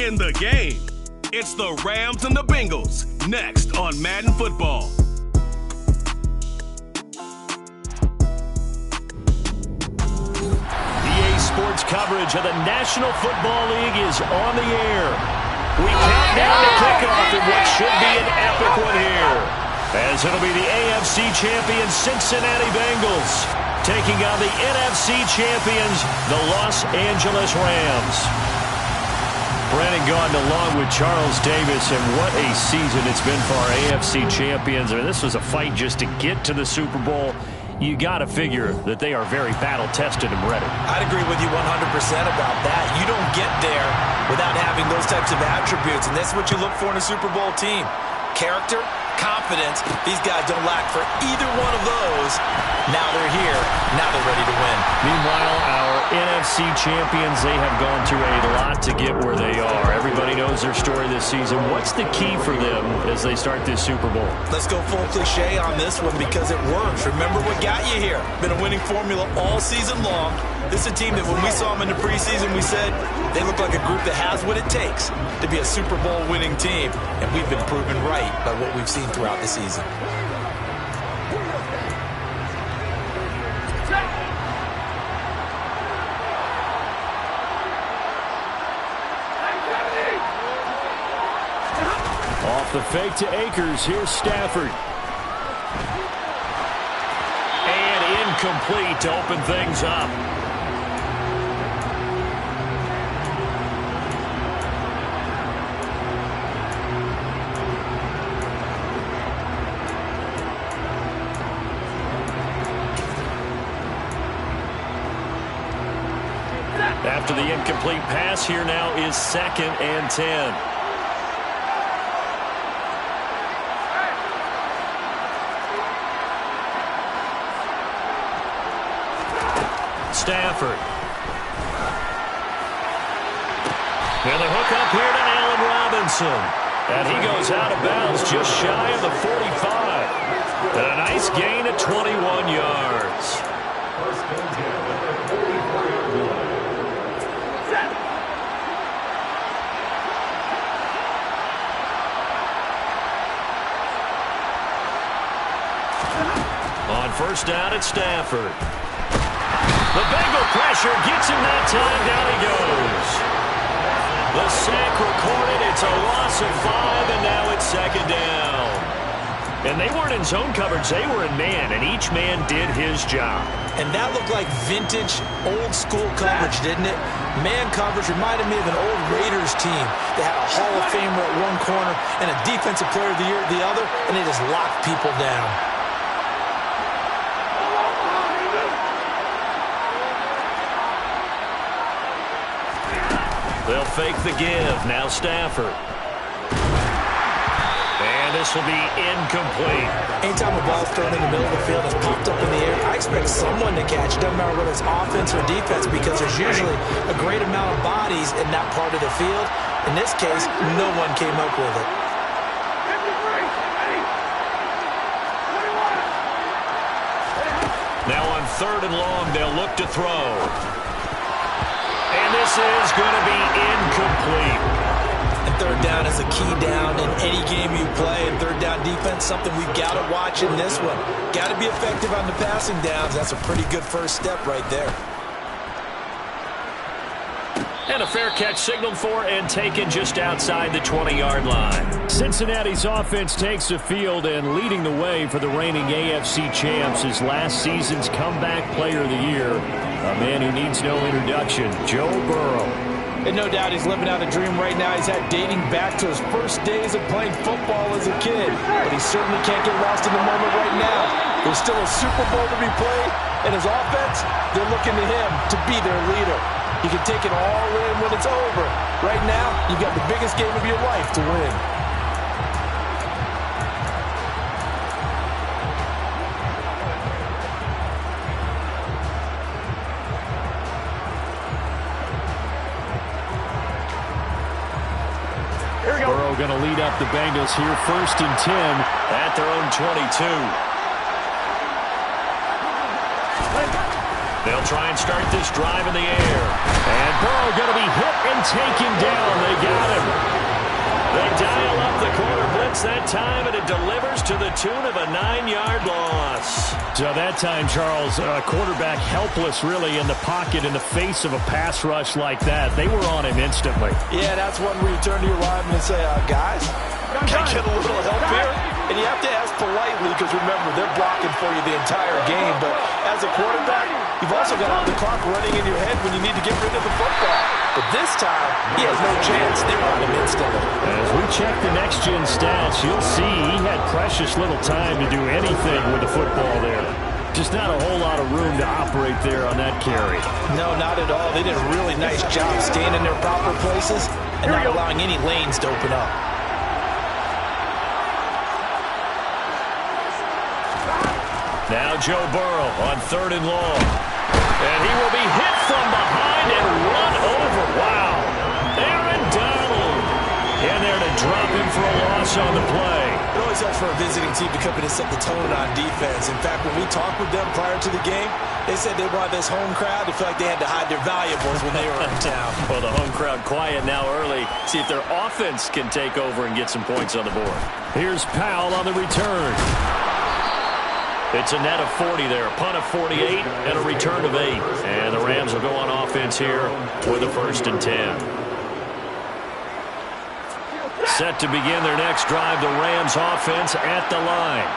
in the game. It's the Rams and the Bengals, next on Madden Football. EA Sports coverage of the National Football League is on the air. We count down to kickoff in what should be an epic one here, as it'll be the AFC champion Cincinnati Bengals taking on the NFC champions, the Los Angeles Rams. Brandon Gaudin along with Charles Davis, and what a season it's been for our AFC champions. I mean, this was a fight just to get to the Super Bowl. You got to figure that they are very battle-tested and ready. I'd agree with you 100% about that. You don't get there without having those types of attributes, and that's what you look for in a Super Bowl team. Character, confidence. These guys don't lack for either one of those. Now they're here. Now they're ready to win. Meanwhile, our NFC champions, they have gone through a lot to get where they are. Everybody knows their story this season. What's the key for them as they start this Super Bowl? Let's go full cliche on this one because it works. Remember what got you here. Been a winning formula all season long. This is a team that when we saw them in the preseason, we said they look like a group that has what it takes to be a Super Bowl winning team. And we've been proven right by what we've seen throughout the season. Off the fake to Akers. Here's Stafford. And incomplete to open things up. After the incomplete pass, here now is 2nd and 10. Stafford. And the hook up here to Allen Robinson. And he goes out of bounds just shy of the 45. And a nice gain of 21 yards. On first down, it's Stafford. The Bengal pressure gets him that time. Down he goes. The sack recorded. It's a loss of 5, and now it's 2nd down. And they weren't in zone coverage. They were in man, and each man did his job. And that looked like vintage, old-school coverage, didn't it? Man coverage reminded me of an old Raiders team. They had a Hall of Famer at one corner and a Defensive Player of the Year at the other, and they just locked people down. They'll fake the give. Now Stafford. And this will be incomplete. Anytime a ball's thrown in the middle of the field, it's popped up in the air, I expect someone to catch it. Doesn't matter whether it's offense or defense, because there's usually a great amount of bodies in that part of the field. In this case, no one came up with it. Now on 3rd and long, they'll look to throw. And this is going to be incomplete. And 3rd down is a key down in any game you play. And 3rd down defense, something we've got to watch in this one. Got to be effective on the passing downs. That's a pretty good first step right there. And a fair catch signaled for and taken just outside the 20-yard line. Cincinnati's offense takes the field, and leading the way for the reigning AFC champs is last season's comeback player of the year, a man who needs no introduction, Joe Burrow. And no doubt he's living out a dream right now. He's had dating back to his first days of playing football as a kid. But he certainly can't get lost in the moment right now. There's still a Super Bowl to be played, and his offense, they're looking to him to be their leader. He can take it all in when it's over. Right now, you've got the biggest game of your life to win. Burrow going to lead up the Bengals here, 1st and 10 at their own 22. They'll try and start this drive in the air. And Burrow going to be hit and taken down. They got him. offense that time, and it delivers to the tune of a 9-yard loss. So that time, Charles, quarterback helpless really in the pocket in the face of a pass rush like that. They were on him instantly. Yeah, that's one where you turn to your lineman and say, guys, can I get a little help here? And you have to ask politely because, remember, they're blocking for you the entire game. But as a quarterback, you've also got to have the clock running in your head when you need to get rid of the football. But this time, he has no chance. They're on him instantly. As we check the next-gen stats, you'll see he had precious little time to do anything with the football there. Just not a whole lot of room to operate there on that carry. No, not at all. They did a really nice job staying in their proper places and not allowing any lanes to open up. Now Joe Burrow on 3rd and long. And he will be hit from behind and run over. Wow. Aaron Donald in there to drop him for a loss on the play. It always helps for a visiting team to come in and set the tone on defense. In fact, when we talked with them prior to the game, they said they wanted this home crowd to feel like they had to hide their valuables when they were in town. Well, the home crowd quiet now early. See if their offense can take over and get some points on the board. Here's Powell on the return. It's a net of 40 there, a punt of 48, and a return of 8. And the Rams will go on offense here with a 1st and 10. Set to begin their next drive, the Rams offense at the line.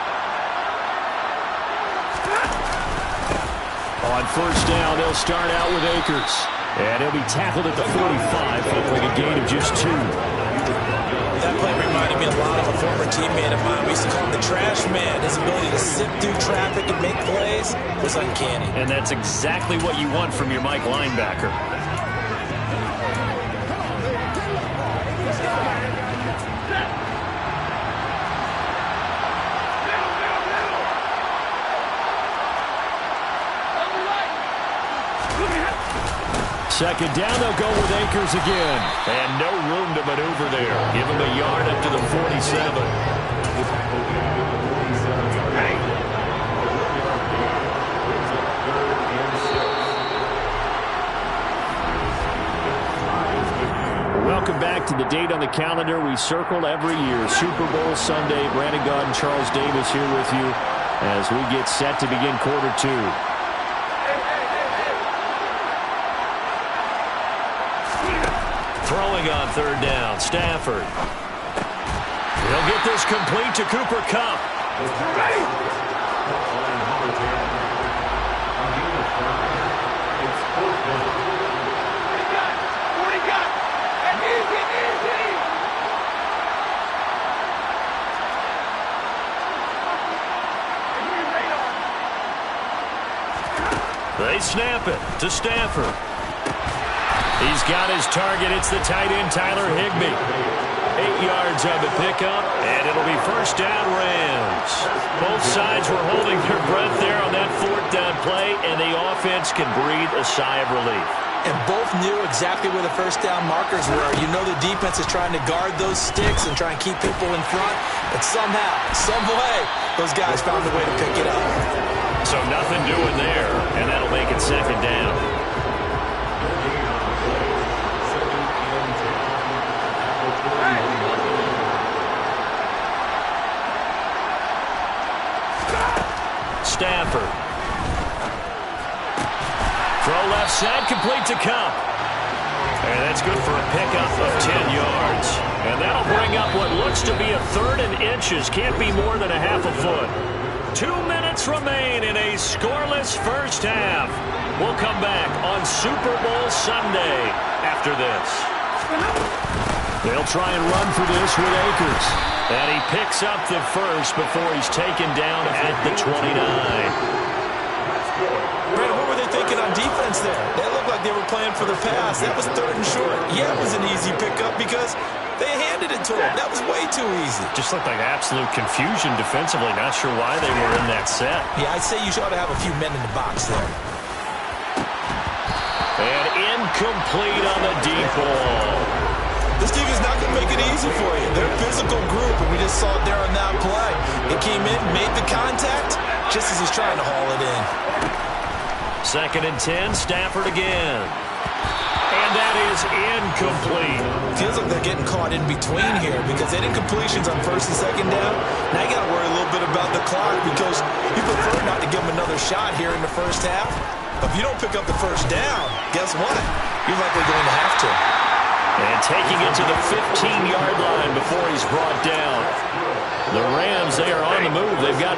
On 1st down, they'll start out with Akers. And he'll be tackled at the 45, following a gain of just 2. That play reminded me a lot of a former teammate of mine. We used to call him the trash man. His ability to sift through traffic and make plays was uncanny. And that's exactly what you want from your Mike linebacker. Second down, they'll go with Akers again. And no room to maneuver there. Give him a yard up to the 47. Welcome back to the date on the calendar we circled every year. Super Bowl Sunday. Brandon Gaud and Charles Davis here with you as we get set to begin quarter 2. Throwing on 3rd down, Stafford. He'll get this complete to Cooper Kupp. They snap it to Stafford. He's got his target. It's the tight end, Tyler Higbee. 8 yards on the pickup, and it'll be 1st down Rams. Both sides were holding their breath there on that 4th down play, and the offense can breathe a sigh of relief. And both knew exactly where the 1st down markers were. You know the defense is trying to guard those sticks and try and keep people in front. But somehow, some way, those guys found a way to pick it up. So nothing doing there, and that'll make it 2nd down. Stafford. Throw left side, complete to Kupp. And that's good for a pickup of 10 yards. And that'll bring up what looks to be a 3rd and inches. Can't be more than a half a foot. 2 minutes remain in a scoreless 1st half. We'll come back on Super Bowl Sunday after this. They'll try and run for this with Akers. And he picks up the 1st before he's taken down at the 29. Brandon, what were they thinking on defense there? They looked like they were playing for the pass. That was 3rd and short. Yeah, it was an easy pickup because they handed it to him. That was way too easy. Just looked like absolute confusion defensively. Not sure why they were in that set. Yeah, I'd say you ought to have a few men in the box there. And incomplete on the deep ball. This team is not going to make it easy for you. They're a physical group, and we just saw it there on that play. They came in, made the contact, just as he's trying to haul it in. 2nd and 10, Stafford again. And that is incomplete. Feels like they're getting caught in between here because they did incompletions on first and second down. Now you got to worry a little bit about the clock because you prefer not to give them another shot here in the first half. But if you don't pick up the first down, guess what? You're likely going to have to. And taking it to the 15-yard line before he's brought down. The Rams, they are on the move. They've got...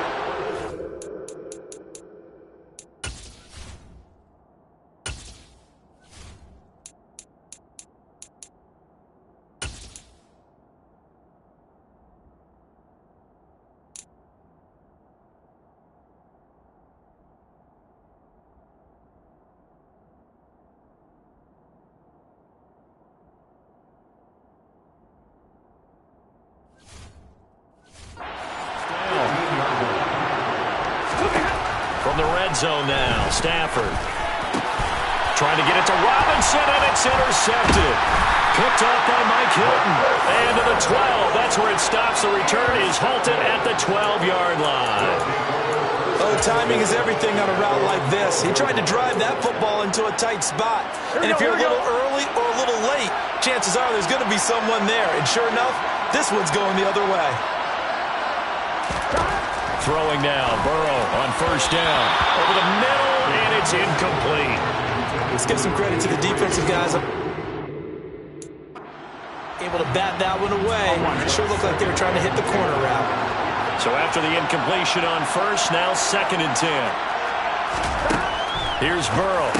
From the red zone now, Stafford. Trying to get it to Robinson, and it's intercepted. Picked off by Mike Hilton. And to the 12. That's where it stops. The return is halted at the 12-yard line. Oh, timing is everything on a route like this. He tried to drive that football into a tight spot. And if you're a little early or a little late, chances are there's going to be someone there. And sure enough, this one's going the other way. Throwing now, Burrow on first down. Over the middle, and it's incomplete. Let's give some credit to the defensive guys. Able to bat that one away. It sure looked like they were trying to hit the corner route. So after the incompletion on first, now 2nd and 10. Here's Burrow.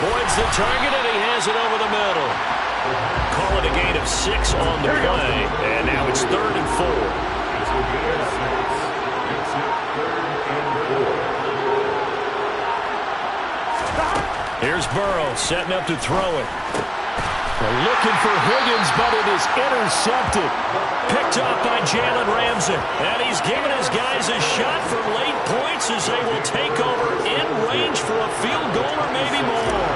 Boyd's the target, and he has it over the middle. Call it a gain of 6 on the play, and now it's 3rd and 4. Here's Burrow setting up to throw it. They're looking for Higgins, but it is intercepted. Picked off by Jalen Ramsey. And he's giving his guys a shot for late points as they will take over in range for a field goal or maybe more.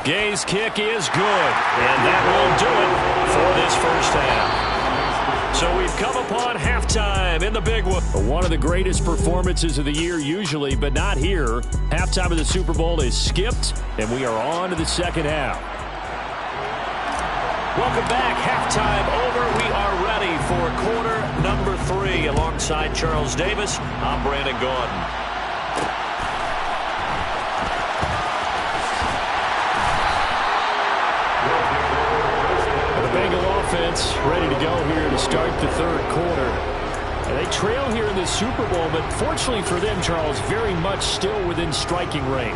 Gay's kick is good, and that will do it for this first half. So we've come upon halftime in the big one. One of the greatest performances of the year usually, but not here. Halftime of the Super Bowl is skipped, and we are on to the second half. Welcome back. Halftime over. We are ready for quarter number 3. Alongside Charles Davis, I'm Brandon Gaudin. Offense ready to go here to start the third quarter. And they trail here in the Super Bowl, but fortunately for them, Charles, very much still within striking range.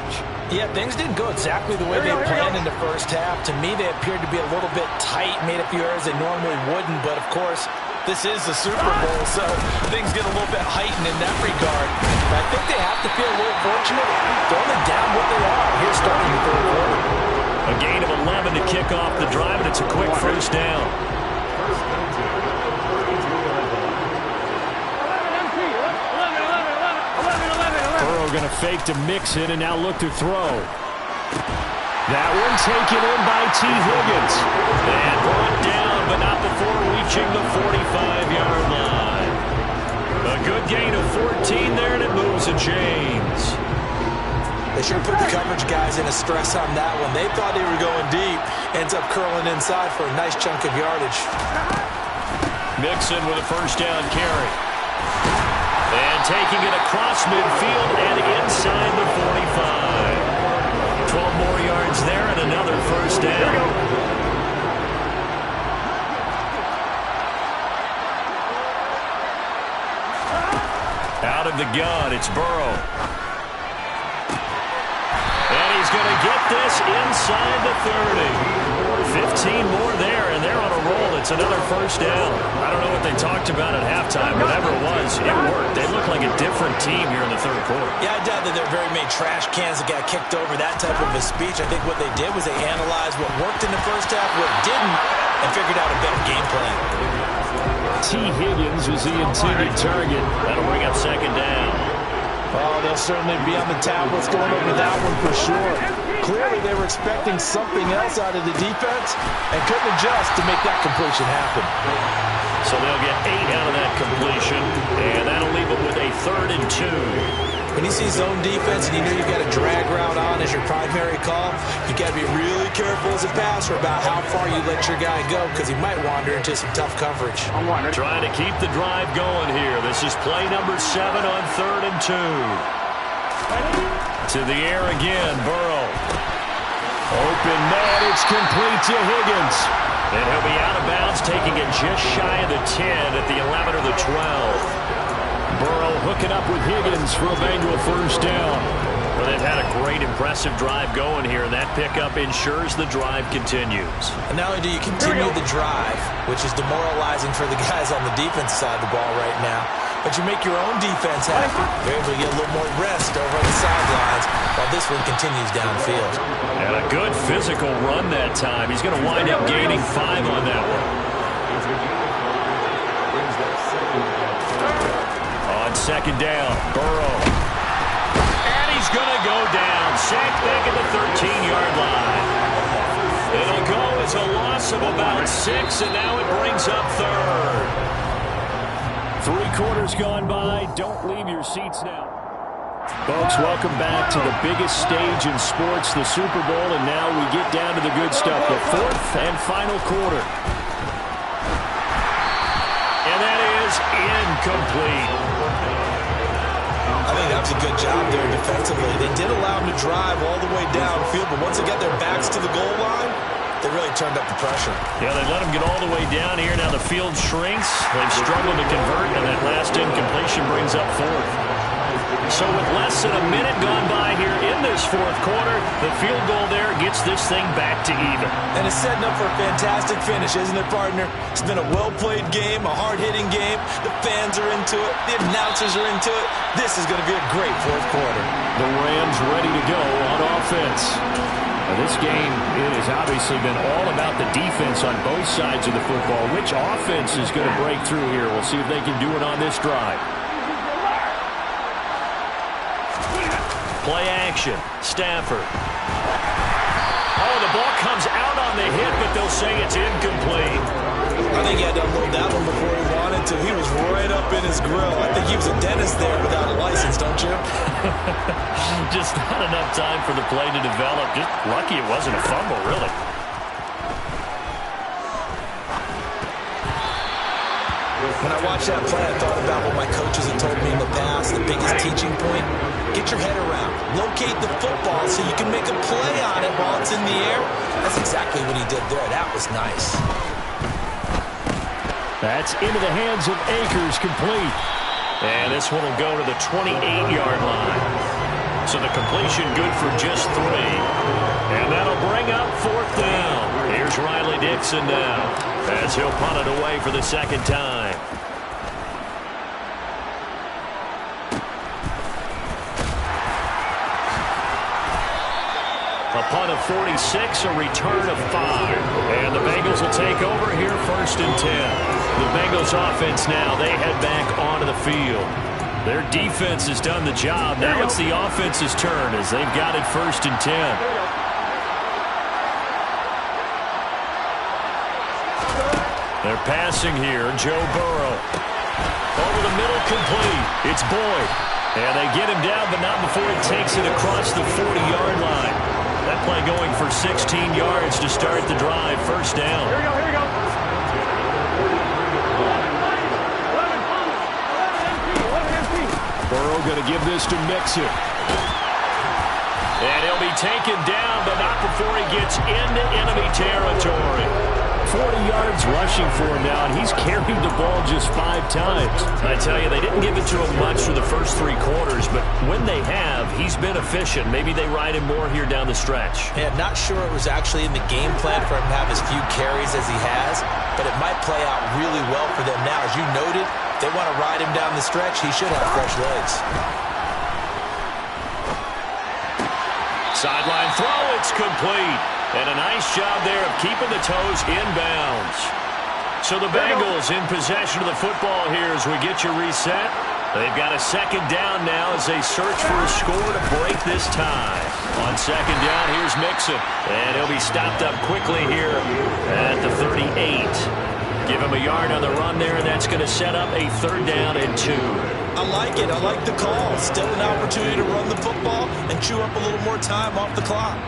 Yeah, things didn't go exactly the way they planned in the first half. To me, they appeared to be a little bit tight, made a few errors they normally wouldn't, but of course, this is the Super Bowl, so things get a little bit heightened in that regard. But I think they have to feel a little fortunate. They're only down what they are here starting the third quarter. A gain of 11 to kick off the drive, and it's a quick first down. Burrow going to fake to Mixon and now look to throw. That one taken in by T. Higgins. And brought down, but not before reaching the 45-yard line. A good gain of 14 there, and it moves and chains. They sure put the coverage guys in a stress on that one. They thought they were going deep. Ends up curling inside for a nice chunk of yardage. Mixon with a first down carry. And taking it across midfield and inside the 45. 12 more yards there and another first down. Out of the gun, it's Burrow. He's going to get this inside the 30. 15 more there, and they're on a roll. It's another first down. I don't know what they talked about at halftime. Whatever it was, it worked. They look like a different team here in the third quarter. Yeah, I doubt that there are very many trash cans that got kicked over, that type of a speech. I think what they did was they analyzed what worked in the first half, what didn't, and figured out a better game plan. T. Higgins was the intended target. That'll bring up second down. Oh, they'll certainly be on the tablets going over that one for sure. Clearly, they were expecting something else out of the defense and couldn't adjust to make that completion happen. So they'll get 8 out of that completion, and that'll leave them with a 3rd and 2. When you see zone defense and you know you've got a drag route on as your primary call, you got to be really careful as a passer about how far you let your guy go because he might wander into some tough coverage. Trying to keep the drive going here. This is play number 7 on 3rd and 2. To the air again, Burrow. Open man, it's complete to Higgins. And he'll be out of bounds, taking it just shy of the 10 at the 11 or the 12. Burrow hooking up with Higgins for a Bengal first down. Well, they've had a great, impressive drive going here, and that pickup ensures the drive continues. And not only do you continue the drive, which is demoralizing for the guys on the defense side of the ball right now, but you make your own defense happy. You're able to get a little more rest over on the sidelines while this one continues downfield. And a good physical run that time. He's going to wind up gaining 5 on that one. On 2nd down, Burrow. And he's going to go down. Sacked back at the 13-yard line. It'll go as a loss of about 6, and now it brings up 3rd. 3 quarters gone by. Don't leave your seats now. Folks, welcome back to the biggest stage in sports, the Super Bowl, and now we get down to the good stuff, the 4th and final quarter. And that is incomplete. I think that was a good job there defensively. They did allow him to drive all the way downfield, but once they got their backs to the goal line, they really turned up the pressure. Yeah, they let him get all the way down here. Now the field shrinks. They've struggled to convert, and that last incompletion brings up 4th. So with less than a minute gone by here in this 4th quarter, the field goal there gets this thing back to even. And it's setting up for a fantastic finish, isn't it, partner? It's been a well-played game, a hard-hitting game. The fans are into it. The announcers are into it. This is going to be a great 4th quarter. The Rams ready to go on offense. Now this game, it has obviously been all about the defense on both sides of the football. Which offense is going to break through here? We'll see if they can do it on this drive. Play action. Stafford. Oh, the ball comes out on the hit, but they'll say it's incomplete. I think he had to unload that one before he wanted to. He was right up in his grill. I think he was a dentist there without a license, don't you? Just not enough time for the play to develop. Just lucky it wasn't a fumble, really. When I watched that play, I thought about what my coaches had told me in the past. The biggest teaching point, get your head around. Locate the football so you can make a play on it while it's in the air. That's exactly what he did there. That was nice. That's into the hands of Akers, complete. And this one will go to the 28-yard line. So the completion good for just 3. And that'll bring up 4th down. Here's Riley Dixon now as he'll punt it away for the 2nd time. A punt of 46, a return of 5. And the Bengals will take over here 1st and 10. The Bengals offense now, they head back onto the field. Their defense has done the job. Now it's the offense's turn as they've got it 1st and 10. They're passing here. Joe Burrow. Over the middle, complete. It's Boyd. And they get him down, but not before he takes it across the 40-yard line. That play going for 16 yards to start the drive. 1st down. Here we go, here we go. Burrow going to give this to Mixon. And he'll be taken down, but not before he gets into enemy territory. 40 yards rushing for him now, and he's carried the ball just 5 times. I tell you, they didn't give it to him much for the first 3 quarters, but when they have, he's been efficient. Maybe they ride him more here down the stretch. Yeah, not sure it was actually in the game plan for him to have as few carries as he has, but it might play out really well for them now. As you noted, if they want to ride him down the stretch, he should have fresh legs. Sideline throw, it's complete. And a nice job there of keeping the toes inbounds. So the Bengals in possession of the football here as we get you reset. They've got a 2nd down now as they search for a score to break this tie. On 2nd down, here's Mixon. And he'll be stopped up quickly here at the 38. Give him a yard on the run there, and that's going to set up a 3rd down and 2. I like it. I like the call. Still an opportunity to run the football and chew up a little more time off the clock.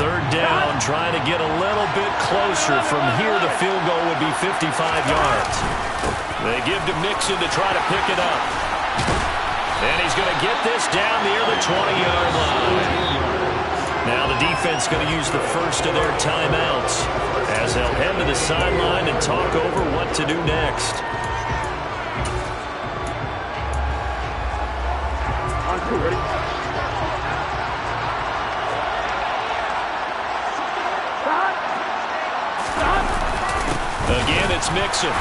Third down, trying to get a little bit closer. From here, the field goal would be 55 yards. They give to Mixon to try to pick it up. And he's going to get this down near the 20-yard line. Now the defense going to use the first of their timeouts as they'll head to the sideline and talk over what to do next. On two, ready? Again, it's Mixon.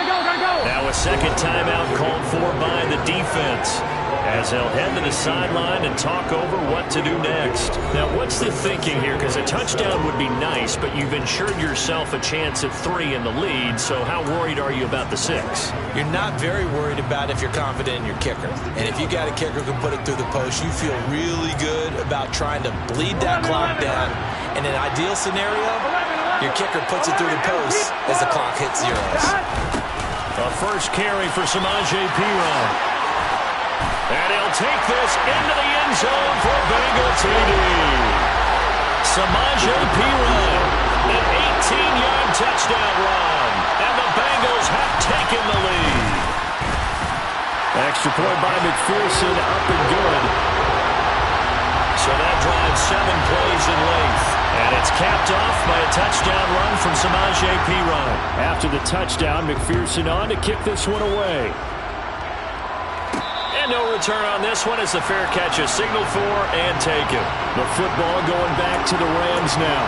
Gotta go. Now a second timeout called for by the defense as they'll head to the sideline and talk over what to do next. Now, what's the thinking here? Because a touchdown would be nice, but you've ensured yourself a chance at 3 in the lead, so how worried are you about the 6? You're not very worried about if you're confident in your kicker. And if you got a kicker who can put it through the post, you feel really good about trying to bleed that clock down. In an ideal scenario, your kicker puts it through the post as the clock hits zeros. A first carry for Samaje Perine. And he'll take this into the end zone for a Bengal TD. Samaje Perine, an 18-yard touchdown run. And the Bengals have taken the lead. Extra point by McPherson, up and good. So that drives 7 plays in length. And it's capped off by a touchdown run from Samaje Perine. After the touchdown, McPherson on to kick this one away. And no return on this one as the fair catch is signaled for and taken. The football going back to the Rams now.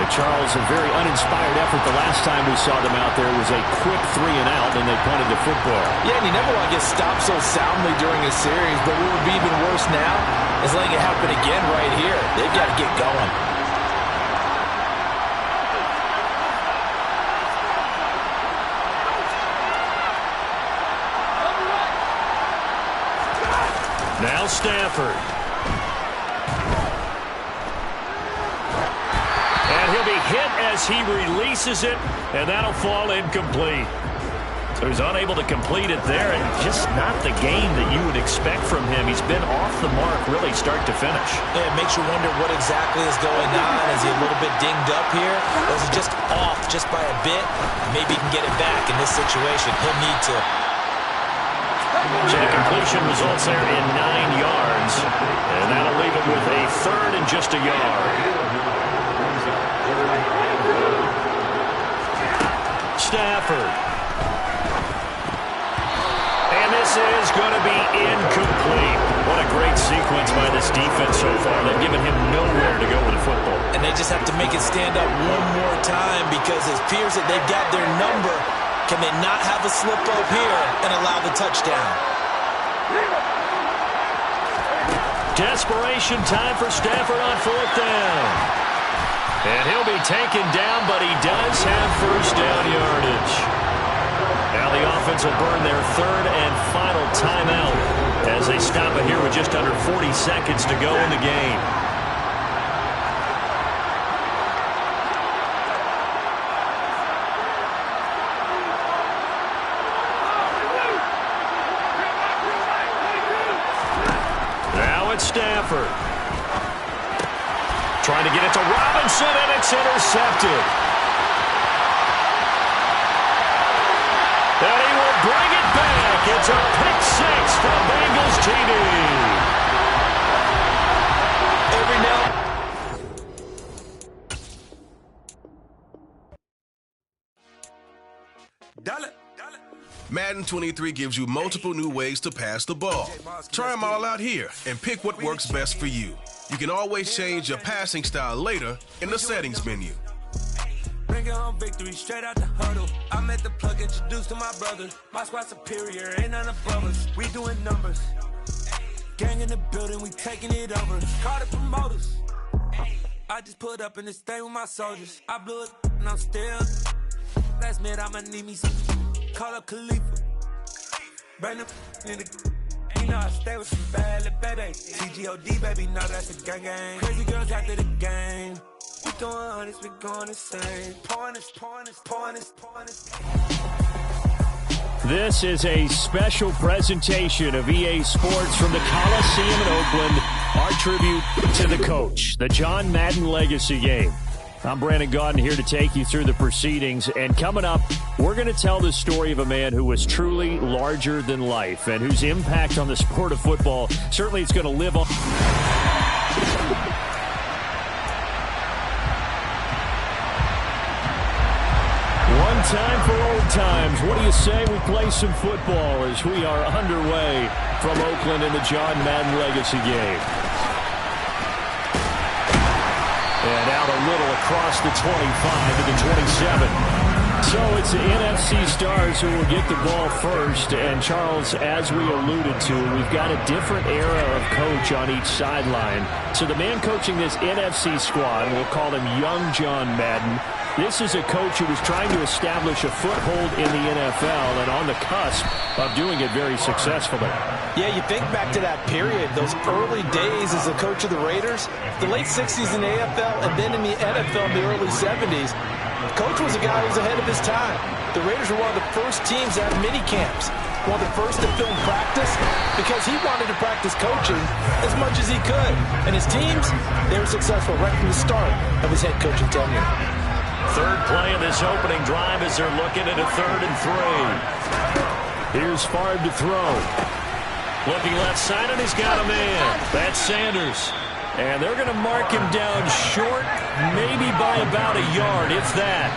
Charles, a very uninspired effort the last time we saw them out there was a quick 3-and-out, and they punted the football. Yeah, and you never want to get stopped so soundly during a series, but what would be even worse now is letting it happen again right here. They've got to get going. Now Stafford. And he'll be hit as he releases it, and that'll fall incomplete. So he's unable to complete it there, and just not the game that you would expect from him. He's been off the mark really start to finish. Yeah, it makes you wonder what exactly is going on. Is he a little bit dinged up here? Or is he just off just by a bit? Maybe he can get it back in this situation. He'll need to. So the completion results there in 9 yards, and that'll leave it with a third and just a yard. Stafford. And this is going to be incomplete. What a great sequence by this defense so far. They've given him nowhere to go with the football. And they just have to make it stand up one more time because it appears that they've got their number. Can they not have a slip up here and allow the touchdown? Desperation time for Stafford on 4th down. And he'll be taken down, but he does have first down yardage. Now the offense will burn their 3rd and final timeout as they stop it here with just under 40 seconds to go in the game. Stafford. Trying to get it to Robinson, and it's intercepted. And he will bring it back. It's a pick 6 for Bengals TD. Every now. Madden 23 gives you multiple new ways to pass the ball. Try them all out here and pick what works best for you. You can always change your passing style later in the settings menu. Bring it home victory straight out the huddle. I met the plug introduced to my brother. My squad superior, ain't none above us. We doing numbers. Gang in the building, we taking it over. Call the promoters. I just put up in this thing with my soldiers. I blew it and I'm still. Last minute I'ma need me some. Call up Khalifa. Bring them in the. You know I stay with some bad little baby. TGOD baby, no that's a gang gang. Crazy girls after the game. We doing hundreds, we going insane. Pointers. This is a special presentation of EA Sports from the Coliseum in Oakland. Our tribute to the coach, the John Madden Legacy Game. I'm Brandon Gaudin here to take you through the proceedings. And coming up, we're going to tell the story of a man who was truly larger than life and whose impact on the sport of football certainly is going to live on. One time for old times. What do you say we play some football as we are underway from Oakland in the John Madden Legacy Game. And out a little across the 25 to the 27. So it's the NFC stars who will get the ball first. And Charles, as we alluded to, we've got a different era of coach on each sideline. So the man coaching this NFC squad, we'll call him Young John Madden. This is a coach who was trying to establish a foothold in the NFL and on the cusp of doing it very successfully. Yeah, you think back to that period, those early days as a coach of the Raiders, the late 60s in the AFL and then in the NFL in the early 70s. The coach was a guy who was ahead of his time. The Raiders were one of the first teams to have mini camps, one of the first to film practice because he wanted to practice coaching as much as he could. And his teams, they were successful right from the start of his head coaching tenure. Third play of this opening drive as they're looking at a 3rd and 3. Here's Favre to throw. Looking left side, and he's got a man. That's Sanders. And they're going to mark him down short, maybe by about a yard, if that.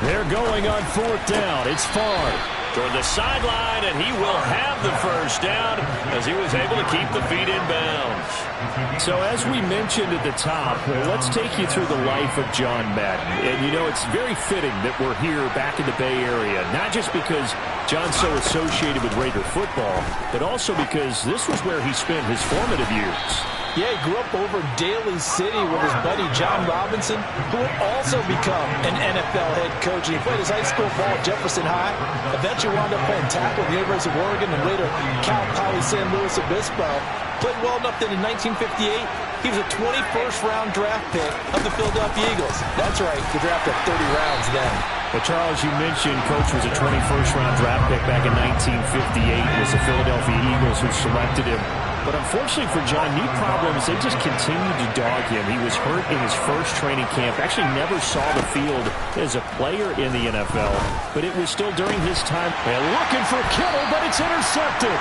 They're going on 4th down. It's Favre Toward the sideline, and he will have the first down as he was able to keep the feet in bounds. So as we mentioned at the top, let's take you through the life of John Madden. And, you know, it's very fitting that we're here back in the Bay Area, not just because John's so associated with Raider football, but also because this was where he spent his formative years. Yeah, he grew up over Daly City with his buddy John Robinson, who would also become an NFL head coach. He played his high school ball at Jefferson High, eventually wound up playing tackle at the University of Oregon, and later Cal Poly San Luis Obispo. Played well enough that in 1958, he was a 21st round draft pick of the Philadelphia Eagles. That's right, he drafted 30 rounds then. But Charles, you mentioned Coach was a 21st round draft pick back in 1958. It was the Philadelphia Eagles who selected him. But unfortunately for John, knee problems, they just continued to dog him. He was hurt in his first training camp, actually never saw the field as a player in the NFL. But it was still during his time. And looking for Kittle, but it's intercepted.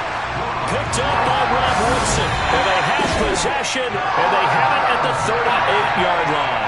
Picked up by Rob Woodson. And they have possession, and they have it at the 38-yard line.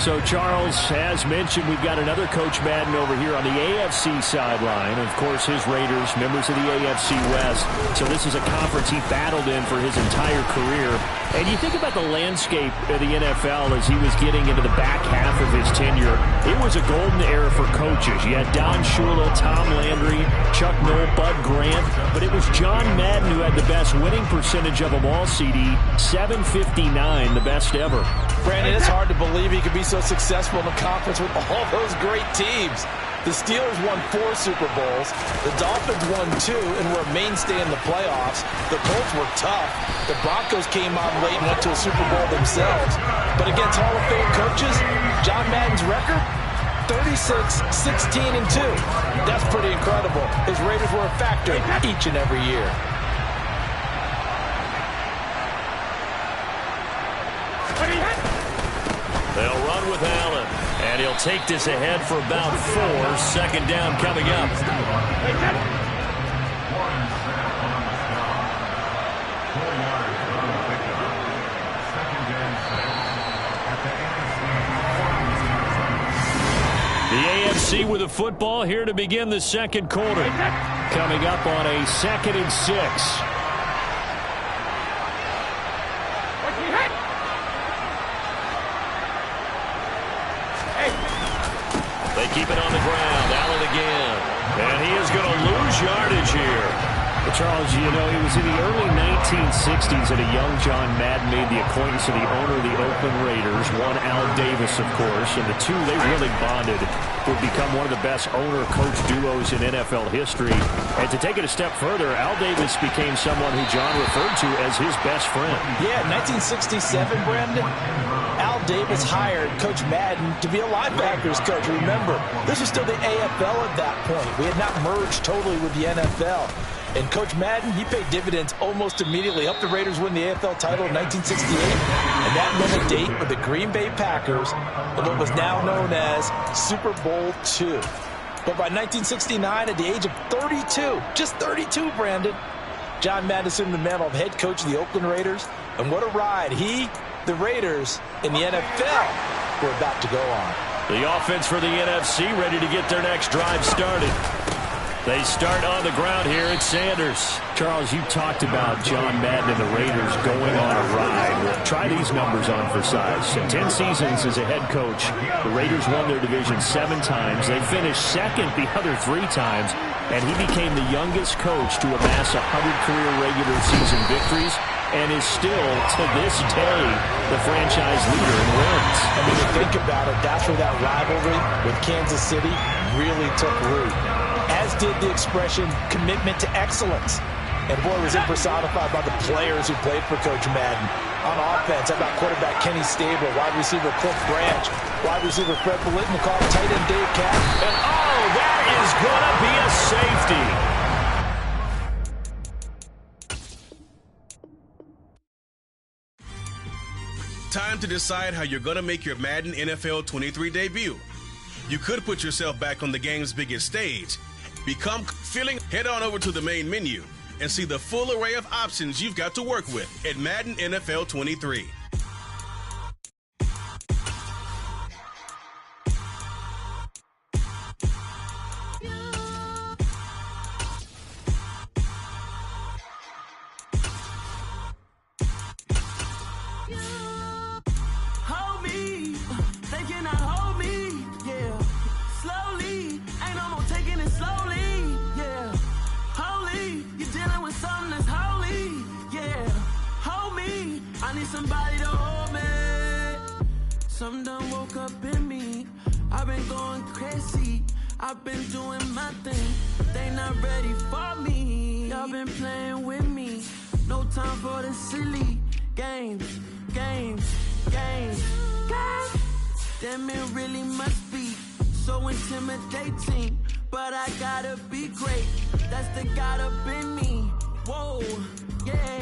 So, Charles, as mentioned, we've got another Coach Madden over here on the AFC sideline. Of course, his Raiders, members of the AFC West. So this is a conference he battled in for his entire career. And you think about the landscape of the NFL as he was getting into the back half of his tenure. It was a golden era for coaches. You had Don Shula, Tom Landry, Chuck Noll, Bud Grant. But it was John Madden who had the best winning percentage of them all, CD. 759, the best ever. Brandon, it's hard to believe he could be so successful in the conference with all those great teams. The Steelers won 4 Super Bowls. The Dolphins won 2 and were a mainstay in the playoffs. The Colts were tough. The Broncos came on late and went to a Super Bowl themselves. But against Hall of Fame coaches, John Madden's record, 36, 16, and 2. That's pretty incredible. His Raiders were a factor each and every year. They'll run with Allen, and he'll take this ahead for about 4. Second down coming up. The AFC with a football here to begin the second quarter. Coming up on a 2nd and 6. keep it on the ground. Allen again. And he is going to lose yardage here. Well, Charles, you know, it was in the early 1960s that a young John Madden made the acquaintance of the owner of the Oakland Raiders, one Al Davis, of course, and the two, they really bonded. Would become one of the best owner-coach duos in NFL history. And to take it a step further, Al Davis became someone who John referred to as his best friend. Yeah, 1967, Brandon, Al Davis hired Coach Madden to be a linebackers coach. Remember, this was still the AFL at that point. We had not merged totally with the NFL. And Coach Madden, he paid dividends almost immediately. Helped the Raiders win the AFL title in 1968. And that meant a date with the Green Bay Packers in what was now known as Super Bowl II. But by 1969, at the age of 32, just 32, Brandon, John Madden assumed the mantle of head coach of the Oakland Raiders. And what a ride he, the Raiders, and the NFL were about to go on. The offense for the NFC ready to get their next drive started. They start on the ground here. It's Sanders. Charles, you talked about John Madden and the Raiders going on a ride. Well, try these numbers on for size. In 10 seasons as a head coach, the Raiders won their division 7 times. They finished second the other 3 times, and he became the youngest coach to amass 100 career regular season victories and is still, to this day, the franchise leader in wins. I mean, to think about it, that's where that rivalry with Kansas City really took root. As did the expression commitment to excellence. And boy, was it personified by the players who played for Coach Madden. On offense, how about quarterback Kenny Stabler, wide receiver Cliff Branch, wide receiver Fred Biletnikoff, tight end Dave Cash. And oh, that is going to be a safety. Time to decide how you're going to make your Madden NFL 23 debut. You could put yourself back on the game's biggest stage. Become feeling. Head on over to the main menu and see the full array of options you've got to work with at Madden NFL 23. Somebody to hold me. Some done woke up in me. I've been going crazy. I've been doing my thing. They not ready for me. Y'all been playing with me. No time for the silly games. Damn, it really must be so intimidating. But I gotta be great. That's the God up in me. Whoa, yeah.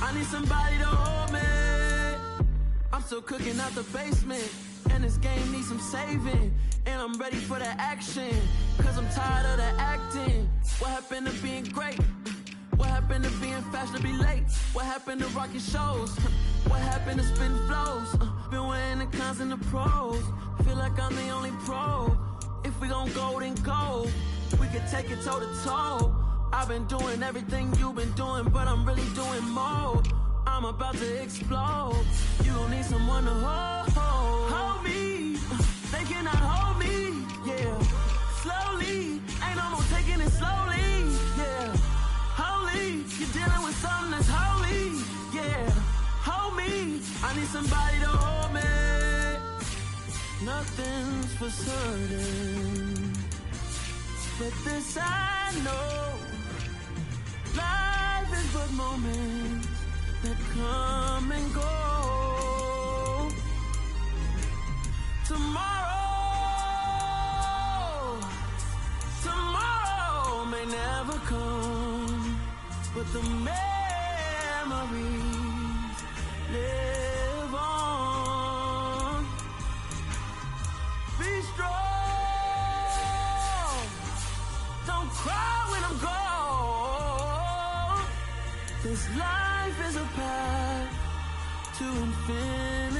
I need somebody to hold me. I'm still cooking out the basement, and this game needs some saving. And I'm ready for the action, cause I'm tired of the acting. What happened to being great? What happened to being fast to be late? What happened to rocking shows? What happened to spin flows? Been wearing the cons and the pros. Feel like I'm the only pro. If we gon' go, then go. We could take it toe to toe. I've been doing everything you've been doing, but I'm really doing more. I'm about to explode. You gon' need someone to hold me. They cannot hold me, yeah. Slowly, ain't no more taking it slowly, yeah. Holy, you're dealing with something that's holy, yeah. Hold me, I need somebody to hold me. Nothing's for certain, but this I know. Life is but moments that come and go. Tomorrow may never come, but the memories live on. Be strong, don't cry when I'm gone. This life is a path to infinity.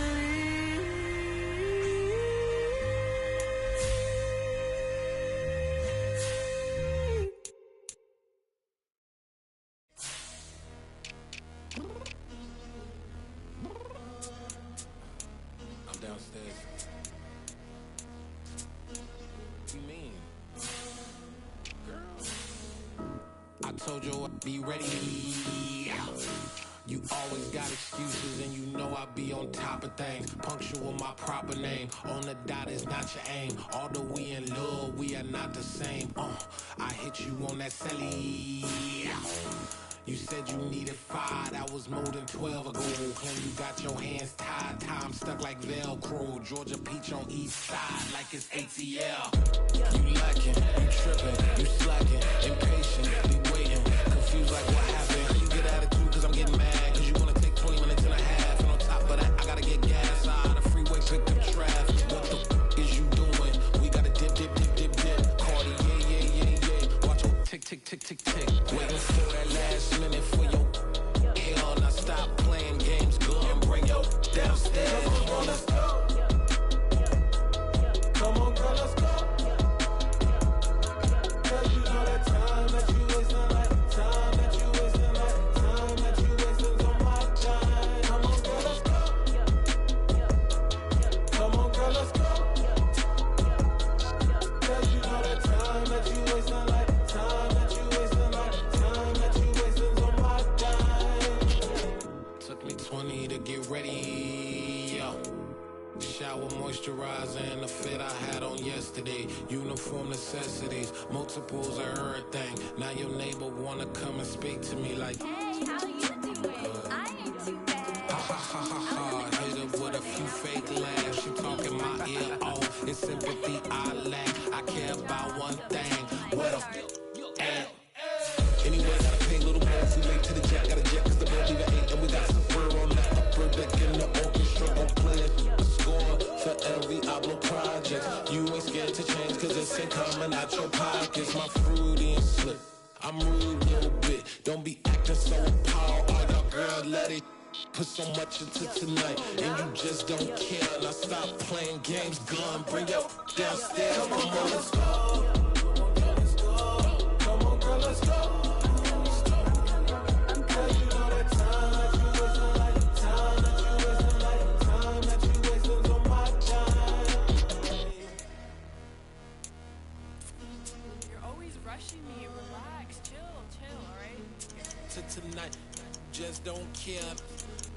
told you I'd be ready. You always got excuses and you know I be on top of things. Punctual my proper name. On the dot is not your aim. Although we in love, we are not the same. I hit you on that celly. You said you needed 5, that was more than 12 ago. And you got your hands tied, time stuck like Velcro. Georgia Peach on east side like it's ATL. You lacking, you tripping, you slacking, impatient, be waiting, confused like what happened. You get attitude cause I'm getting mad, cause you wanna take 20 minutes and a half. And on top of that, I gotta get gas out of the freeway, picked up traffic. What the f is you doing? We gotta dip, dip, dip, dip, dip. Cardi, yeah. Watch your tick, tick, tick, tick, tick. Waiting for that last minute for your hell. Now stop playing games, go and bring your downstairs. Come on, let's go. Come on, girl, let's go. Cause you know that time that you wasting, like time that you wasting, like time that you wasting's on my time. Come on, girl, let's go. Come on, girl, let's go. Cause you know that time that you wasting, like time that you wasting, like time that you wasting's on my time. Took me 20 to get ready, yo. Shower, moisturizer, and the fit I had on yesterday. Uniform necessities, multiples of everything. Now your neighbor wanna come and speak to me like, hey, how you doing? I ain't too bad. ha. Hit her with a few fake laughs. She talking my ear off. It's sympathy I lack. I care about one thing. What a at? Anyway, gotta pay a little more. Too late to the jet. Got a jet cause the bird leave at 8. And we got some fur on that upper deck in the orchestra. Gon' play a score for every Ablo project. You ain't scared to change cause it's ain't coming out your pockets. My fruity and slip. I'm rude a little bit. Don't be acting so appalled. All y'all girl, let it put so much into tonight. And you just don't care. Now stop playing games. Gun, bring your downstairs. Come on, let's go. Come on, girl, let's go. Cause you know that time that you wasting, like time that you wasting, like time that you wasting's on my time. You're always rushing me. Relax, chill, alright? To tonight, just don't care.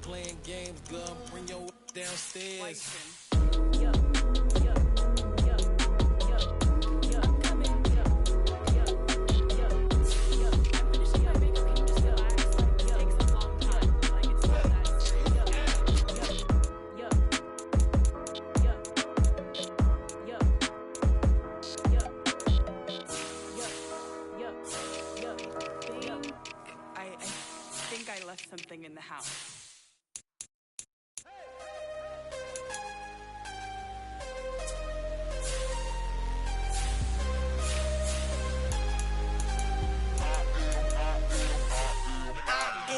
Playing games, gun, bring your downstairs. I think I left something in the house.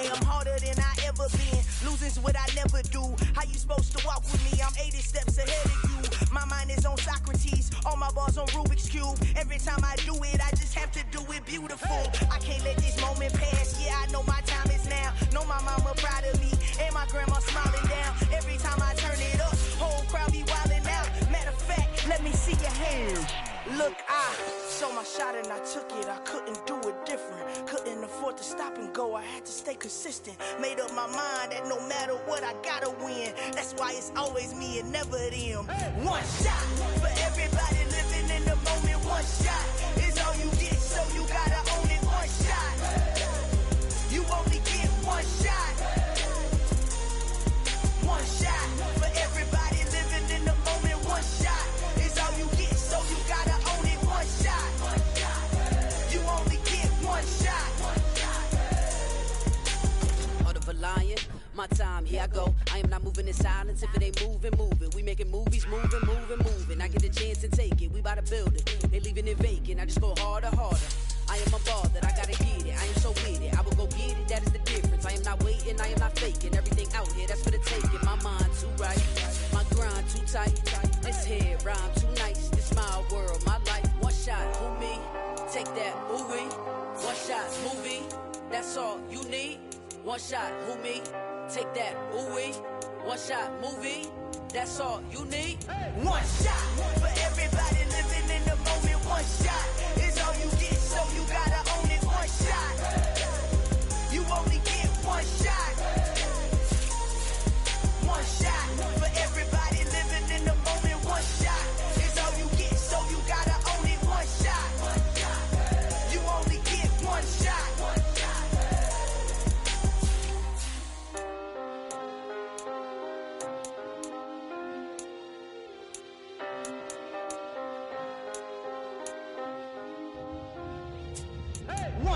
I'm harder than I ever been. Losing's what I never do. How you supposed to walk with me? I'm 80 steps ahead of you. My mind is on Socrates. All my bars on Rubik's Cube. Every time I do it, I just have to do it beautiful. I can't let this moment pass. Yeah, I know my time is now. Know my mama proud of me. And my grandma smiling down. Every time I turn it up, whole crowd be wildin' out. Matter of fact, let me see your hands. Look, I saw my shot and I took it. I couldn't do it different. Couldn't afford to stop and go. I had to stay consistent. Made up my mind that no matter what, I gotta win. That's why it's always me and never them. One shot for everybody living in the moment. One shot is all you get, so you gotta own it. One shot. You only get one shot. One shot for everybody living in the moment. One shot is all you get, so you gotta own it. One shot. You only get one shot. Heart of a lion, my time, here I go. I am not moving in silence. If it ain't moving. We making movies, moving. I get the chance to take it. We bout to build it. They leaving it vacant. I just go harder. I am a ball that I gotta get it. I am so with it. I will go get it. That is the difference. I am not waiting. I am not faking. Everything out here, that's for the taking. My mind too right. My grind too tight. This head rhyme too nice. This my world, my life. One shot, who me? Take that, ooh wee. One shot, movie. That's all you need. One shot, who me? Take that, ooh wee. One shot, movie. That's all you need. One shot for everybody living in the moment. One shot is all you get, so you gotta own it. One shot.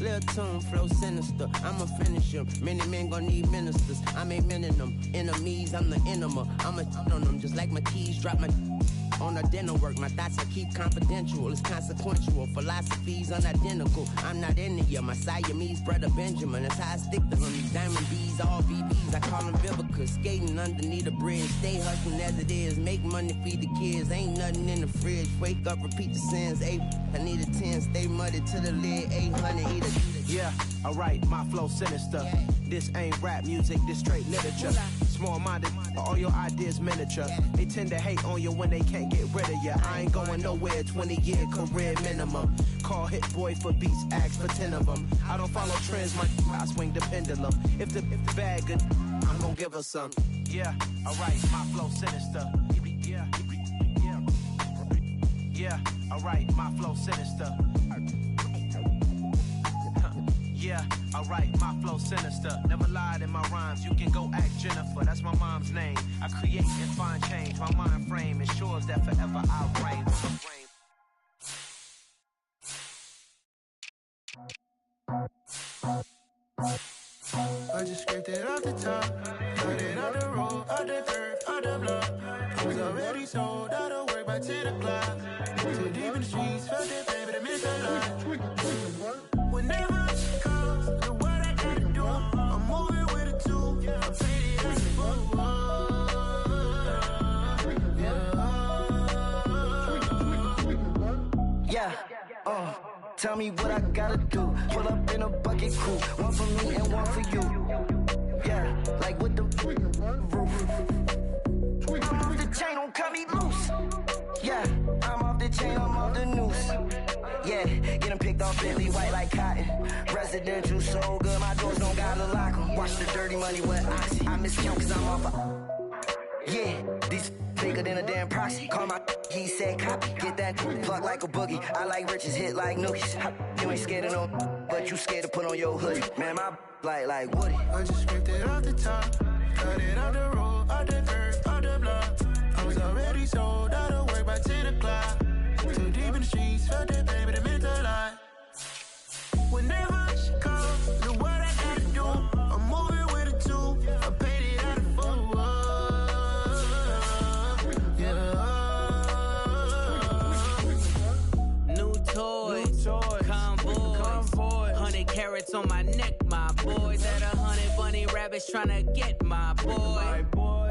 Lil' tune, flow sinister. I'ma finish him. Many men gon' need ministers. I ain't mending them. Enemies, I'm the enema. I'ma on them just like my keys. Drop my on the dinner work. My thoughts I keep confidential. It's consequential. Philosophies unidentical. I'm not into you. My Siamese brother Benjamin. That's how I stick to him. These diamond B's, all VVs. I call them Vivica. Skating underneath the bridge. Stay hustling as it is. Make money, feed the kids. Ain't nothing in the fridge. Wake up, repeat the sins. I need a 10. Stay muddy to the lid. 800 eat a. Yeah, alright, my flow sinister. This ain't rap music, this straight literature. Small-minded, all your ideas miniature. They tend to hate on you when they can't get rid of you. I ain't going nowhere, 20-year career minimum. Call Hit Boy for beats, ask for 10 of them. I don't follow trends, I swing the pendulum. If the bag good, I'm gon' give her some. Yeah, alright, my flow sinister. Yeah, alright, my flow sinister. Yeah, alright, my flow sinister. Never lied in my rhymes, you can go ask Jennifer. That's my mom's name. I create and find change. My mind frame ensures that forever I'll reign. I just scraped it off the top, cut it on the road, on the curve, on the block. I was already sold, out of work by 10 o'clock. Too deep in the streets, felt that baby, the midnight. Whenever she calls, the what I gotta do, I'm moving with a two. I'm faded as a fool. Yeah, tell me what I gotta do. Pull up in a bucket crew, one for me and one for you. Yeah, like with the roof. I'm off the chain, don't cut me loose. Yeah, I'm off the chain, I'm off the noose. Yeah, get them picked off Bentley, white like cotton. Residential so good, my doors don't gotta lock them. Watch the dirty money with oxy. I miscount cause I'm off a... Yeah, these bigger than a damn proxy. Call my he said copy. Get that plug like a boogie. I like riches, hit like nookies. You ain't scared of no, but you scared to put on your hoodie. Man, my like Woody. I just scraped it off the top, cut it on the road, on the curve, on the block. I was already sold, out of work by 10 o'clock. Too deep in the streets, felt that baby, the mental lie. Whenever she calls, the what I gotta do, I'm moving with a two. I paid it out of four. New toys, convoy, 100 carats on my neck, my boy. That 100 bunny rabbits tryna get my boy.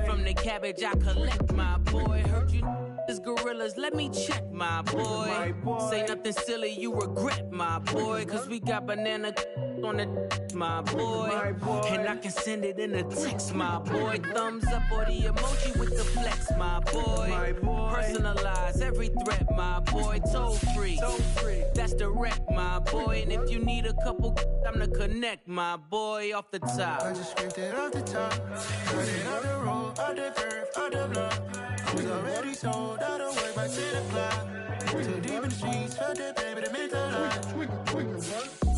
From the cabbage I collect, my boy. Heard you is gorillas, let me check, my boy. Say nothing silly, you regret, my boy. Cause we got banana on the my boy. And I can send it in a text, my boy. Thumbs up or the emoji with the flex, my boy. Personalize every threat, my boy. Toll free, that's direct, my boy. And if you need a couple, I'm to connect, my boy. Off the top, I just scraped it off the top, cut it on the road, on the curve, on the block. I was already sold, out of work by 10 o'clock. Too deep in the streets, felt that baby, the mental lie.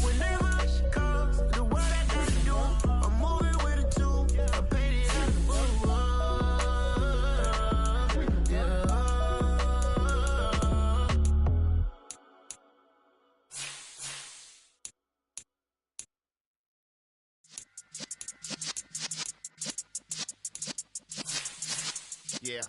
Whenever she calls, the what I gotta do, I'm moving with a two. I paid it out of Yeah.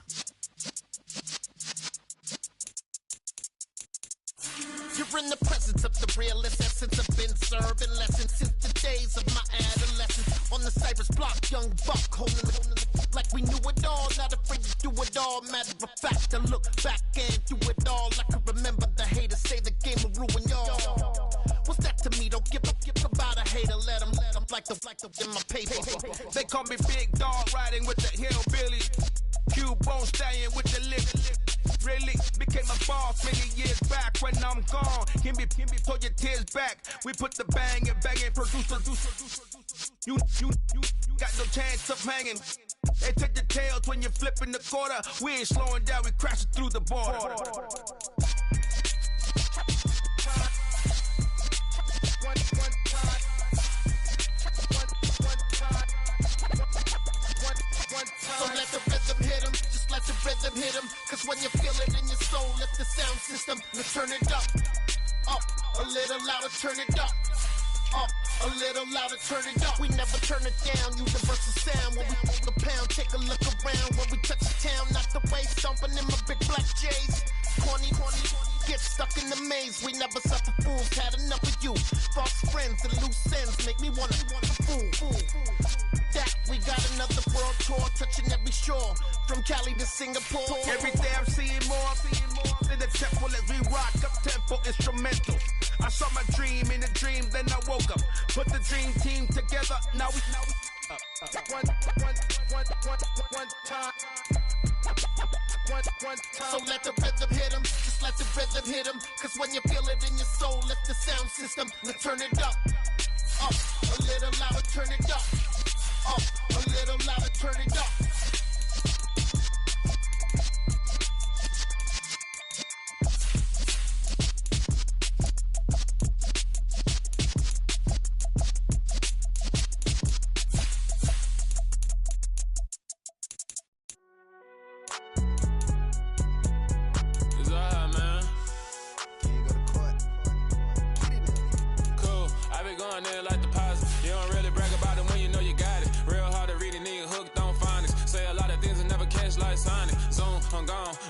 You're in the presence of the realest essence. I've been serving lessons since the days of my adolescence. On the Cypress block, young buck holding it like we knew it all. Not afraid to do it all. Matter of fact, I look back and do it all. I can remember the haters say the game will ruin y'all. What's that to me? Don't give about a hater. Let them like the in my paper. They call me Big Dog, riding with the hillbilly. Q-Bone stallion with the lip. Really became a boss many years back. When I'm gone, give me throw your tears back. We put the bang and producer. You got no chance of hanging. They take the tails when you're flipping the quarter. We ain't slowing down, we crashing through the border. So let the rhythm hit him, just let the rhythm hit him. Cause when you feel it in your soul, lift the sound system, now turn it up, a little louder, turn it up. Up, a little louder, turn it up. We never turn it down, universal sound. When we the pound, take a look around. When we touch the town, not the way, stomping in my big black J's. Corny, get stuck in the maze. We never suffer fools, had enough of you. False friends and loose ends make me wanna fool. That we got another world tour, touching every shore, from Cali to Singapore. Every day I'm seeing more in the temple as we rock up tempo instrumentals. I saw my dream in a dream, then I woke up. Put the dream team together, now we one time. So let the rhythm hit 'em, just let the rhythm hit 'em. Cause when you feel it in your soul, lift the sound system, let's turn it up. Up, a little louder, turn it up. Up, a little louder, turn it up.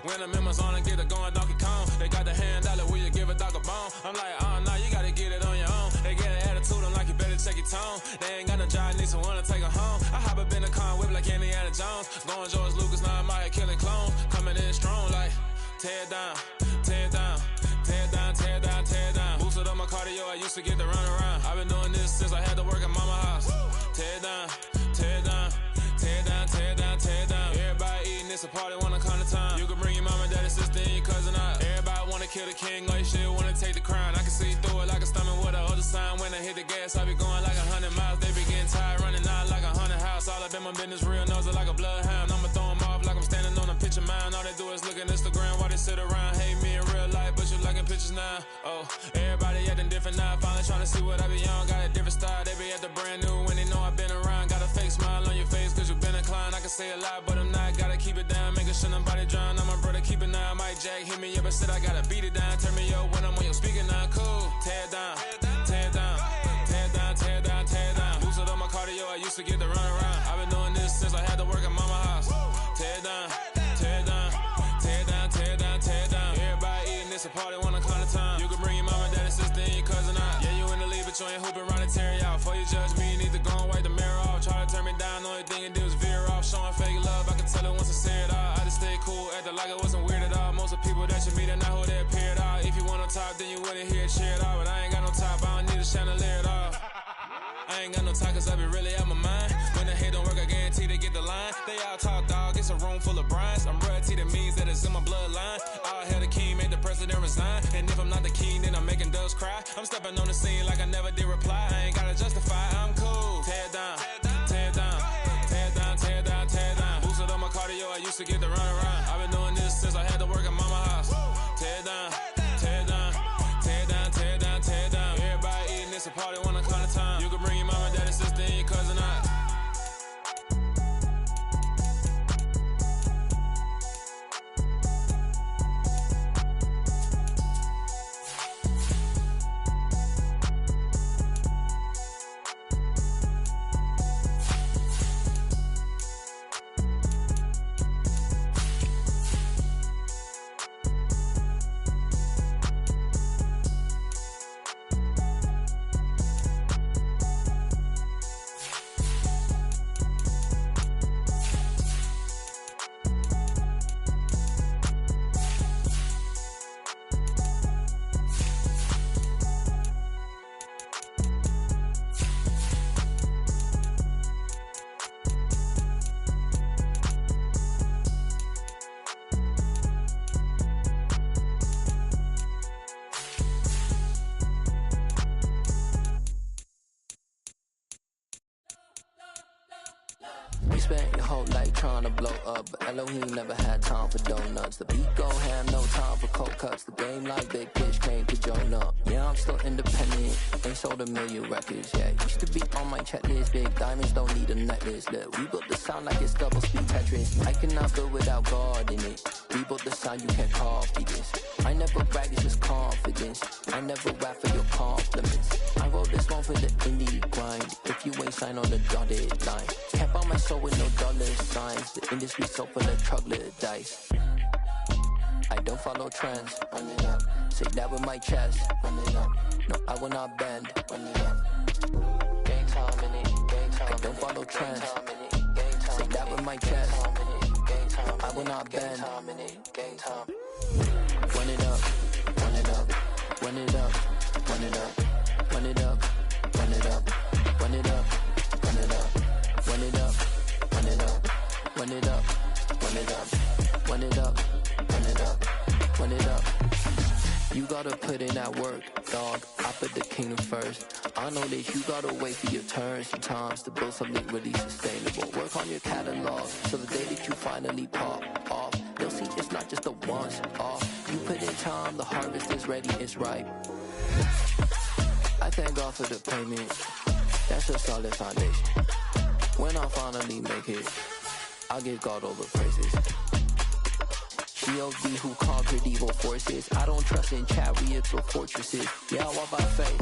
When I'm in my zone and get it going Donkey Kong. They got the hand dollar, will you give a dog a bone? I'm like, oh no, you gotta get it on your own. They get an attitude, I'm like, you better check your tone. They ain't got no job, need someone to take her home. I hop up in the car and whip like Indiana Jones. Going George Lucas, now I'm out here killing clones. Coming in strong like, tear down, tear down, tear down, tear down, tear down. Boosted up my cardio, I used to get to run around. I've been doing this since I had to work at mama house. Tear down, tear down, tear down, tear down, tear down. Everybody eating, it's a party, wanna come to time. You can bring your mama, daddy, sister, and your cousin out. Everybody wanna kill the king, like shit, wanna take the crown. I can see through it like a stomach with a other sign. When I hit the gas, I be going like 100 miles. They be getting tired, running out like 100 house. All up in my business, real nose like a bloodhound. I'ma throw them off like I'm standing on a picture mound. All they do is look at Instagram while they sit around. Hate me in real life, but you liking pictures now. Oh, everybody acting different now. Finally trying to see what I be on. Got a different style, they be at the brand new when they know I've been around. Got a fake smile on your face cause you been inclined. I can say a lot, but I'm not. Gotta keep it down, making sure nobody drown. I'm my brother, keep it now. Mike Jack hit me up and said I gotta beat it down. Turn me up when I'm on your speaker now. Cool, tear down, tear down, tear down, tear down, tear down. Boosted up my cardio, I used to get to run around. I've been doing this since I had to work at mama house. Tear down, tear down, tear down, tear down, tear down. Everybody eating, it's a party, wanna come to time. You can bring your mama, daddy, sister, and your cousin out. Yeah, you in the lead, but you ain't hooping around and tear out. Before you judge me, you need to go and wipe the mirror off. Try to turn me down, only thing you did was veer off. Showing fake love, I can tell it once I say it all. I just stay cool, acting like it wasn't weird at all. Most of the people that you meet are not who they appear at all. If you want on top, then you wouldn't hear it cheer at all. But I ain't got no top, I don't need a chandelier at all. I ain't got no time cause I be really out my mind. When the head don't work, I guarantee they get the line. They all talk dog, it's a room full of brinds. I'm royalty, that means that it's in my bloodline. All hell the king, made the president resign. And if I'm not the king, then I'm making doves cry. I'm stepping on the scene like I never did reply. I ain't gotta justify, I'm cool. Tear down, tear down, tear down, tear down, tear down. Boosted up my cardio, I used to get to run around. I've been doing this since I had to work at mama house. Tear down, tear down, tear down, tear down, tear down. Everybody eating, it's a party, wanna come to time. You can bring your mama, daddy, sister, and your cousin out. You spent your whole life trying to blow up, but Elohim never had time for donuts. The beat go ham, no time for cold cuts. The game like Big Pitch came to Jonah. Yeah, I'm still independent, ain't sold a million records yet. Used to be on my checklist, big diamonds don't need a necklace. Look, we built the sound like it's double speed Tetris. I cannot build without God in it. We built the sound, you can't copy this. I never brag, it's just confidence. I never rap for your compliments. I wrote this one for the indie grind. If you ain't signed on the dotted line, can't buy my soul with no dollar signs. The industry so full of troglodytes. I don't follow trends. Run it up. Say that with my chest. Run it up. No, I will not bend. Run it up. Gang time in it. Gang time. I don't follow trends. Say that with my chest. I will not bend. Gang time. Run it up. Run it up. Run it up. Run it up. Run it up. Run it up. Run it up. Run it up. Run it up. Run it up. Run it up. Run it up. Run it up. Run it up. Run it up. You gotta put in that work, dog. I put the kingdom first. I know that you gotta wait for your turn sometimes to build something really sustainable. Work on your catalog so the day that you finally pop off, they'll see it's not just a once off. You put in time, the harvest is ready, it's ripe. I thank God for the payment. That's a solid foundation. When I finally make it, I'll give God all the praises. GOD who conquered evil forces. I don't trust in chariots or fortresses. Yeah, I walk by faith.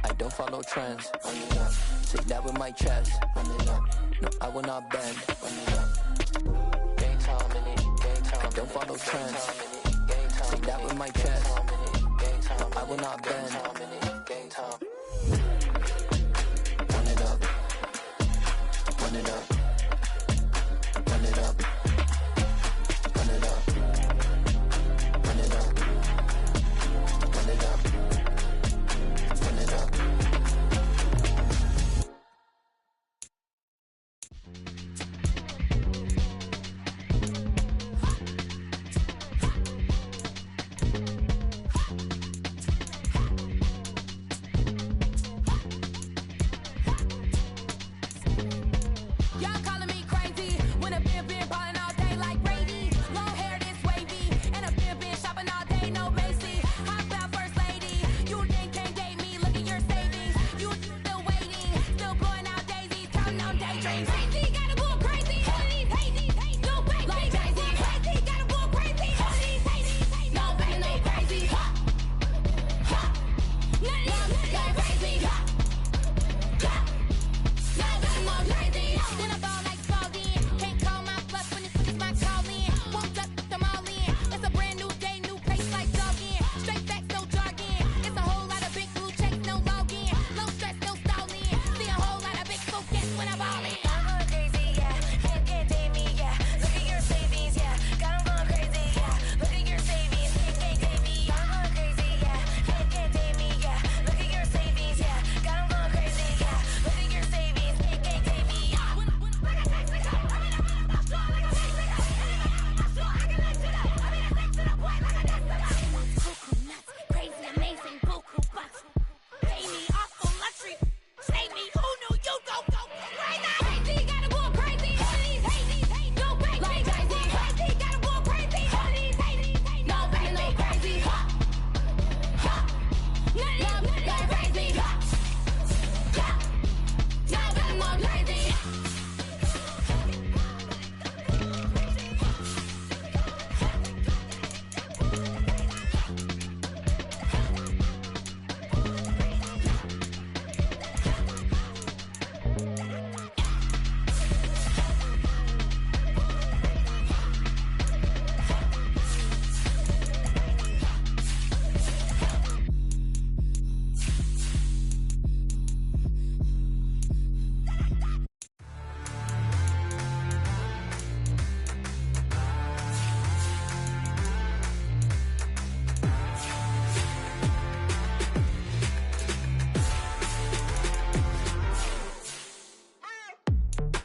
I don't follow trends. Run it up. Say that with my chest. Run it up. No, I will not bend. Run it up. Gang time in it. Gang time. I don't follow trends. Say that with my chest. I will not bend. Gang time. Run it up. Run it up. Run it up.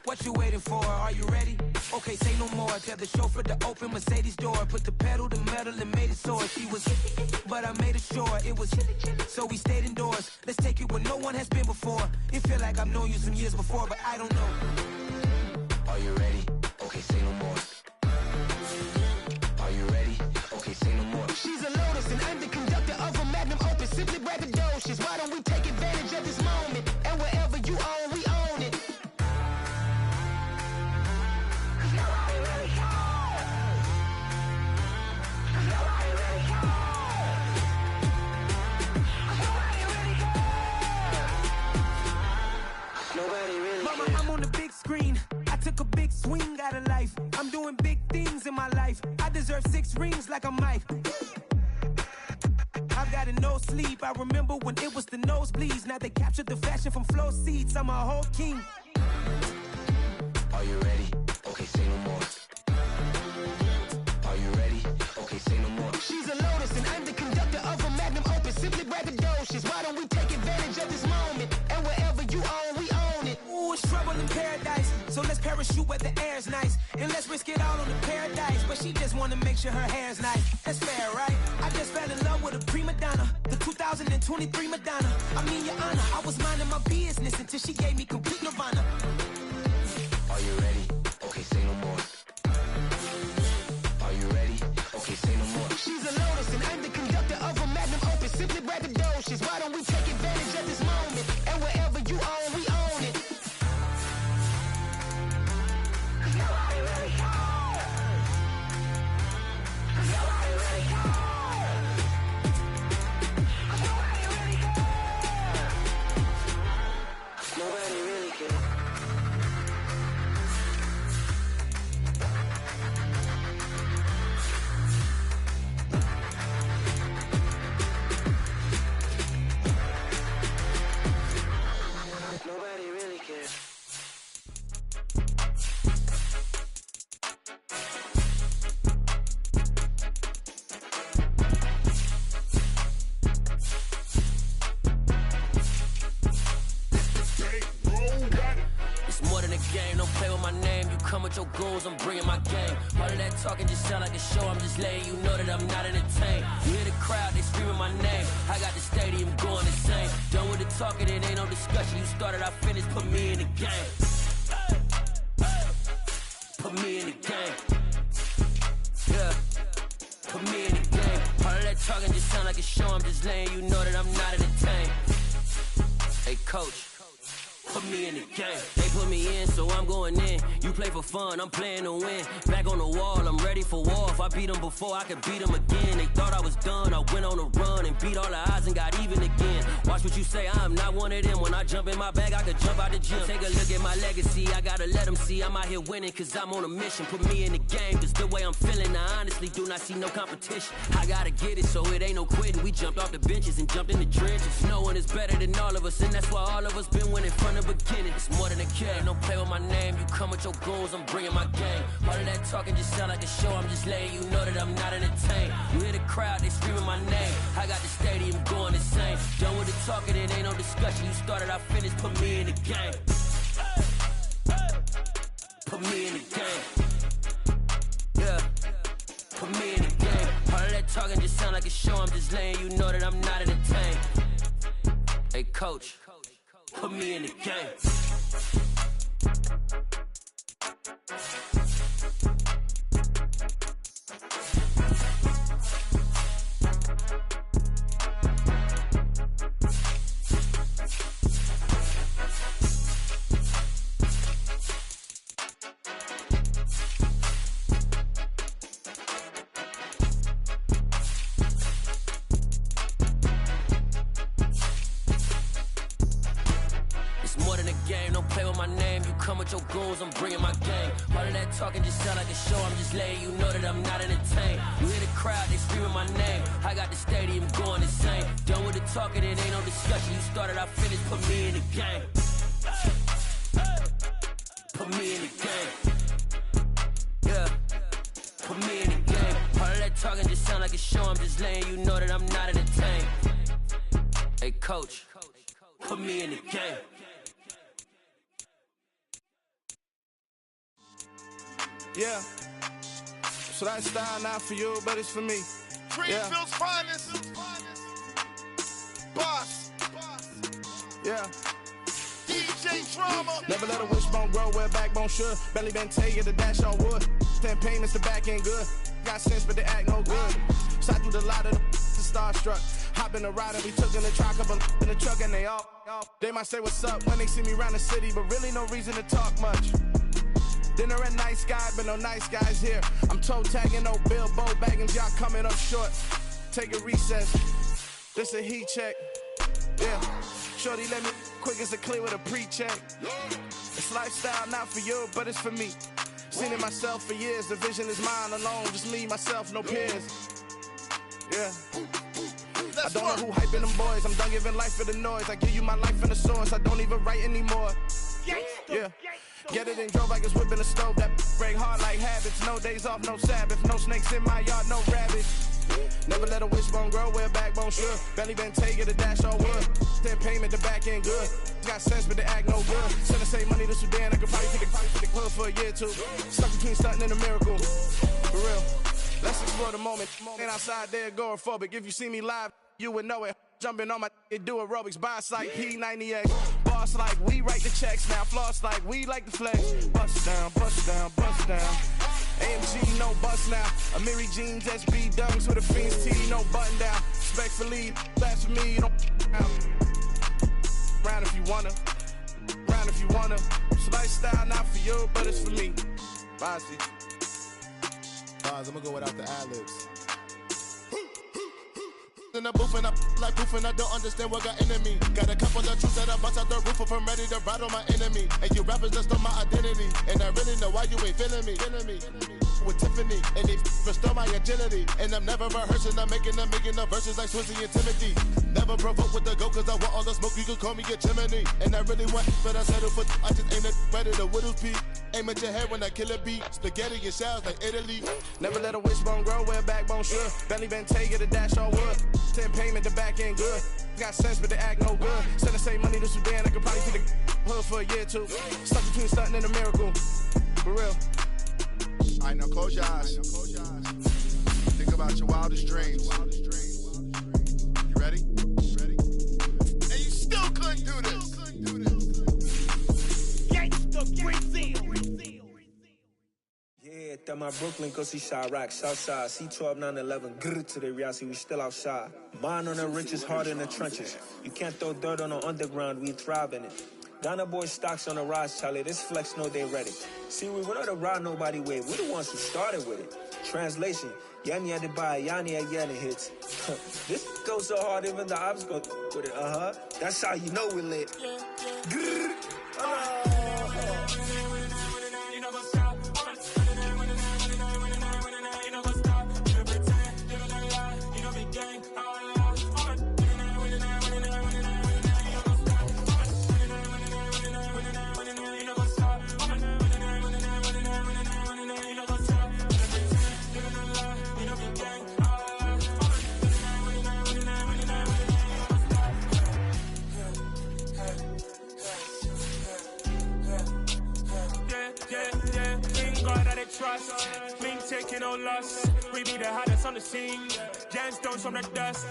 What you waiting for? Are you ready? Okay, say no more. Tell the chauffeur to open Mercedes door. Put the pedal to metal and made it soar. She was, but I made it sure it was. So we stayed indoors. Let's take it where no one has been before. It feel like I've known you some years before, but I don't know. Are you ready? Okay, say no more. Are you ready? Okay, say no more. She's a Lotus, an underconductor of a magnum opus. Simply braggadocious. Why don't we take advantage of this moment? And wherever you own, we own it. voice rings like a mic. I've got no sleep. I remember when it was the nosebleeds. Now they captured the fashion from flow seats. I'm a whole king. Are you ready? Okay, say no more. Are you ready? Okay, say no more. She's a lotus and I'm the conductor of a magnum opus. Simply braggadocious. Why don't we take advantage of this moment? And wherever you own, we own it. Ooh, it's trouble in paradise. So let's parachute where the air's nice. And let's risk it all on the paradise. But she just wanna make sure her hair's nice. That's fair, right? I just fell in love with a prima donna. The 2023 Madonna. I mean, your honor, I was minding my business until she gave me complete nirvana. Are you ready? Okay, say no more. Are you ready? Okay, say no more. She's a lotus and I'm the conductor of a magnum opus. Simply braggadocious. Why don't we take advantage of this moment? And wherever you own, we own it. Nobody really cares. Nobody really cares. Nobody really cares. Nobody really cares. Nobody really cares. It's more than a game, don't play with my name. You come with your goons, I'm bringing my game. All of that talking just sound like a show, I'm just letting you know that I'm not entertained. You hear the crowd, they screaming my name. I got the stadium going insane. Done with the talking, it ain't no discussion. You started, I finished, put me in the game. Put me in the game. Yeah, put me in the game. All of that talking just sound like a show, I'm just letting you know that I'm not entertained. Hey coach, put me in the game. They put me in, so I'm going in. You play for fun, I'm playing to win. Back on the wall, I'm ready for war. If I beat them before, I could beat them again. They thought I was done, I went on a run and beat all the odds and got even again. Watch what you say, I'm not one of them. When I jump in my bag, I could jump out the gym. Take a look at my legacy, I gotta let them see I'm out here winning, cause I'm on a mission. Put me in the game, cause the way I'm feeling, I honestly do not see no competition. I gotta get it, so it ain't no quitting. We jumped off the benches and jumped in the trenches. No one is better than all of us, and that's why all of us been winning from the beginning. It's more than a game, don't play with my name. You come with your goons, I'm bringing my game. All of that talking just sound like a show, I'm just letting you know that I'm not entertained. You hear the crowd, they screaming my name. I got the stadium going insane. Done with the talking, it ain't no discussion. You started, I finished, put me in the game. Put me in the game. Yeah, put me in the game. All of that talking just sound like a show, I'm just letting you know that I'm not entertained. Hey coach, put me in the game. Your goals, I'm bringing my game. All of that talking just sound like a show, I'm just letting you know that I'm not entertained. You hear the crowd, they screaming my name. I got the stadium going insane. Done with the talking, it ain't no discussion. You started, I finished, put me in the game. Put me in the game. Yeah, put me in the game. All of that talking just sound like a show, I'm just letting you know that I'm not entertained. Hey coach, put me in the game. Yeah, so that style not for you, but it's for me. Greenfield's finest. Boss. Yeah. DJ Drama. Never let a wishbone grow where backbone should. Belly been tell you the dash on wood. 10 payments, the back end good. Got sense, but they act no good. Shot through the lot of the starstruck. Hop in the ride and we took in the truck up in the truck and they all. They might say what's up when they see me around the city, but really no reason to talk much. Dinner at Nice Guy, but no nice guys here. I'm toe tagging, no Bilbo Baggins, y'all coming up short. Take a recess, this a heat check. Yeah, shorty let me quick as a clear with a pre-check. It's lifestyle, not for you, but it's for me. Seen it myself for years, the vision is mine alone. Just me, myself, no peers. Yeah. I don't know who hyping them boys. I'm done giving life for the noise. I give you my life in the source. I don't even write anymore. Yeah. Get it and drove like it's whipping a stove. That break hard like habits. No days off, no Sabbath. No snakes in my yard, no rabbits. Never let a wishbone grow where a backbone should. Belly been taking the dash all wood. Then payment, the back end good. Got sense, but the act no good. Send the same money to Sudan. I could probably take the hood for a year or two. Stuck between stunting and a miracle. For real. Let's explore the moment. Ain't outside there agoraphobic. If you see me live, you would know it. Jumping on my do aerobics. Boss like P90X. Boss like we write the checks now. Floss like we like the flex. Bust down, bust down, bust down. AMG, no bust now. Amiri jeans, SB dunks with a Fiends tee, no button down. Respectfully, that's for me, you don't round if you wanna. Round if you wanna. It's lifestyle, not for you, but it's for me. Bossy. I'm gonna go without the ad-libs. In the booth and I like proof and I don't understand what got into me. Got a couple of truths that I bust out the roof if I'm ready to ride on my enemy. And you rappers just on my identity. And I really know why you ain't feeling me. With Tiffany, and they restore my agility. And I'm never rehearsing, I'm making a million of verses like Swizzy and Timothy. Never provoke with the go, cause I want all the smoke, you can call me a chimney. And I really want, but I settle for, I just aim at ready to Whittles Peak. Aim at your head when I kill a beat. Spaghetti and shells like Italy. Never let a wishbone grow where a backbone should. Belly been taking the dash all wood. 10 payment, the back end good. Got sense, but the act no good. Send the same money to Sudan, I could probably see the hood for a year or two. Stuck between stunting and a miracle. For real. All right, now close your eyes. Think about your wildest dreams. You ready? And you still couldn't do this. Gangsta Brazil. Yeah, that my Brooklyn, go see Chirac, Southside, C12, 911, grrr to the reality, we still outside. Bond on the riches, hard in the trenches. You can't throw dirt on the underground, we thrive in it. Ghana boy stocks on the rise, Charlie, this flex know they ready. See, we were not the ride nobody with, we the ones who started with it. Translation, Yanni had to buy, Yanni had Yanni hits. This goes so hard, even the ops go with it, That's how you know we lit. Grrr. Trust, we ain't taking no loss. We be the hottest on the scene. Gemstones from the dust.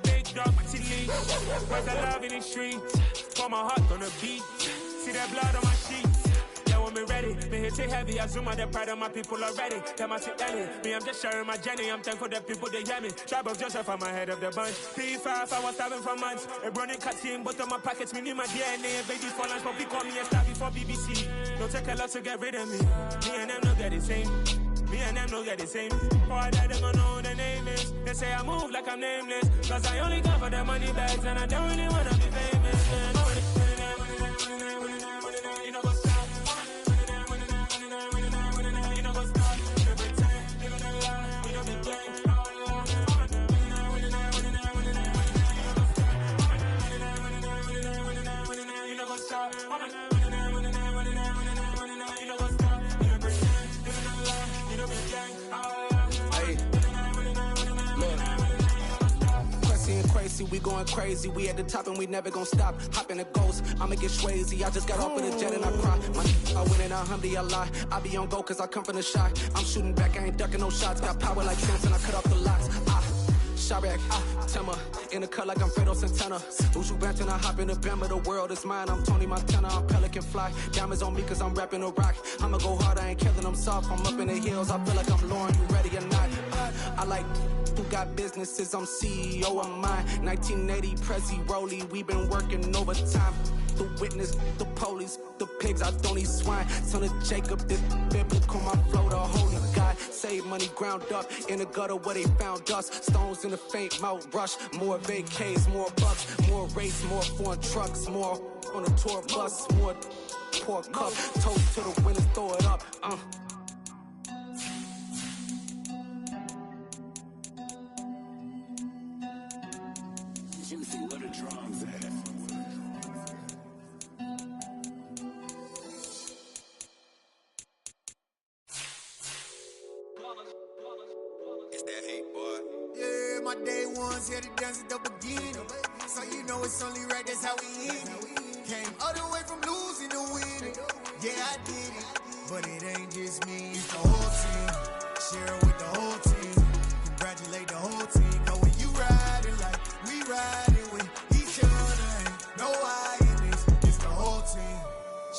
Big dog, pretty leash. Where's the love in the streets? Pour my heart on the beat. See that blood on my sheets. Yeah, when me ready, me hit it heavy. I zoom out the pride of my people already. Them I see Ellie. Me, I'm just sharing my journey. I'm thankful that people they hear me. Tribe of Joseph, I'm ahead of the bunch. P5, I was starving for months. A running cut team, but on my pockets, me need my DNA. Baby for lunch, but we call me a star before BBC. Don't take a lot to get rid of me. Me and them no get the same. Me and them no get the same. All that they gonna know the name is. They say I move like I'm nameless. Cause I only come for the money bags and I don't really wanna be famous. You know what's up? You know what's up? You pretend you're gonna lie. You know the game. You know what's up? Crazy, we going crazy. We at the top and we never gonna stop. Hop in the ghost, I'ma get swayzy. I just got off of the jet and I cry. I win and I humdy, I lie. I be on go cause I come from the shot. I'm shooting back, I ain't ducking no shots. Got power like Samson, I cut off the locks. Chirac, Tema, in the cut like I'm Fredo Santana. Uju Banton, I hop in the Bama, the world is mine. I'm Tony Montana, I'm Pelican Fly. Diamonds on me cause I'm rapping a rock. I'ma go hard, I ain't killing them soft. I'm up in the hills, I feel like I'm Lauren, you ready or not? I like who got businesses, I'm CEO of mine. 1980 Prezi Rolly, we been working overtime. The witness, the police, the pigs, I don't eat swine. Son of Jacob, this biblical, my flow, the holy God. Save money ground up in the gutter where they found us. Stones in the faint mouth rush. More vacays, more bucks, more race, more foreign trucks, more on a tour bus, more pork cup. Toast to the winners, throw it up. that hate, boy. Yeah, my day ones here to dance at the beginning. So you know it's only right, that's how we end it. Came all the way from losing to winning. Yeah, I did it. But it ain't just me, it's the whole team. Share it with the whole team. Congratulate the whole team. Cause when you riding like we riding with each other, ain't no I in this. It's the whole team.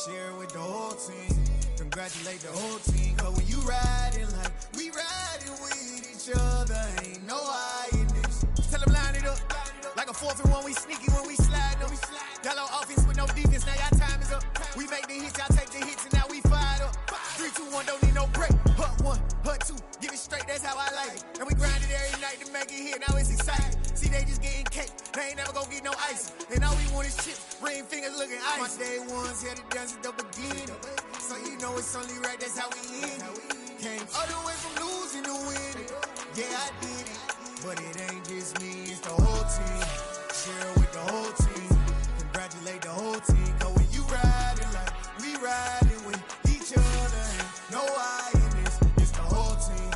Share it with the whole team. Congratulate the whole team. Cause when you riding like we riding with each other, ain't no I in this. Tell them line it up. Like a 4th and 1, we sneaky when we slide them. Yellow offense with no defense, now y'all time is up. We make the hits, y'all take the hits, and now we fired up. 3, 2, 1, don't need no break. Hut 1, hut 2, give it straight, that's how I like it. And we grind it every night to make it hit, now it's exciting. See, they just getting cake, they ain't never gonna get no ice. And all we want is chips, ring fingers looking ice. My day ones here to dance at the beginning. So you know it's only right, that's how we end it. Came all the way from losing to winning. Yeah, I did it. But it ain't just me, it's the whole team. Share it with the whole team. Congratulate the whole team. Cause when you riding like we riding with each other, ain't no I in this. It's the whole team.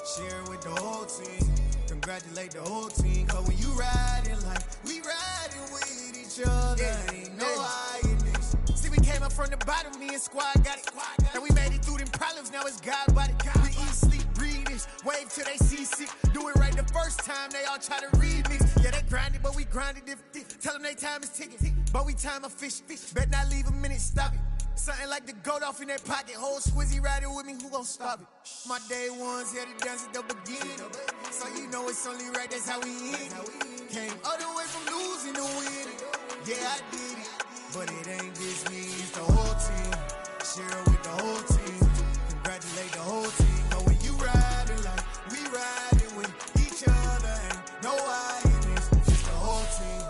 Share it with the whole team. Congratulate the whole team. Cause when you riding like we riding with each other, ain't no I in this. See, we came up from the bottom, me and squad got it. And we made it through them problems, now it's God body. We eat, sleep, breathe this. Wave till they see sick. Do it right the first time, they all try to remix. Yeah, they grinded, but we grinded different. Tell them they time is ticking, but we time a fish. Bet not leave a minute, stop it. Something like the goat off in their pocket. Whole Swizzy riding with me, who gon' stop it? My day ones here to dance at the beginning. So you know it's only right, that's how we end it. Came all the way from losing to winning. Yeah, I did it. But it ain't just me, it's the whole team. Share it with the whole team. Congratulate the whole team. But when you riding like we riding with each other, ain't no I in this. It's the whole team.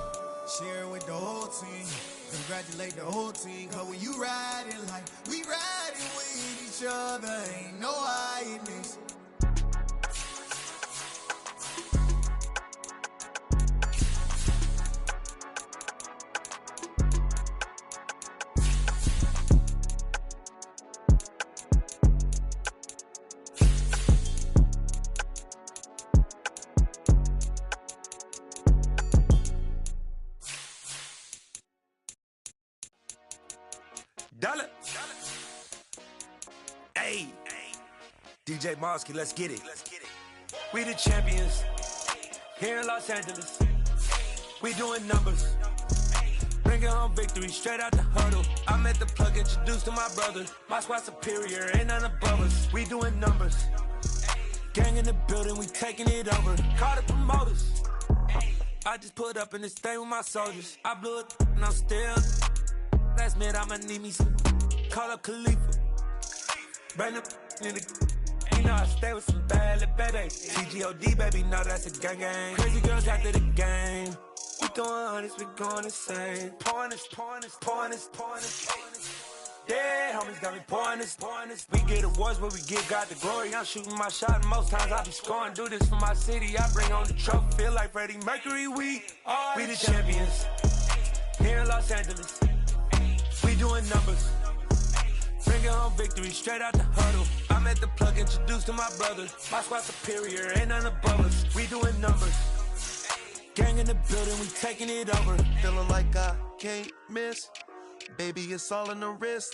Share it with the whole team. Congratulate the whole team. Cause when you riding like we riding with each other, ain't no I in this. Dollar. Hey. DJ Mosky, let's get it. We the champions. Here in Los Angeles. We doing numbers. Bringing home victory straight out the huddle. I'm at the plug, introduced to my brother. My squad superior, ain't none above us. We doing numbers. Gang in the building, we taking it over. Call the promoters. I just put up in this thing with my soldiers. I blew it and I'm still. Last minute I'ma need me some. Call up Khalifa. Bring up in the. You know I stay with some bad little babies. TGOD baby, know that's a gang gang. Crazy girls after the game. We going honest, we going insane. Pouring this. Yeah, homies got me pouring this. We get awards where we give God the glory. I'm shooting my shot and most times I be scoring. Do this for my city, I bring on the trophy. Feel like Freddie Mercury, we the champions. Here in Los Angeles. We doing numbers. Bringing home victory straight out the huddle. I'm at the plug, introduced to my brother. My squad superior, ain't none above us. We doing numbers. Gang in the building, we taking it over. Feeling like I can't miss. Baby, it's all in the wrist.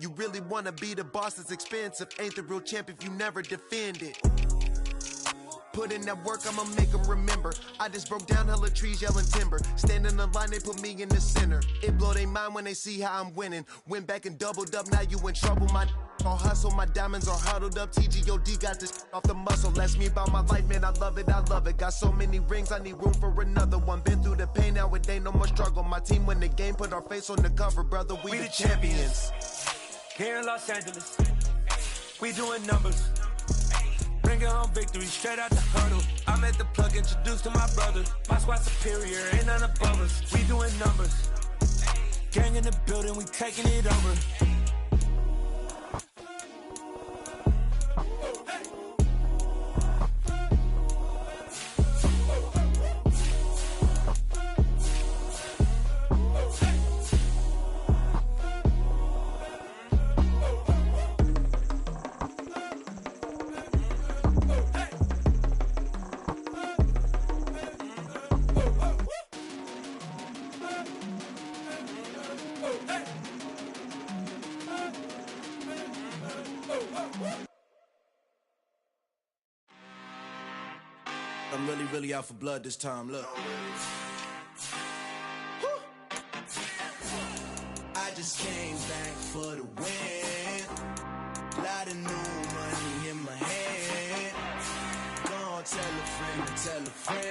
You really wanna be the boss, it's expensive. Ain't the real champ if you never defend it. Put in that work, I'ma make them remember. I just broke down hella trees, yelling timber. Stand in the line, they put me in the center. It blow they mind when they see how I'm winning. Went back and doubled up, now you in trouble. My all hustle, my diamonds are huddled up. TGOD got this off the muscle. Ask me about my life, man, I love it. Got so many rings, I need room for another one. Been through the pain, now it ain't no more struggle. My team win the game, put our face on the cover, brother. We the champions. Here in Los Angeles, we doing numbers. Bringing home victory straight out the huddle. I'm at the plug, introduced to my brother. My squad superior, ain't none above us. We doing numbers. Gang in the building, we taking it over. I'm really out for blood this time, look. I just came back for the win. Lot of new money in my hand. Gonna tell a friend.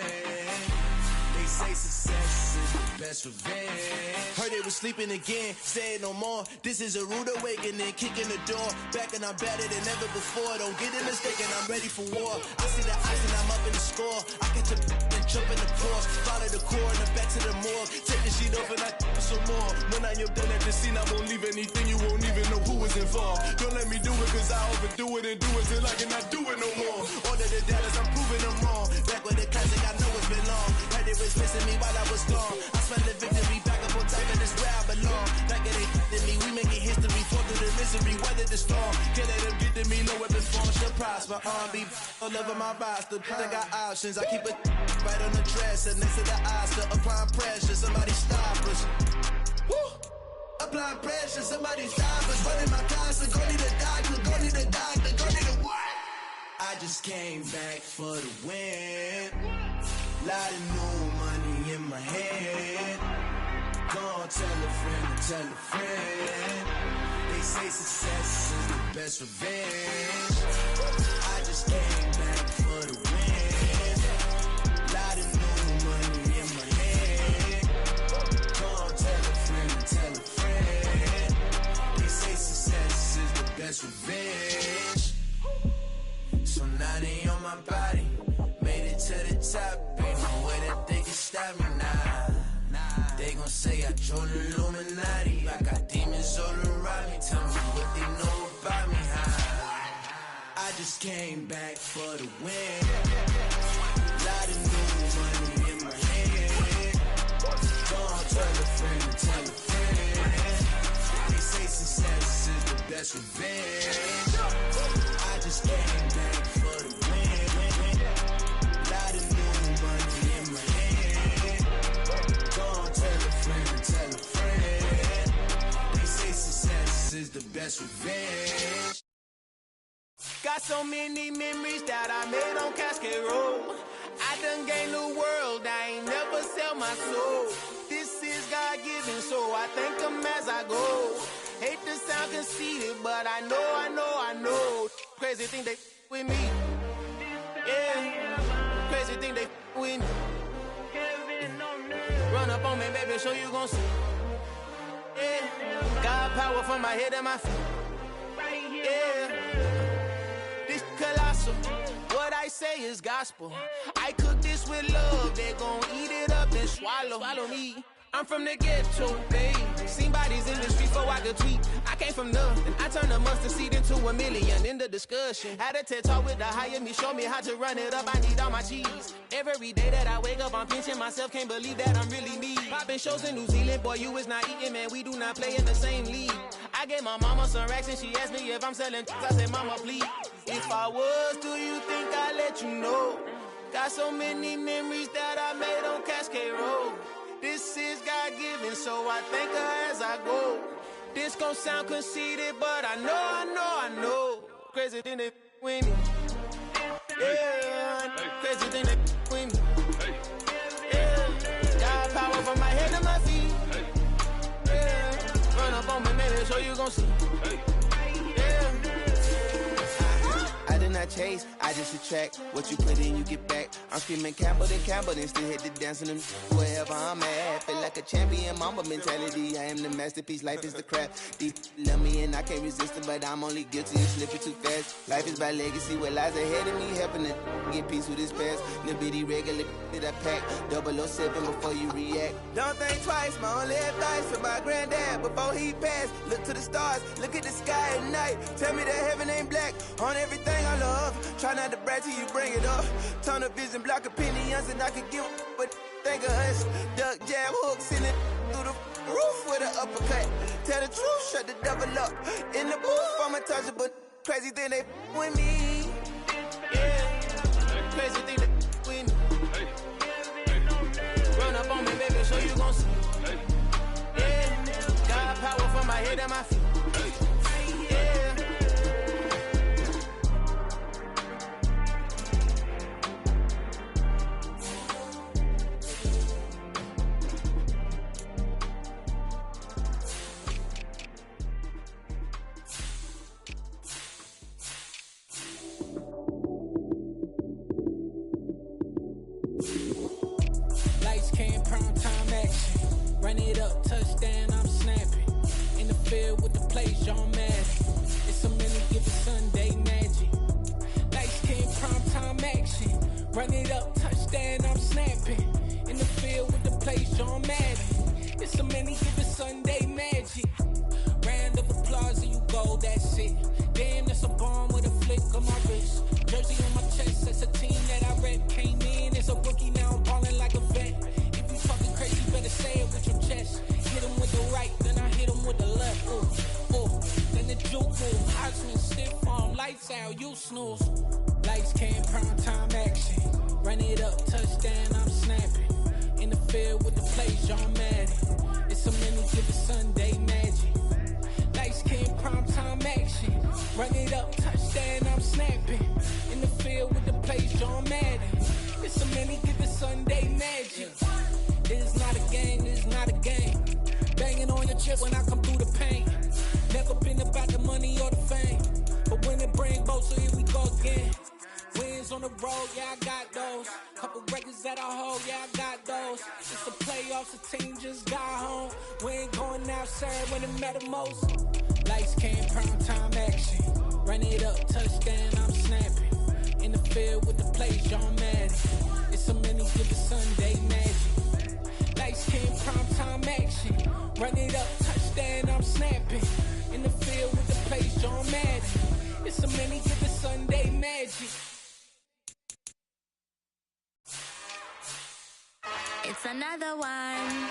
They say success is the best revenge. Heard they was sleeping again, say it no more. This is a rude awakening, kicking the door. Back and I'm better than ever before. Don't get it mistaken, I'm ready for war. I see the ice and I'm up in the score. I catch a and jump in the course. Follow the core and the back to the morgue. Take the sheet off and I some more. When I am done at the scene, I won't leave anything. You won't even know who was involved. Don't let me do it cause I overdo it and do it till I cannot do it no more. All of the doubters, I'm proving them wrong. Back with the classic, I know it's been long. Heard they was missing me while I was gone. I smell the victory back up on top and it's where I belong. Like it ain't to me, we making history. Fall through the misery, weather the storm. Can't let them get to me, no weapon form should prosper. R&B all over my roster. I got options, I keep it right on the dresser. Next to the Oscar, applying pressure. Somebody stop us. Woo! Applying pressure, somebody stop us. Running my closet, go need a doctor, go need a doctor, go need a what? I just came back for the win. Lot of new money in my hand. Gonna tell a friend. They say success is the best revenge. I just came back for the win. Lot of new money in my hand. Gonna tell a friend. They say success is the best revenge. So now they on my body. Made it to the top. Ain't no way that they can stop me now. They gon' say I joined the Illuminati. I got demons all around me. Tell me what they know about me, huh? I just came back for the win. Lot of new money in my hand. Gonna tell a friend. They say success is the best revenge. I just came back for the win. Lot of new money in my hand. Gonna tell a friend. They say success is the best revenge. Got so many memories that I made on Cascade Road. I done gained the world, I ain't never sell my soul. This is God-given, so I thank him as I go. Hate to sound conceited, but I know. Crazy thing they with me. Yeah, crazy thing they with me. Run up on me, baby, so you gon' see. Yeah, got power from my head and my feet. Yeah, this colossal. What I say is gospel. I cook this with love. They gon' eat it up and swallow me. I'm from the ghetto, babe. Seen bodies in the street before I could tweet. I came from nothing. I turned a mustard seed into a million. In the discussion, had a TED talk with the higher me. Show me how to run it up. I need all my cheese. Every day that I wake up, I'm pinching myself. Can't believe that I'm really me. Popping shows in New Zealand, boy, you is not eating, man. We do not play in the same league. I gave my mama some racks and she asked me if I'm selling. I said, mama, please. If I was, do you think I'd let you know? Got so many memories that I made on Cascade Road. This is God-given, so I thank her as I go. This gon' sound conceited, but I know. Crazy thing they with me. Yeah, crazy thing they with me. Yeah, got power from my head to my feet. Yeah, run up on me, maybe so you gon' see. Yeah. I did not chase, I just attract. What you put in, you get back. I'm screaming Campbell, then still hit the dance and them wherever I'm at. Feel like a champion, mamba mentality. I am the masterpiece, life is the crap. These love me and I can't resist it, but I'm only guilty of slipping too fast. Life is by legacy, what lies ahead of me, helping to get peace with this past. Little bitty regular that I pack, 007 before you react. Don't think twice, my only advice for my granddad before he passed. Look to the stars, look at the sky at night. Tell me that heaven ain't black on everything I love. Try not to brag till you bring it up. Tunnel vision, block opinions, and I could give but think of us. Duck jab hooks in it through the roof with an uppercut. Tell the truth, shut the devil up. In the booth, I'm untouchable. Crazy thing they with me. Yeah, crazy thing they with me. Run up on me, baby, so you gon' see. Yeah, got power from my head and my feet. Yeah. touchdown, I'm snapping. In the field with the plays, John Madden. It's a minute, give it Sunday magic. Lights came primetime action. Run it up, touchdown, I'm snapping. In the field with the plays, John Madden. It's a minute, give it Sunday magic. Round of applause and you go, that's it. Damn, that's a bomb with a flick on my wrist. Jersey on my chest, that's a team that I rep. Came in as a rookie, now I'm ballin' like a vet. If you talking crazy, better say it with your chest. Hit him with the right, then I hit him with the left. Then the juke move, Heisman stiff arm, lights out, you snooze. Lights came, prime time action. Run it up, touchdown, I'm snapping. In the field with the plays, John Madden. It's a minute, give it Sunday magic. Lights came, prime time action. Run it up, touchdown, I'm snapping. In the field with the plays, John Madden. It's a minute, give it Sunday magic. This is not a game, this is not a game. Banging on your chest when I come through the pain. Never been about the money or the fame. But when it bring both, so here we go again. Wins on the road, yeah, I got those. Couple records that I hold, yeah, I got those. It's the playoffs, the team just got home. We ain't going outside when it matter most. Lights came, prime time action. Run it up, touchdown, I'm snapping. In the field with the plays, John Madden. It's a mini, give it Sunday magic. Lights came, prime time action. Run it up, touchdown, I'm snapping. In the field with the plays, John Madden. It's a mini, give it Sunday magic. It's another one.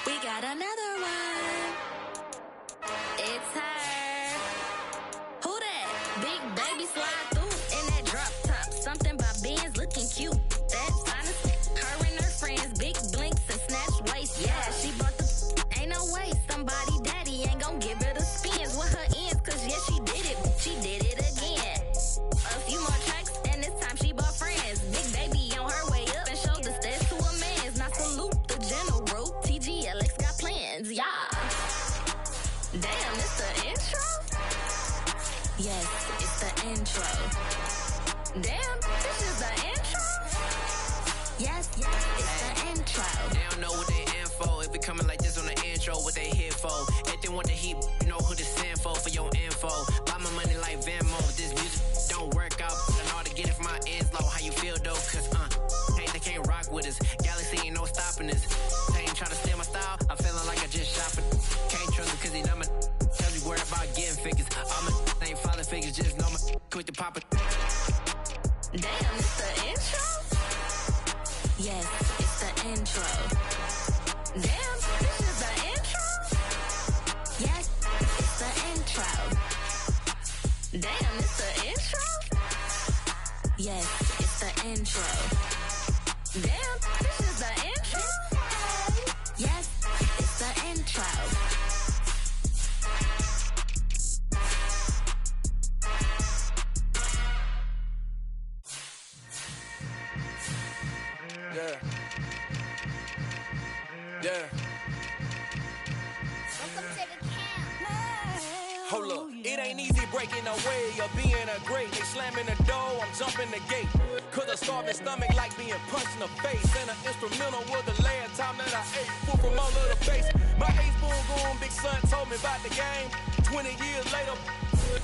We got another one. It's her. Who that? Big baby slide through in that drop top. Something about Benz looking cute. That's honest. Her and her friends, big blinks and snatch waist. Yeah, she bought the. Ain't no way somebody daddy ain't gon' give her the spins with her ends. Cause yeah, she did it. She did it again. A few more tracks and this time she bought friends. Big baby on her way up and showed the steps to a man's. Now salute the general. TGLX got plans, yeah. Damn, it's the intro? Yes, it's the intro. Damn, this is the intro? Yes, it's the intro. They don't know what they in for. If we coming like this on the intro, what they here for? If they want the heat, you know who to send for your info. Buy my money like Venmo. This music don't work out. I know how to get it from my ends low. How you feel though? Cause hey, they can't rock with us. Galaxy ain't no stopping us. They ain't try to steal my style. I'm feeling like I just shopping. Can't trust him cause he know my. Tell me worried about getting figures. All my ain't father figures. Just know my quick to pop it. Damn, it's the intro? Yes, it's the intro. Damn, this is the intro? Yes, it's the intro. Damn, it's the intro? Yes, it's the intro. Damn, this is the intro? Yes, it's the intro. Yeah. Yeah. Hold up, it ain't easy breaking away or being a great. They slamming the door, I'm jumping the gate. Cause a starving stomach like being punched in the face. And an instrumental was the last time that I ate food from all of the base. My ace boom goon, big son told me about the game. 20 years later,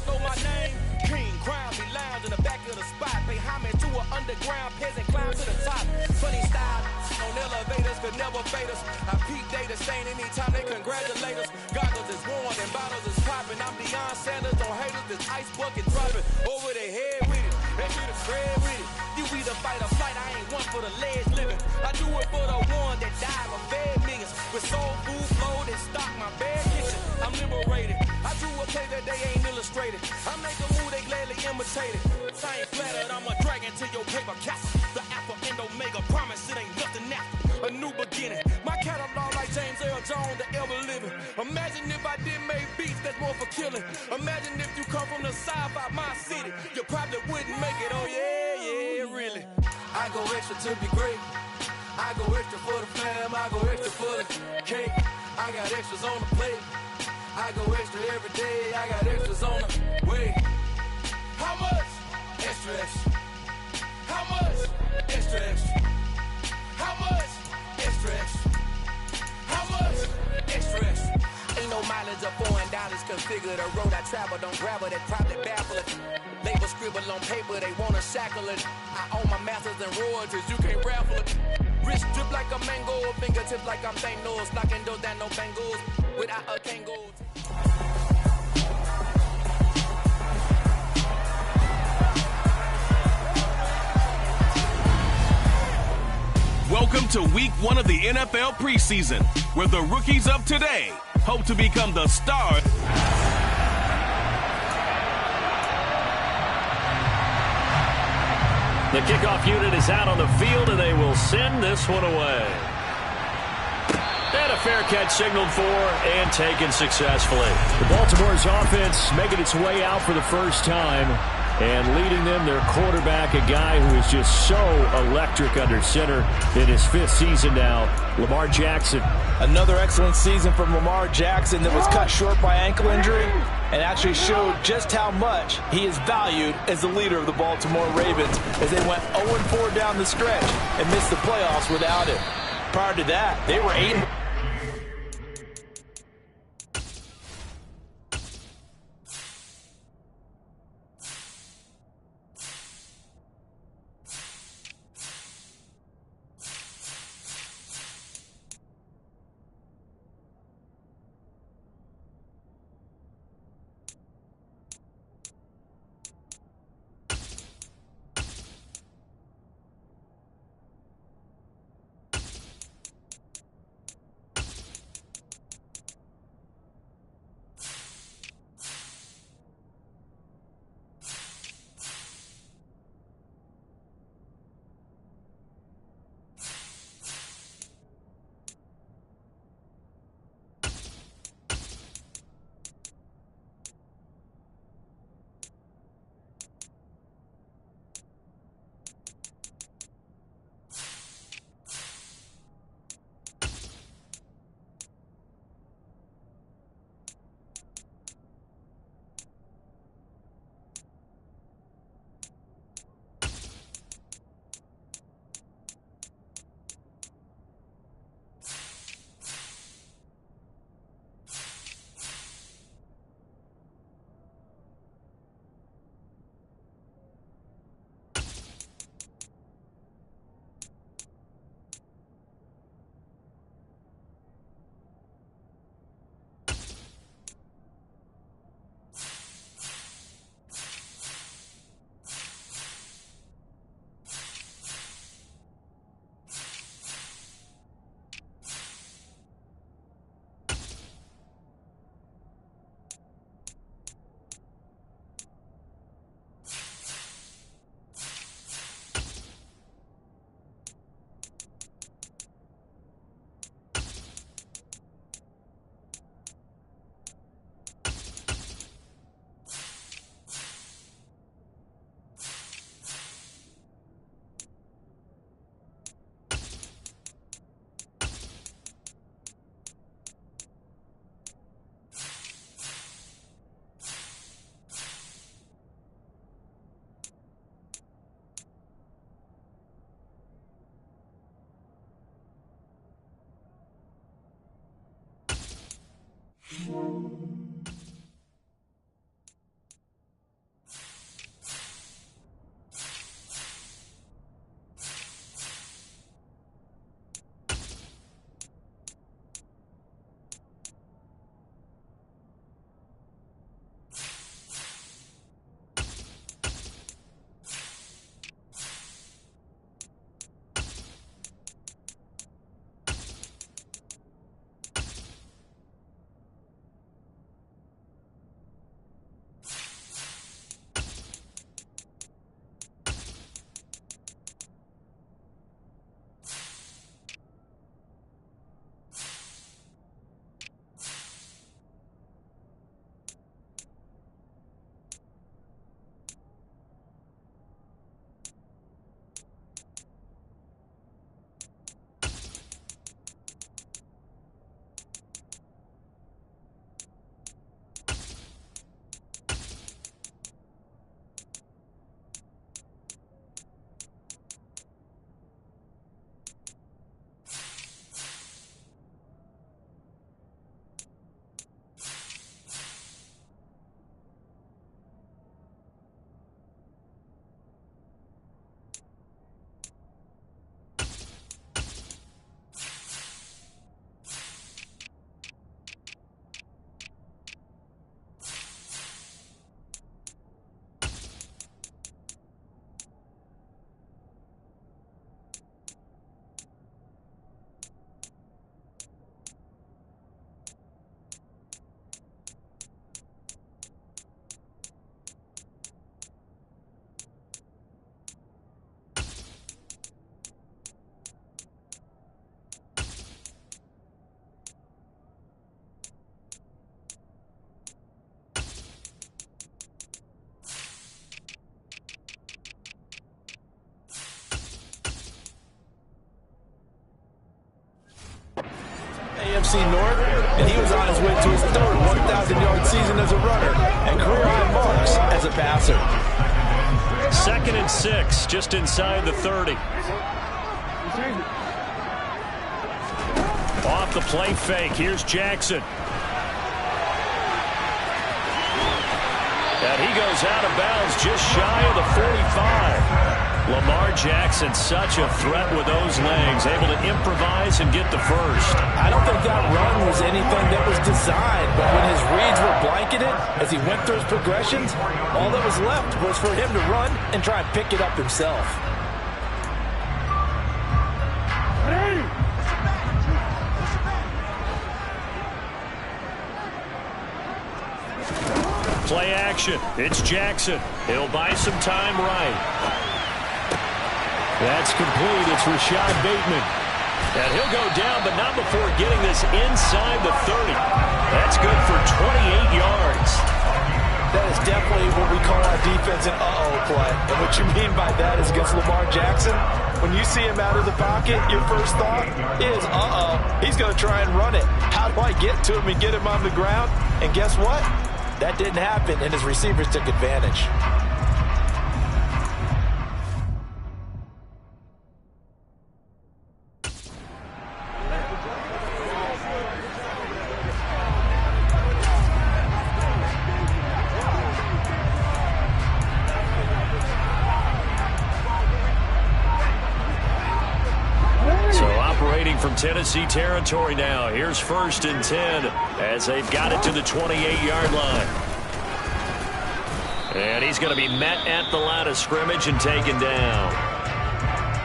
know my name. King, crown, me lounge in the back of the spot. Pay homage to an underground peasant, climb to the top. Funny style, on elevators could never fade us. I peep data stain anytime they congratulate us. Goggles is worn and bottles is popping. I'm Deion Sanders on haters, this ice bucket dropping. Over their head with it, they be the spread with it. You either fight or flight, I ain't one for the ledge living. I do it for the one that died of fed niggas. With soul food flow that stock my bad kitchen. I'm liberated. I do a play that they ain't illustrated. I make a move they gladly imitated. I ain't flattered, I'm a dragon to your paper castle. The Alpha and Omega promise it ain't nothing after. A new beginning. My catalog like James Earl Jones, the ever living. Imagine if I didn't make beats that's more for killing. Imagine if you come from the south out my city. You probably wouldn't make it, oh yeah, really. I go extra to be great. I go extra for the fam, I go extra for the cake. I got extras on the plate. I go extra every day, I got extras on the way. How much? Extra, extra. How much? Extra, extra. How much? Extra, extra. How much? no mileage of $4 configure the road I travel. Don't gravel that probably baffle it. Label scribble on paper, they wanna shackle it. I own my masters and royalties, you can't raffle it. Wrist drip like a mango, fingertips like I'm Thanos. Knocking doors down, no bangles, without a Kangol. Welcome to week 1 of the NFL preseason, where the rookies of today hope to become the stars. The kickoff unit is out on the field, and they will send this one away. And a fair catch signaled for and taken successfully. The Baltimore's offense making its way out for the first time. And leading them, their quarterback, a guy who is just so electric under center in his 5th season now, Lamar Jackson. Another excellent season from Lamar Jackson that was cut short by ankle injury and actually showed just how much he is valued as the leader of the Baltimore Ravens as they went 0-4 down the stretch and missed the playoffs without him. Prior to that, they were 8. NFC North, and he was on his way to his third 1,000-yard season as a runner and career-high marks as a passer. 2nd and 6, just inside the 30. Off the play fake, here's Jackson. And he goes out of bounds just shy of the 45. Lamar Jackson, such a threat with those legs, able to improvise and get the first. I don't think that run was anything that was designed, but when his reads were blanketed as he went through his progressions, all that was left was for him to run and try and pick it up himself. Play action. It's Jackson. He'll buy some time right. That's complete. It's Rashad Bateman. And he'll go down, but not before getting this inside the 30. That's good for 28 yards. That is definitely what we call our defense an uh-oh play. And what you mean by that is against Lamar Jackson, when you see him out of the pocket, your first thought is, uh-oh, he's going to try and run it. How do I get to him and get him on the ground? And guess what? That didn't happen, and his receivers took advantage. From Tennessee territory now. Here's 1st and 10 as they've got it to the 28-yard line. And he's going to be met at the line of scrimmage and taken down.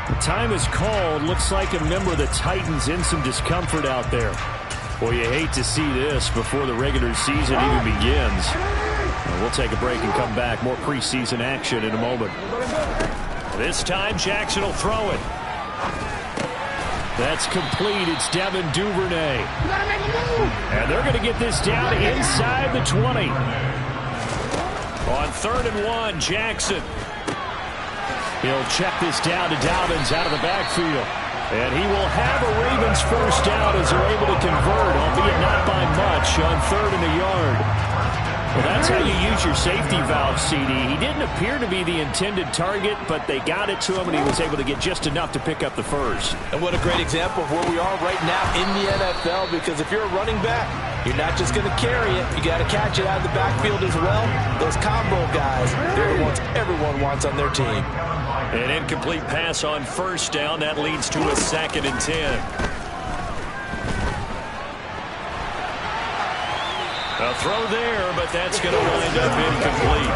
The time is called. Looks like a member of the Titans in some discomfort out there. Well, you hate to see this before the regular season even begins. And we'll take a break and come back. More preseason action in a moment. This time, Jackson will throw it. That's complete. It's Devin Duvernay. And they're going to get this down inside the 20. On 3rd and 1, Jackson. He'll check this down to Dobbins out of the backfield. And he will have a Ravens first down as they're able to convert, albeit not by much, on 3rd and a yard. Well, that's how you use your safety valve, CD. He didn't appear to be the intended target, but they got it to him, and he was able to get just enough to pick up the first. And what a great example of where we are right now in the NFL, because if you're a running back, you're not just going to carry it. You got to catch it out of the backfield as well. Those combo guys, they're the ones everyone wants on their team. An incomplete pass on first down. That leads to a 2nd and 10. A throw there, but that's going to wind up incomplete.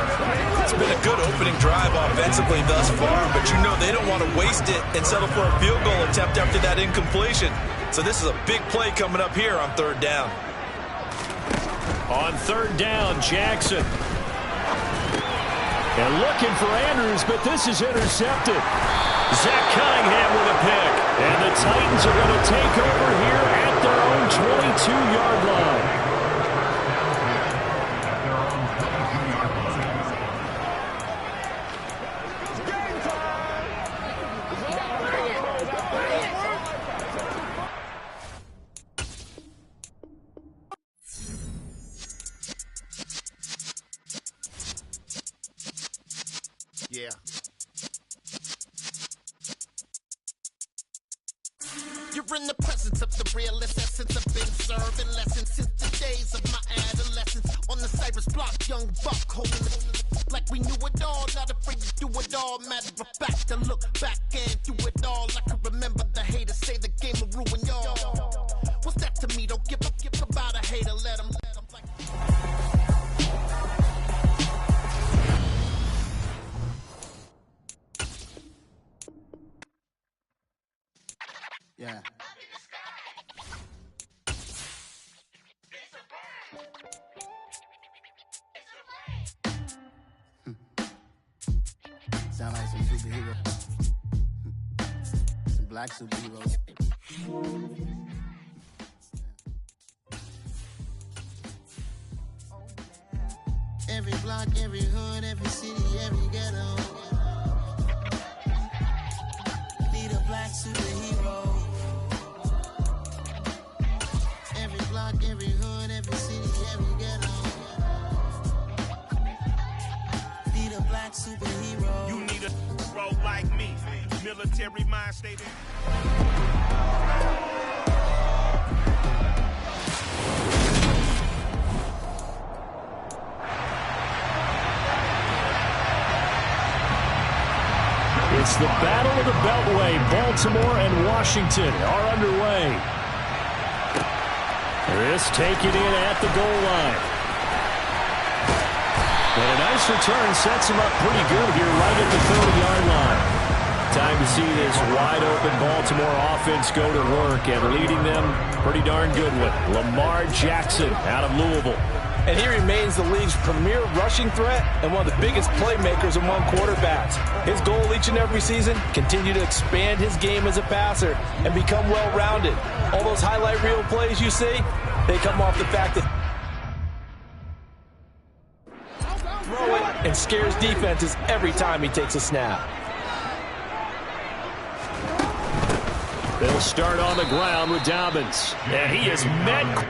It's been a good opening drive offensively thus far, but you know they don't want to waste it and settle for a field goal attempt after that incompletion. So this is a big play coming up here on 3rd down. On 3rd down, Jackson. And looking for Andrews, but this is intercepted. Zach Cunningham with a pick. And the Titans are going to take over here at their own 22-yard line. Yeah. You're in the presence of the realest essence. I've been serving lessons since the days of my adolescence. On the Cyrus block, young buck holding it like we knew it all. Not afraid to do it all. Matter of fact, to look back and do it all. I can remember the haters say the game will ruin y'all. What's that to me? Don't give about a hater. Let them like. Yeah. Sound like some superheroes. Some black superheroes. Every block, every hood, every city, every ghetto. Need a black superhero. rock every hood, every city, every ghetto. Need a black superhero. You need a role like me. Military mind state. It's the Battle of the Beltway. Baltimore and Washington are underway. This taken in at the goal line. And a nice return sets him up pretty good here right at the 30-yard line. Time to see this wide-open Baltimore offense go to work, and leading them pretty darn good with Lamar Jackson out of Louisville. And he remains the league's premier rushing threat and one of the biggest playmakers among quarterbacks. His goal each and every season, continue to expand his game as a passer and become well-rounded. All those highlight reel plays you see, they come off the fact that throw it and scares defenses every time he takes a snap. They'll start on the ground with Dobbins. And he is met.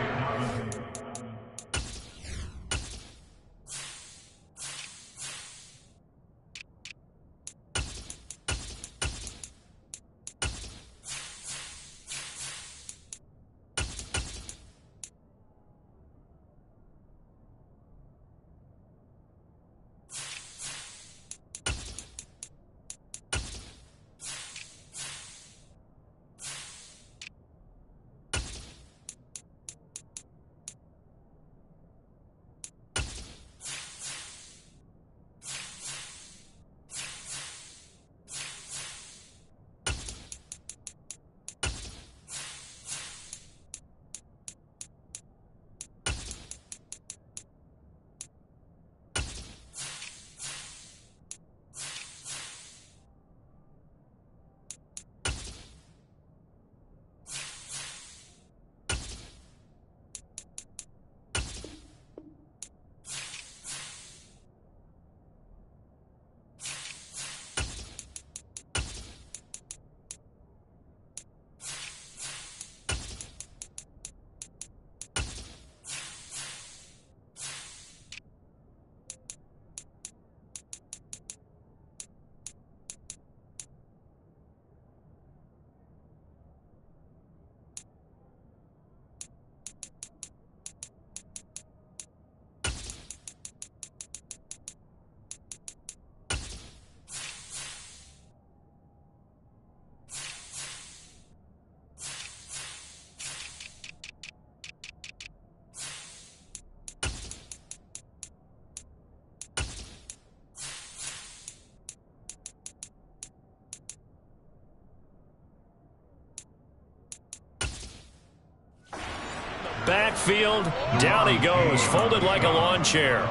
Backfield, down he goes, folded like a lawn chair.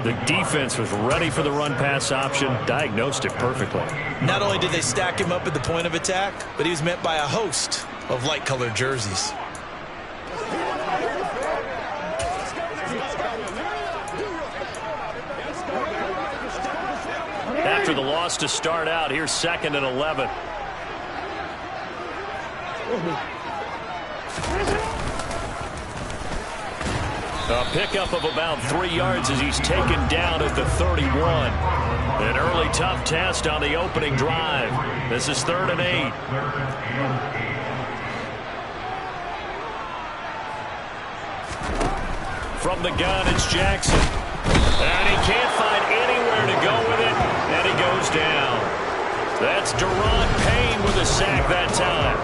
The defense was ready for the run-pass option, diagnosed it perfectly. Not only did they stack him up at the point of attack, but he was met by a host of light-colored jerseys. After the loss to start out, here's 2nd and 11. A pickup of about 3 yards as he's taken down at the 31. An early tough test on the opening drive. This is 3rd and 8. From the gun, it's Jackson. And he can't find anywhere to go with it, and he goes down. That's Deron Payne with a sack that time.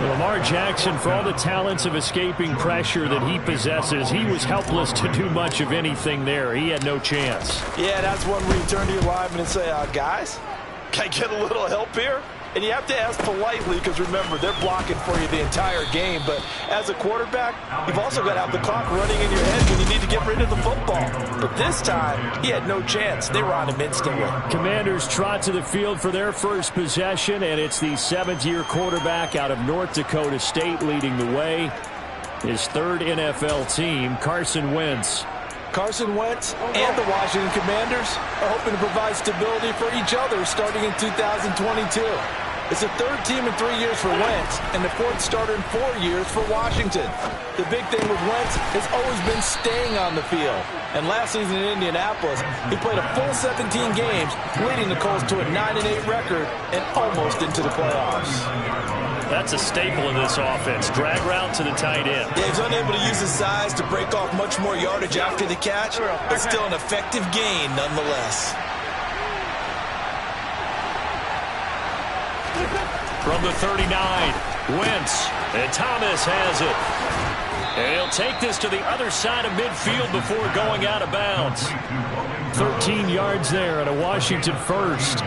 Lamar Jackson, for all the talents of escaping pressure that he possesses, he was helpless to do much of anything there. He had no chance. Yeah, that's one where you turn to your lineman and say, guys, can I get a little help here? And you have to ask politely because, remember, they're blocking for you the entire game. But as a quarterback, you've also got to have the clock running in your head when you need to get rid of the football. But this time, he had no chance. They were on him instantly. Commanders trot to the field for their first possession, and it's the 7th-year quarterback out of North Dakota State leading the way. His 3rd NFL team, Carson Wentz. Carson Wentz and the Washington Commanders are hoping to provide stability for each other starting in 2022. It's the third team in 3 years for Wentz and the fourth starter in 4 years for Washington. The big thing with Wentz has always been staying on the field. And last season in Indianapolis, he played a full 17 games, leading the Colts to a 9-8 record and almost into the playoffs. That's a staple of this offense. Drag route to the tight end. Yeah, he's unable to use his size to break off much more yardage after the catch, but still an effective gain nonetheless. From the 39, Wentz, and Thomas has it. And he'll take this to the other side of midfield before going out of bounds. 13 yards there and a Washington first.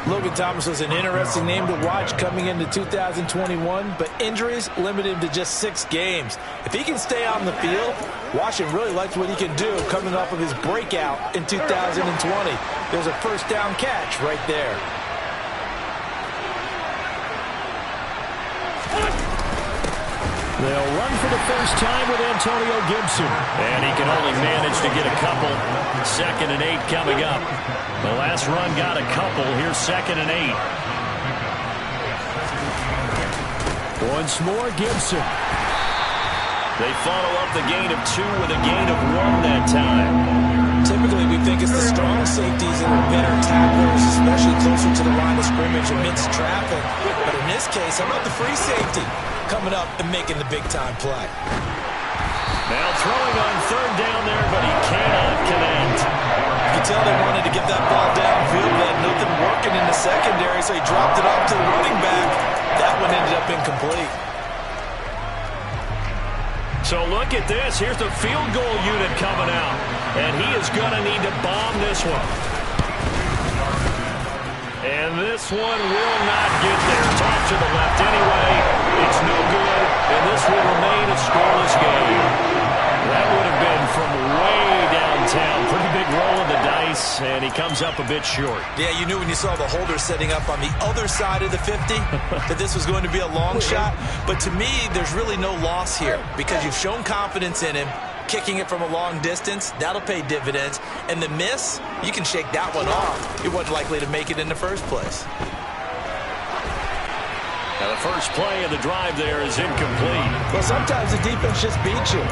Logan Thomas was an interesting name to watch coming into 2021, but injuries limited him to just 6 games. If he can stay on the field, Washington really likes what he can do coming off of his breakout in 2020. There's a first down catch right there. They'll run for the first time with Antonio Gibson. And he can only manage to get a couple. 2nd and 8 coming up. The last run got a couple. Here's 2nd and 8. Once more, Gibson. They follow up the gain of 2 with a gain of 1 that time. Typically, we think it's the strong safeties and the better tacklers, especially closer to the line of scrimmage amidst traffic. But in this case, how about the free safety coming up and making the big-time play? Now throwing on 3rd down there, but he cannot connect. You can tell they wanted to get that ball downfield, but had nothing working in the secondary, so he dropped it off to the running back. That one ended up incomplete. So look at this. Here's the field goal unit coming out. And he is going to need to bomb this one. And this one will not get there. Toss to the left anyway. It's no good. And this will remain a scoreless game. That would have been from way downtown. Pretty big roll of the dice. And he comes up a bit short. Yeah, you knew when you saw the holder setting up on the other side of the 50 that this was going to be a long shot. But to me, there's really no loss here because you've shown confidence in him. Kicking it from a long distance, that'll pay dividends. And the miss, you can shake that one off. He wasn't likely to make it in the first place. Now the first play of the drive there is incomplete. Well, sometimes the defense just beats you.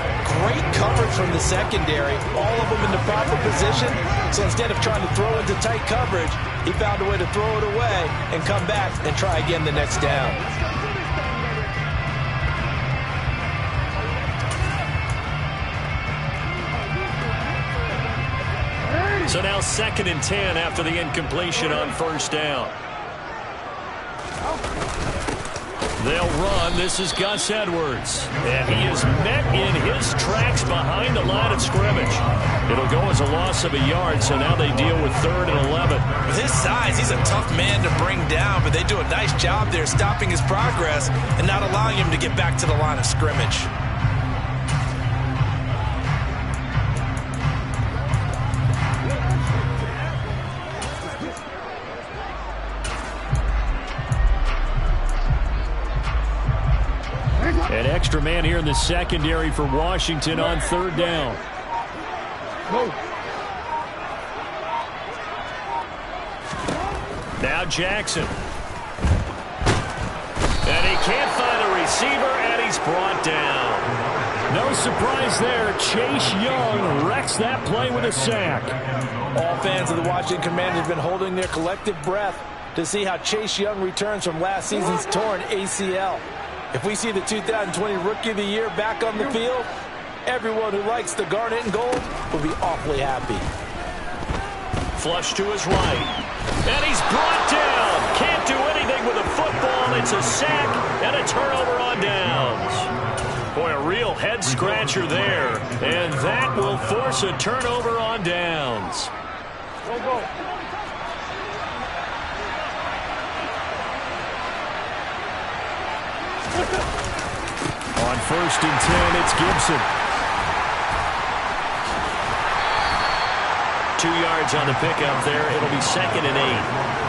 Great coverage from the secondary, all of them in the proper position. So instead of trying to throw into tight coverage, he found a way to throw it away and come back and try again the next down. So now 2nd and 10 after the incompletion on 1st down. They'll run. This is Gus Edwards. And he is met in his tracks behind the line of scrimmage. It'll go as a loss of a yard, so now they deal with 3rd and 11. With his size, he's a tough man to bring down, but they do a nice job there stopping his progress and not allowing him to get back to the line of scrimmage. An extra man here in the secondary for Washington on 3rd down. Now Jackson. And he can't find a receiver, and he's brought down. No surprise there. Chase Young wrecks that play with a sack. All fans of the Washington Commanders have been holding their collective breath to see how Chase Young returns from last season's torn ACL. If we see the 2020 Rookie of the Year back on the field, everyone who likes the garnet and gold will be awfully happy. Flush to his right. And he's brought down. Can't do anything with a football. It's a sack and a turnover on downs. Boy, a real head-scratcher there. And that will force a turnover on downs. Go. On 1st and 10, it's Gibson. 2 yards on the pickup there. It'll be 2nd and 8.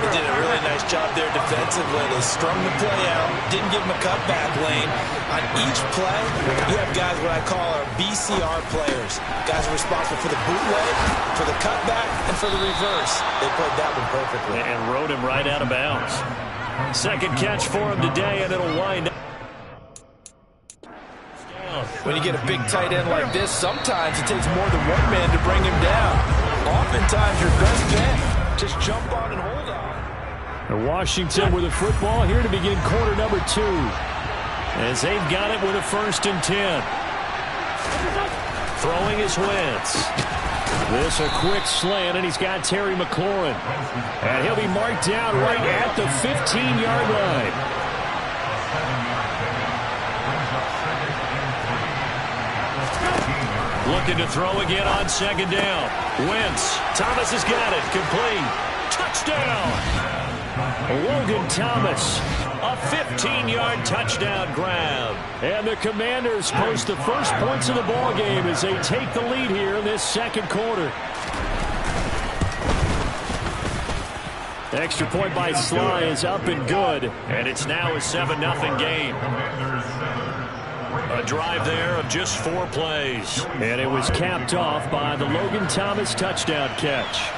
They did a really nice job there defensively. They strung the play out, didn't give him a cutback lane. On each play, you have guys what I call our BCR players. Guys are responsible for the bootleg, for the cutback, and for the reverse. They played that one perfectly. And rode him right out of bounds. Second catch for him today, and it'll wind up. When you get a big tight end like this, sometimes it takes more than one man to bring him down. Oftentimes, your best bet, just jump on and hold on. And Washington with the football here to begin quarter number 2. As they've got it with a 1st and 10. Throwing is Wentz. This a quick slant, and he's got Terry McLaurin. And he'll be marked down right at the 15-yard line. Looking to throw again on 2nd down. Wentz. Thomas has got it. Complete. Touchdown. Logan Thomas. A 15-yard touchdown grab. And the Commanders post the first points of the ball game as they take the lead here in this 2nd quarter. Extra point by Sly is up and good. And it's now a 7-0 game. A drive there of just 4 plays. And it was capped off by the Logan Thomas touchdown catch.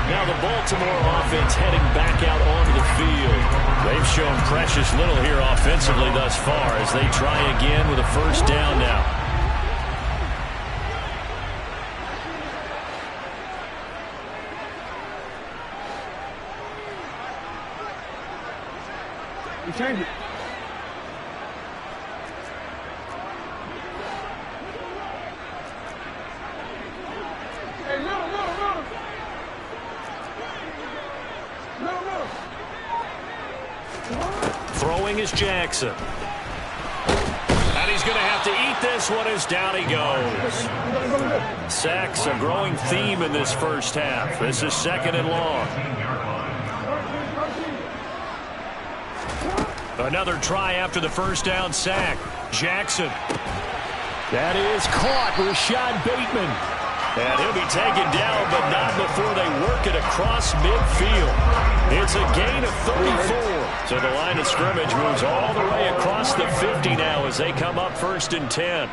Now the Baltimore offense heading back out onto the field. They've shown precious little here offensively thus far as they try again with a 1st down now. You change it. Throwing is Jackson. And he's going to have to eat this one as down he goes. Sacks a growing theme in this first half. This is 2nd and long. Another try after the 1st down sack. Jackson. That is caught. Rashad Bateman. And he'll be taken down, but not before they work it across midfield. It's a gain of 34. So the line of scrimmage moves all the way across the 50 now as they come up 1st and 10.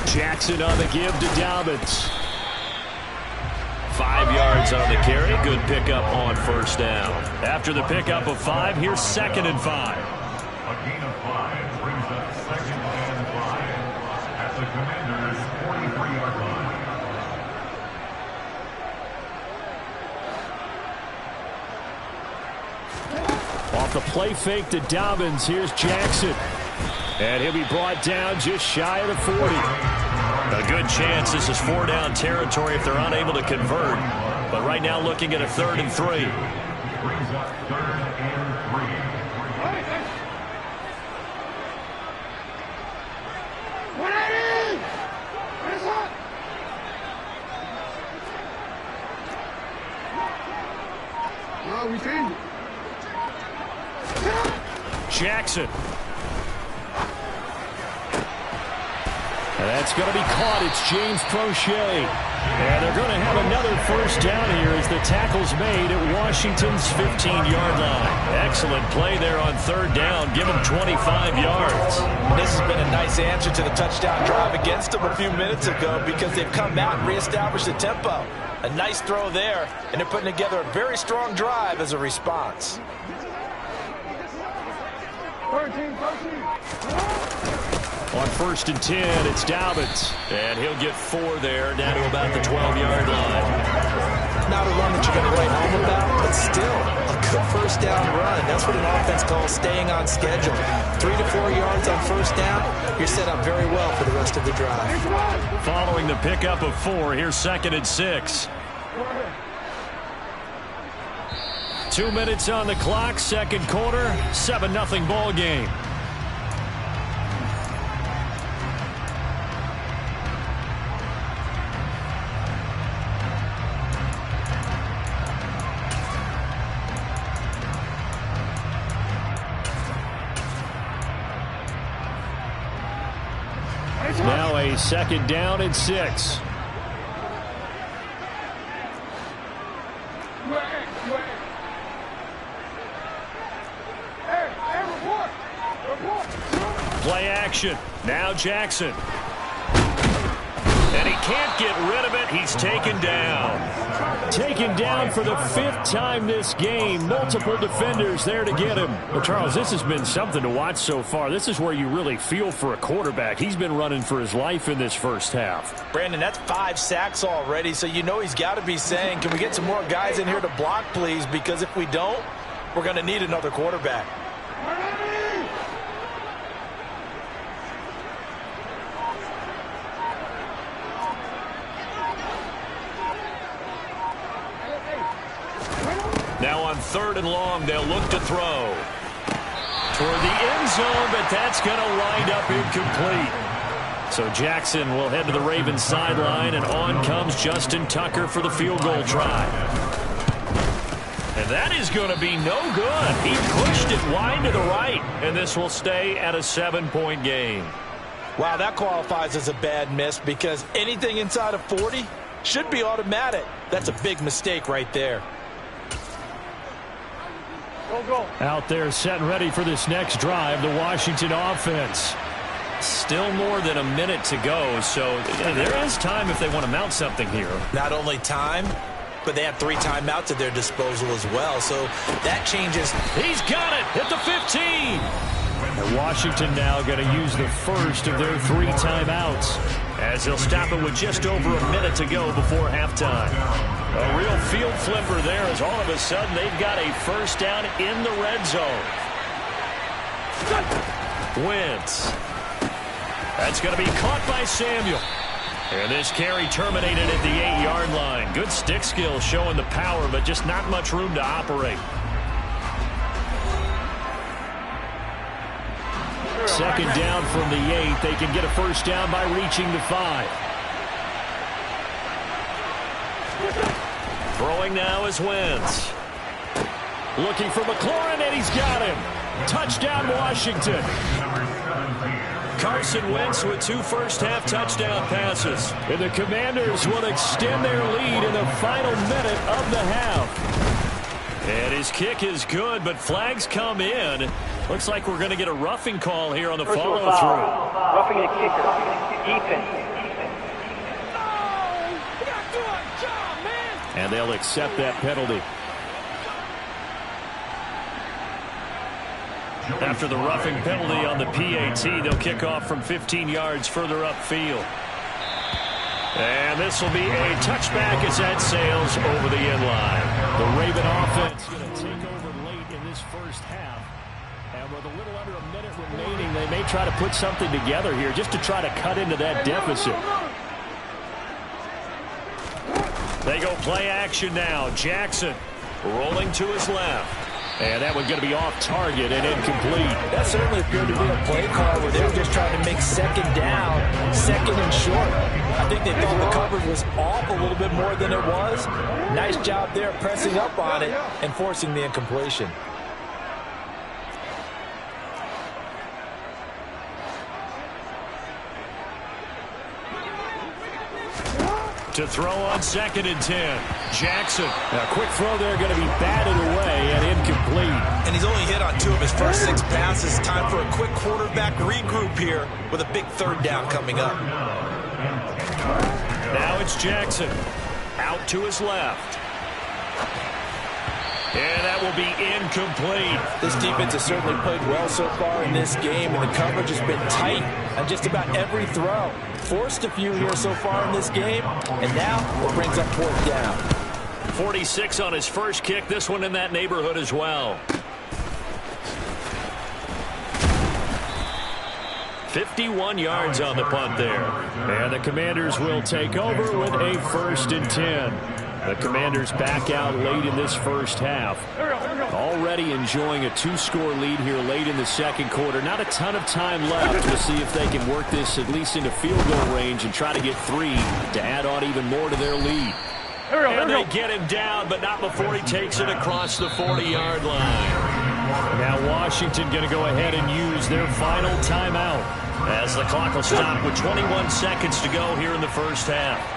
Jackson on the give to Dobbins. 5 yards on the carry. Good pickup on 1st down. After the pickup of 5, here's 2nd and 5. A gain of 5 brings up 2nd and 5 at the Commanders' 43-yard line. Off the play fake to Dobbins, here's Jackson. And he'll be brought down just shy of the 40. A good chance this is 4-down territory if they're unable to convert. But right now looking at a 3rd and 3. Brings up 3rd and 3. Jackson. And that's going to be caught. It's James Prochet. And they're going to have another 1st down here as the tackle's made at Washington's 15-yard line. Excellent play there on 3rd down. Give them 25 yards. This has been a nice answer to the touchdown drive against them a few minutes ago because they've come out and reestablished the tempo. A nice throw there, and they're putting together a very strong drive as a response. 13. On 1st and 10, it's Dobbins. And he'll get 4 there, down to about the 12-yard line. Not a run that you're going to write home about, but still a good 1st down run. That's what an offense calls staying on schedule. 3 to 4 yards on 1st down, you're set up very well for the rest of the drive. Following the pickup of 4, here's 2nd and 6. 2 minutes on the clock, 2nd quarter, 7-0 ball game. Now a 2nd down and 6. Play action. Now Jackson. And he can't get rid of it. He's taken down. Taken down for the 5th time this game. Multiple defenders there to get him. Well, Charles, this has been something to watch so far. This is where you really feel for a quarterback. He's been running for his life in this first half. Brandon, that's 5 sacks already, so you know he's got to be saying, can we get some more guys in here to block, please? Because if we don't, we're going to need another quarterback. Now on 3rd and long, they'll look to throw. Toward the end zone, but that's going to wind up incomplete. So Jackson will head to the Ravens sideline, and on comes Justin Tucker for the field goal try. And that is going to be no good. He pushed it wide to the right, and this will stay at a 7-point game. Wow, that qualifies as a bad miss because anything inside of 40 should be automatic. That's a big mistake right there. Out there set and ready for this next drive, the Washington offense. Still more than a minute to go, so there is time if they want to mount something here. Not only time, but they have 3 timeouts at their disposal as well, so that changes. He's got it at the 15. And Washington now going to use the first of their 3 timeouts as they'll stop it with just over a minute to go before halftime. A real field flipper there as all of a sudden they've got a first down in the red zone. Wentz. That's going to be caught by Samuel. And this carry terminated at the 8-yard line. Good stick skill showing the power, but just not much room to operate. Second down from the 8. They can get a first down by reaching the 5. Throwing now is Wentz. Looking for McLaurin, and he's got him. Touchdown, Washington. Carson Wentz with 2 first-half touchdown passes. And the Commanders will extend their lead in the final minute of the half. And his kick is good, but flags come in. Looks like we're going to get a roughing call here on the follow-through. Roughing a kicker. Defense. And they'll accept that penalty. After the roughing penalty on the PAT, they'll kick off from 15 yards further upfield. And this will be a touchback as that sails over the end line. The Raven offense going to take over late in this first half. And with a little under a minute remaining, they may try to put something together here just to try to cut into that deficit. They go play action now. Jackson rolling to his left. And that one's going to be off target and incomplete. That certainly appeared to be a play call where they were just trying to make second down, second and short. I think they thought the coverage was off a little bit more than it was. Nice job there pressing up on it and forcing the incompletion. To throw on 2nd and 10. Jackson. A quick throw there going to be batted away and incomplete. And he's only hit on 2 of his first 6 passes. Time for a quick quarterback regroup here with a big 3rd down coming up. Now it's Jackson. Out to his left. And that will be incomplete. This defense has certainly played well so far in this game, and the coverage has been tight on just about every throw. Forced a few here so far in this game, and now it brings up 4th down. 46 on his first kick. This one in that neighborhood as well. 51 yards on the punt there. And the Commanders will take over with a 1st and 10. The Commanders back out late in this first half. Already enjoying a 2-score lead here late in the second quarter. Not a ton of time left. We'll see if they can work this at least into field goal range and try to get 3 to add on even more to their lead. And they get him down, but not before he takes it across the 40-yard line. Now Washington going to go ahead and use their final timeout as the clock will stop with 21 seconds to go here in the first half.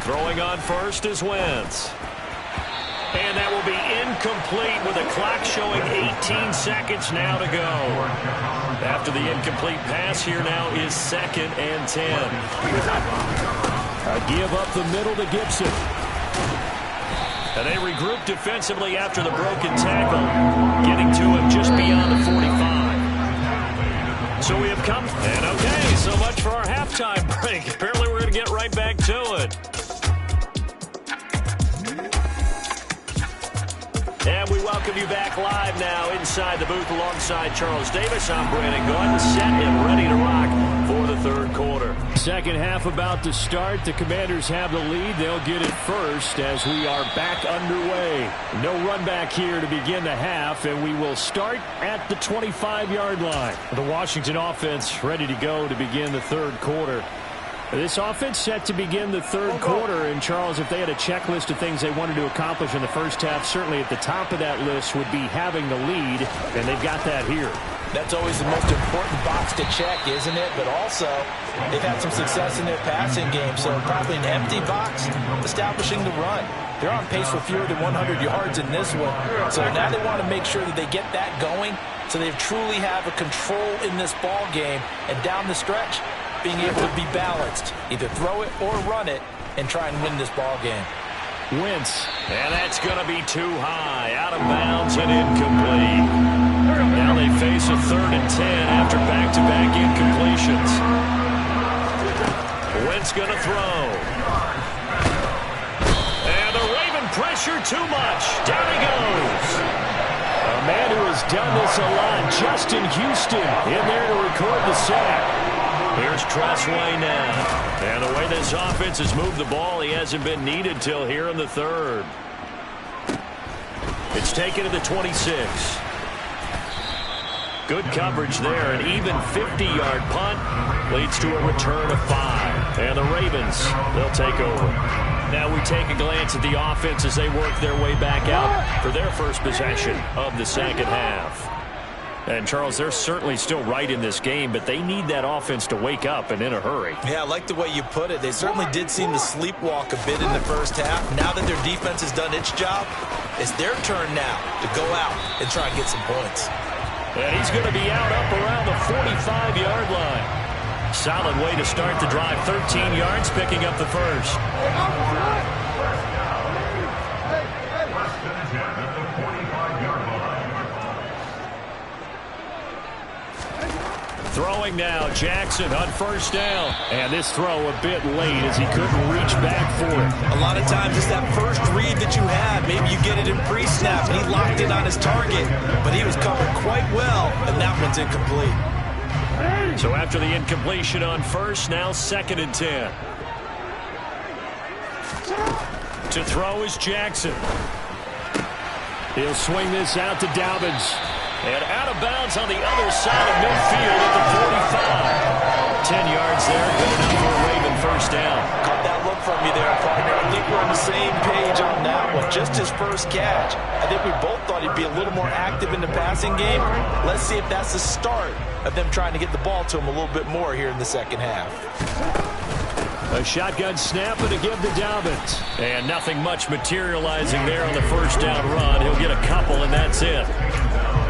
Throwing on first is Wentz. And that will be incomplete with the clock showing 18 seconds now to go. After the incomplete pass, here now is 2nd and 10. A give up the middle to Gibson. And they regroup defensively after the broken tackle, getting to him just beyond the 45. So we have come, and okay, so much for our halftime break. Apparently we're going to get right back to it. And we welcome you back live now inside the booth alongside Charles Davis. I'm Brandon Gaudin, set and ready to rock for the 3rd quarter. Second half about to start. The Commanders have the lead. They'll get it first as we are back underway. No run back here to begin the half, and we will start at the 25-yard line. The Washington offense ready to go to begin the 3rd quarter. This offense set to begin the 3rd quarter, and Charles, if they had a checklist of things they wanted to accomplish in the first half, certainly at the top of that list would be having the lead, and they've got that here. That's always the most important box to check, isn't it? But also, they've had some success in their passing game, so probably an empty box, establishing the run. They're on pace for fewer than 100 yards in this one, so now they want to make sure that they get that going so they truly have a control in this ball game, and down the stretch, being able to be balanced, either throw it or run it, and try and win this ball game. Wentz, and that's going to be too high, out of bounds and incomplete. Now they face a 3rd and 10 after back-to-back incompletions. Wentz going to throw. And the Raven pressure too much. Down he goes. A man who has done this a lot, Justin Houston, in there to record the sack. Here's Tressway now. And the way this offense has moved the ball, he hasn't been needed till here in the 3rd. It's taken to the 26. Good coverage there. An even 50-yard punt leads to a return of 5. And the Ravens, they'll take over. Now we take a glance at the offense as they work their way back out for their first possession of the 2nd half. And, Charles, they're certainly still right in this game, but they need that offense to wake up and in a hurry. Yeah, I like the way you put it. They certainly did seem to sleepwalk a bit in the first half. Now that their defense has done its job, it's their turn now to go out and try and get some points. And he's going to be out up around the 45-yard line. Solid way to start the drive. 13 yards, picking up the first. Throwing now, Jackson on 1st down. And this throw a bit late as he couldn't reach back for it. A lot of times it's that first read that you have. Maybe you get it in pre-snap, and he locked in on his target. But he was covered quite well, and that one's incomplete. So after the incompletion on 1st, now 2nd and 10. To throw is Jackson. He'll swing this out to Dobbins. And out of bounds on the other side of midfield at the 45. 10 yards there, good enough for a Raven 1st down. Caught that look from you there, partner. I think we're on the same page on that one. Just his first catch. I think we both thought he'd be a little more active in the passing game. Let's see if that's the start of them trying to get the ball to him a little bit more here in the 2nd half. A shotgun snap and a give to Dobbins. And nothing much materializing there on the 1st down run. He'll get a couple, and that's it.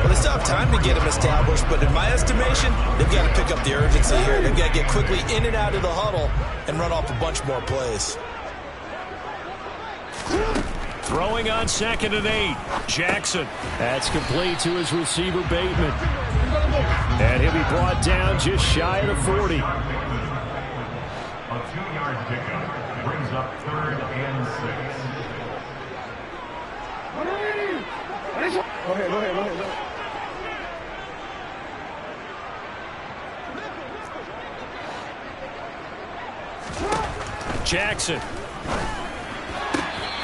Well, they still have time to get him established, but in my estimation, they've got to pick up the urgency here. They've got to get quickly in and out of the huddle and run off a bunch more plays. Throwing on 2nd and 8. Jackson. That's complete to his receiver, Bateman. And he'll be brought down just shy of the 40. A 2-yard pickup brings up 3rd and 6. Go ahead. Jackson.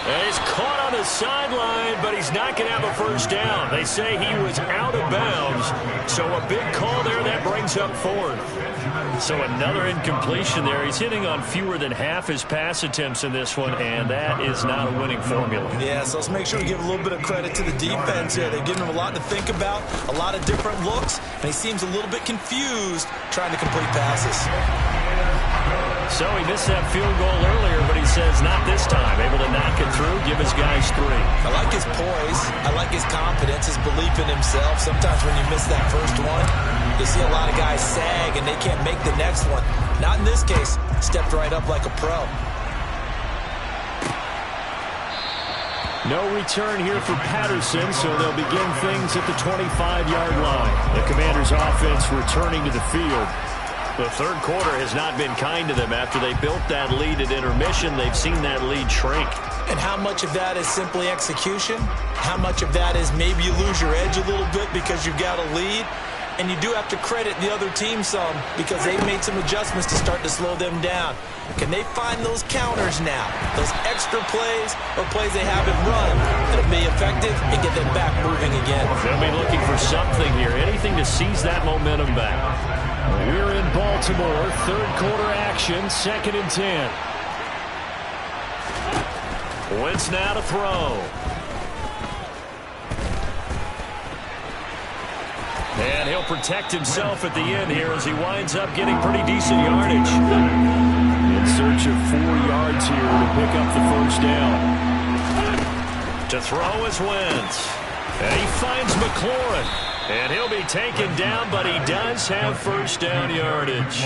And he's caught on the sideline, but he's not going to have a 1st down. They say he was out of bounds, so a big call there that brings up 4th. So another incompletion there. He's hitting on fewer than half his pass attempts in this one, and that is not a winning formula. Yeah, so let's make sure we give a little bit of credit to the defense here. They've given him a lot to think about, a lot of different looks, and he seems a little bit confused trying to complete passes. So he missed that field goal earlier, but he says not this time. Able to knock it through, give his guys 3. I like his poise. I like his confidence, his belief in himself. Sometimes when you miss that first one, you see a lot of guys sag and they can't make the next one. Not in this case. Stepped right up like a pro. No return here for Patterson, so they'll begin things at the 25-yard line. The Commanders' offense returning to the field. The third quarter has not been kind to them. After they built that lead at intermission, they've seen that lead shrink. And how much of that is simply execution? How much of that is maybe you lose your edge a little bit because you've got a lead? And you do have to credit the other team some because they've made some adjustments to start to slow them down. Can they find those counters now? Those extra plays or plays they haven't run that'll be effective and get them back moving again? They'll be looking for something here, anything to seize that momentum back. We're in Baltimore, third quarter action, 2nd and 10. Wentz now to throw. And he'll protect himself at the end here as he winds up getting pretty decent yardage. In search of 4 yards here to pick up the first down. To throw is Wentz. And he finds McLaurin. And he'll be taken down, but he does have first down yardage.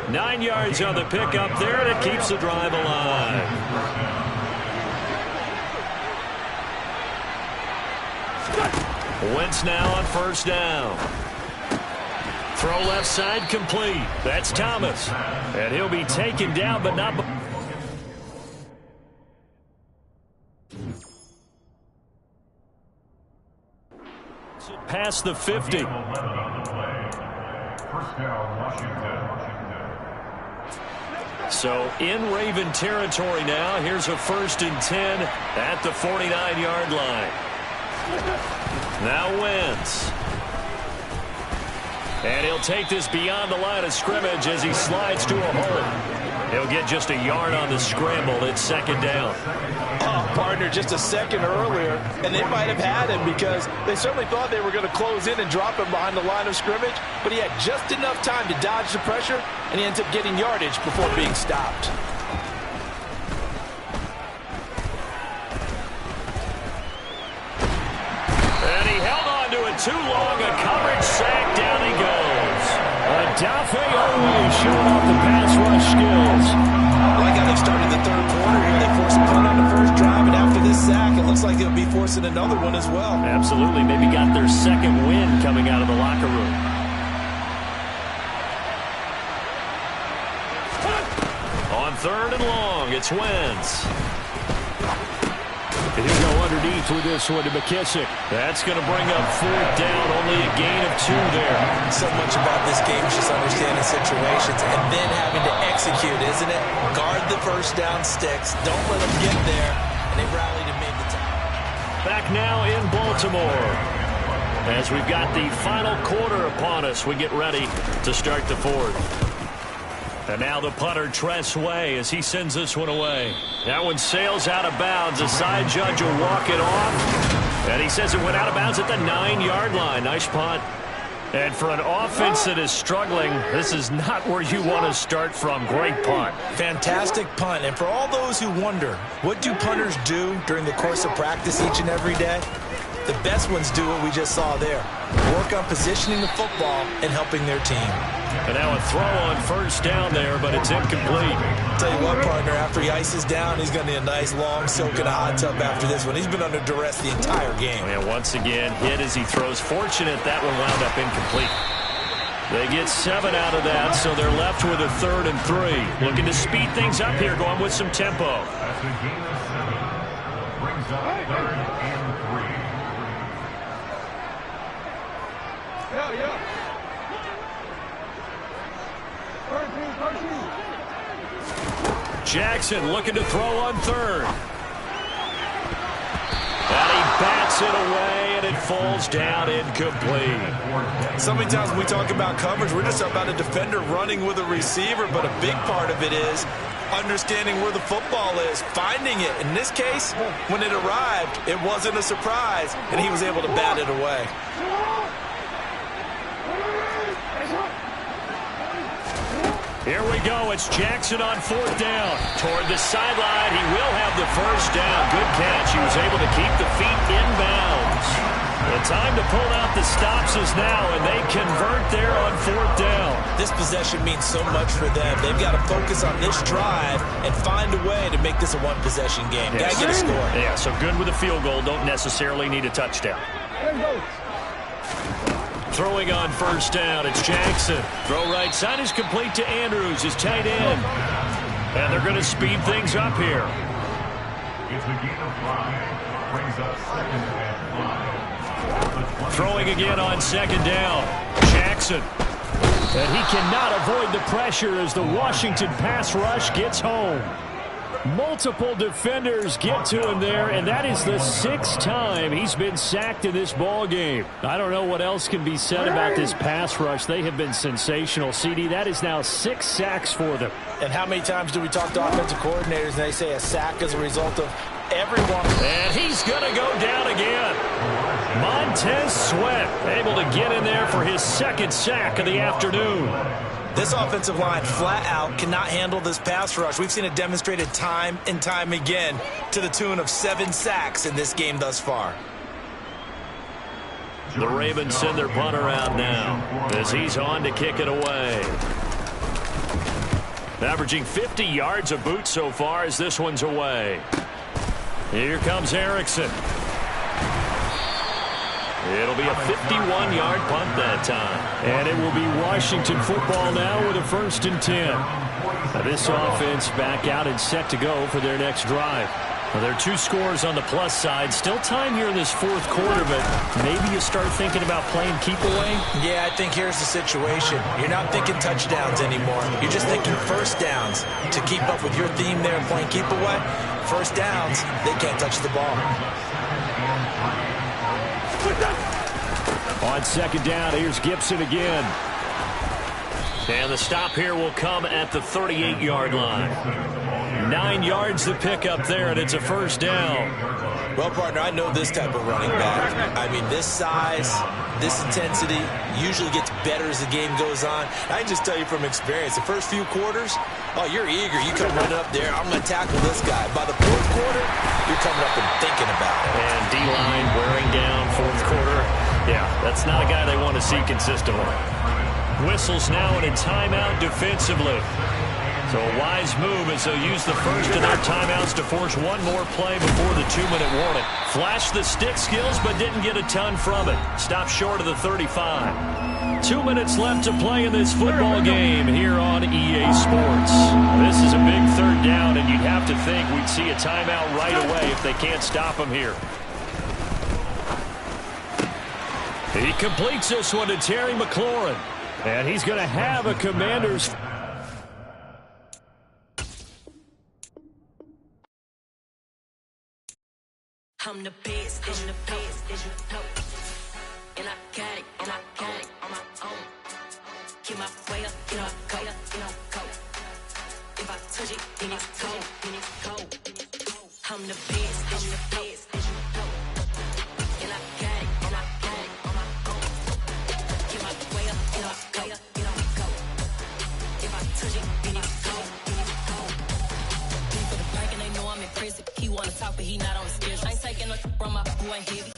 9 yards on the pickup there, and it keeps the drive alive. Wentz now on first down. Throw left side complete. That's Thomas. And he'll be taken down, but not... past the 50. First down, Washington. So in Raven territory now. Here's a 1st and 10 at the 49-yard line. Now Wentz. And he'll take this beyond the line of scrimmage as he slides to a hole. He'll get just a yard on the scramble. It's 2nd down. Oh, partner, just a second earlier, and they might have had him because they certainly thought they were going to close in and drop him behind the line of scrimmage, but he had just enough time to dodge the pressure, and he ends up getting yardage before being stopped. Too long, a coverage sack, down he goes. Adafe always showing off the pass rush skills. I like how they started the third quarter here. They forced a punt on the first drive, and after this sack, it looks like they'll be forcing another one as well. Absolutely. Maybe got their second win coming out of the locker room. On 3rd and long, it's Wentz. He'll go underneath with this one to McKissick. That's going to bring up 4th down, only a gain of 2 there. So much about this game is just understanding situations and then having to execute, isn't it? Guard the first down sticks. Don't let them get there. And they rallied and made the time. Back now in Baltimore. As we've got the final quarter upon us, we get ready to start the 4th. And now the punter, Tress Way, as he sends this one away. That one sails out of bounds. The side judge will walk it off. And he says it went out of bounds at the 9-yard line. Nice punt. And for an offense that is struggling, this is not where you want to start from. Great punt. Fantastic punt. And for all those who wonder, what do punters do during the course of practice each and every day? The best ones do what we just saw there. Work on positioning the football and helping their team. And now a throw on first down there, but it's incomplete. Tell you what, partner, after he ices down, he's going to need a nice long soak in a hot tub after this one. He's been under duress the entire game. And once again, hit as he throws. Fortunate that one wound up incomplete. They get 7 out of that, so they're left with a 3rd and 3. Looking to speed things up here, going with some tempo. That's a gain of 7. Brings up 3rd and 3. Jackson looking to throw on 3rd. And he bats it away, and it falls down incomplete. So many times when we talk about coverage, we're just about a defender running with a receiver, but a big part of it is understanding where the football is, finding it. In this case, when it arrived, it wasn't a surprise, and he was able to bat it away. Here we go. It's Jackson on 4th down. Toward the sideline. He will have the first down. Good catch. He was able to keep the feet inbounds. The time to pull out the stops is now, and they convert there on 4th down. This possession means so much for them. They've got to focus on this drive and find a way to make this a one-possession game. Got to get a score. Yeah, so good with a field goal. Don't necessarily need a touchdown. Throwing on 1st down, it's Jackson. Throw right side is complete to Andrews, his tight end. And they're going to speed things up here. It's a gain of 5. Brings up 2nd and 5. Throwing again on 2nd down. Jackson. And he cannot avoid the pressure as the Washington pass rush gets home. Multiple defenders get to him there, and that is the 6th time he's been sacked in this ball game. I don't know what else can be said about this pass rush. They have been sensational. CD, that is now 6 sacks for them. And how many times do we talk to offensive coordinators and they say a sack is a result of everyone? And he's going to go down again. Montez Sweat able to get in there for his 2nd sack of the afternoon. This offensive line flat out cannot handle this pass rush. We've seen it demonstrated time and time again to the tune of 7 sacks in this game thus far. The Ravens send their punt around now as he's on to kick it away. Averaging 50 yards a boot so far as this one's away. Here comes Erickson. It'll be a 51-yard punt that time. And it will be Washington football now with a 1st and 10. Now this offense back out and set to go for their next drive. Well, there are 2 scores on the plus side. Still time here in this 4th quarter, but maybe you start thinking about playing keep away? Yeah, I think here's the situation. You're not thinking touchdowns anymore. You're just thinking 1st downs. To keep up with your theme there, playing keep away, 1st downs, they can't touch the ball. On 2nd down, here's Gibson again. And the stop here will come at the 38-yard line. 9 yards to pick up there, and it's a 1st down. Well, partner, I know this type of running back. I mean, this size, this intensity usually gets better as the game goes on. I can just tell you from experience, the first few quarters, oh, you're eager. You come running up there, I'm going to tackle this guy. By the 4th quarter, you're coming up and thinking about it. And D-line wearing down 4th quarter. Yeah, that's not a guy they want to see consistently. Whistles now and a timeout defensively. So a wise move as they'll use the first of their timeouts to force one more play before the 2-minute warning. Flashed the stick skills but didn't get a ton from it. Stopped short of the 35. 2 minutes left to play in this football game here on EA Sports. This is a big 3rd down, and you'd have to think we'd see a timeout right away if they can't stop him here. He completes this one to Terry McLaurin. And he's going to have a Commanders. I'm the best, and you know. And I got it, on my own. Get my way up, get up, go. If I touch it, then it's cold. I'm the best, and you know. And I got it, on my own. Get my way up, get up, go. If I touch it, then it's cold. For the park and they know I'm in prison. He wanna talk, but he not on schedule. I ain't taking no from my boy heavy.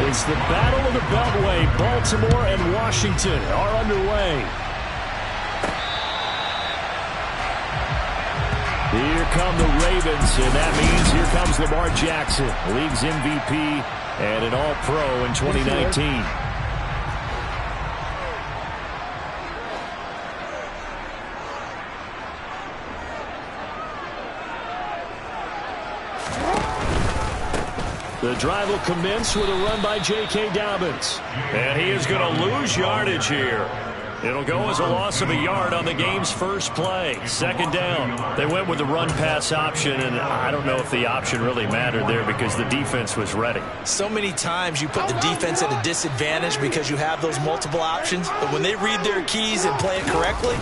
It's the Battle of the Beltway. Baltimore and Washington are underway. Here come the Ravens, and that means here comes Lamar Jackson, league's MVP and an All-Pro in 2019. The drive will commence with a run by J.K. Dobbins. And he is going to lose yardage here. It'll go as a loss of a yard on the game's first play. 2nd down. They went with the run-pass option, and I don't know if the option really mattered there because the defense was ready. So many times you put the defense at a disadvantage because you have those multiple options, but when they read their keys and play it correctly,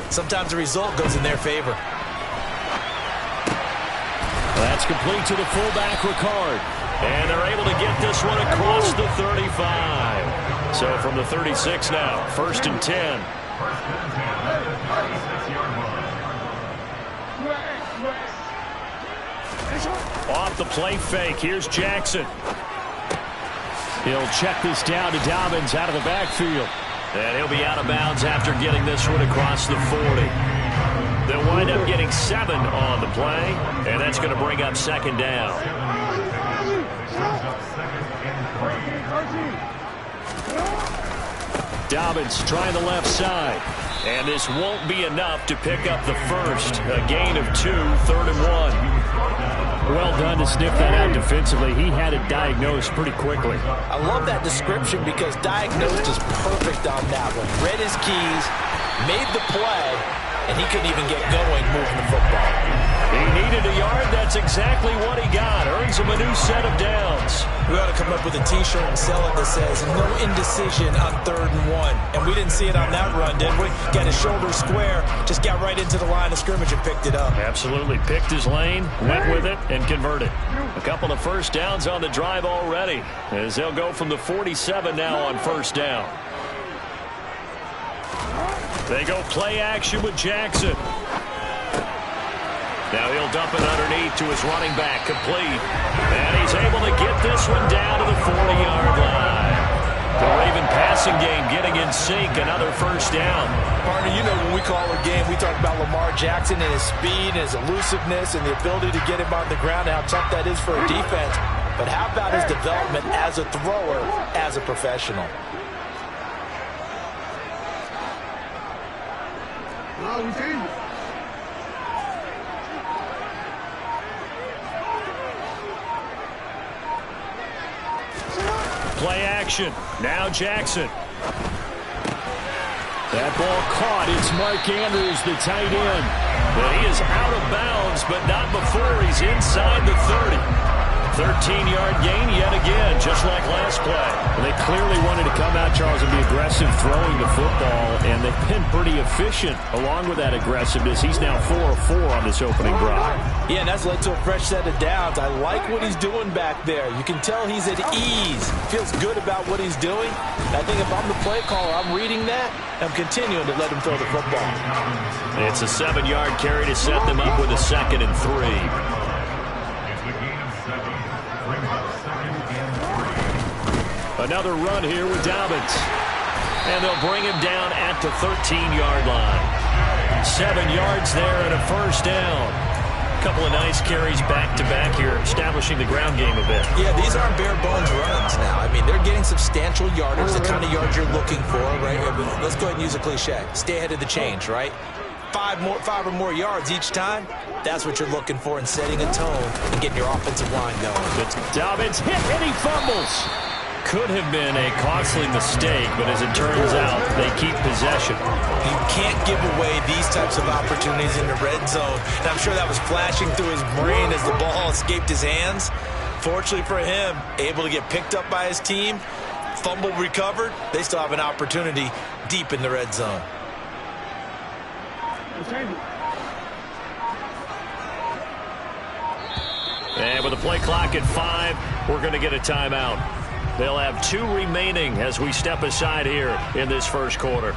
sometimes the result goes in their favor. That's complete to the fullback, Ricard. And they're able to get this one across the 35. So from the 36 now, 1st and 10. Off the play fake, here's Jackson. He'll check this down to Dobbins out of the backfield. And he'll be out of bounds after getting this one across the 40. They'll wind up getting 7 on the play, and that's going to bring up 2nd down. Dobbins trying the left side. And this won't be enough to pick up the first. A gain of 2, 3rd and 1. Well done to sniff that out defensively. He had it diagnosed pretty quickly. I love that description because diagnosed is perfect on that one. Read his keys, made the play, and he couldn't even get going moving the football. He needed a yard. That's exactly what he got. Earns him a new set of downs. We ought to come up with a T-shirt and sell it that says, no indecision on 3rd and 1. And we didn't see it on that run, did we? Got his shoulder square, just got right into the line of scrimmage and picked it up. Absolutely. Picked his lane, went with it, and converted. A couple of first downs on the drive already, as they'll go from the 47 now on 1st down. They go play action with Jackson. Now he'll dump it underneath to his running back, complete. And he's able to get this one down to the 40-yard line. The Raven passing game getting in sync, another 1st down. Partner, you know when we call a game, we talk about Lamar Jackson and his speed and his elusiveness and the ability to get him on the ground and how tough that is for a defense. But how about his development as a thrower, as a professional? Play action. Now Jackson. That ball caught. It's Mark Andrews, the tight end. But he is out of bounds, but not before he's inside the 30. 13-yard gain yet again, just like last play. They clearly wanted to come out, Charles, and be aggressive throwing the football, and they've been pretty efficient along with that aggressiveness. He's now 4 of 4 on this opening drive. Yeah, and that's led to a fresh set of downs. I like what he's doing back there. You can tell he's at ease. Feels good about what he's doing. I think if I'm the play caller, I'm reading that. I'm continuing to let him throw the football. It's a 7-yard carry to set them up with a 2nd and 3. Another run here with Dobbins. And they'll bring him down at the 13-yard line. 7 yards there and a 1st down. A couple of nice carries back-to-back here, establishing the ground game a bit. Yeah, these aren't bare-bones runs now. I mean, they're getting substantial yardage, the kind of yards you're looking for, right? Let's go ahead and use a cliche. Stay ahead of the change, right? 5 or more yards each time, that's what you're looking for in setting a tone and getting your offensive line going. Dobbins hit and he fumbles. Could have been a costly mistake, but as it turns out, they keep possession. You can't give away these types of opportunities in the red zone. And I'm sure that was flashing through his brain as the ball escaped his hands. Fortunately for him, able to get picked up by his team, fumble recovered. They still have an opportunity deep in the red zone. And with the play clock at 5, we're going to get a timeout. They'll have 2 remaining as we step aside here in this first quarter.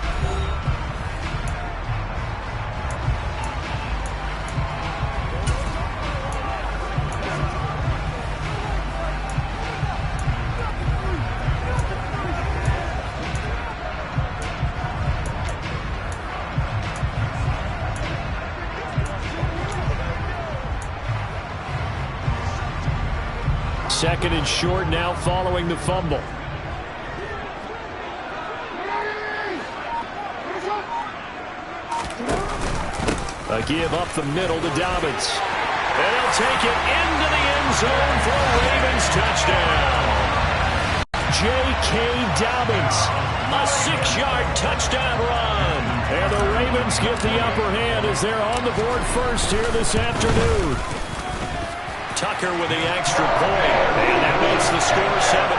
Second and short now following the fumble. A give up the middle to Dobbins. And he'll take it into the end zone for a Ravens touchdown. J.K. Dobbins, a 6-yard touchdown run. And the Ravens get the upper hand as they're on the board first here this afternoon. Tucker with the extra point, and that makes the score 7-0.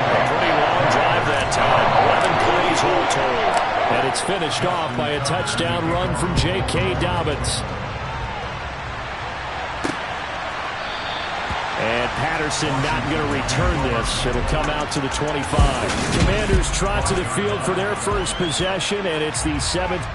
A pretty long drive that time, 11 plays all told. And it's finished off by a touchdown run from J.K. Dobbins. And Patterson not going to return this. It'll come out to the 25. Commanders trot to the field for their first possession, and it's the 7th.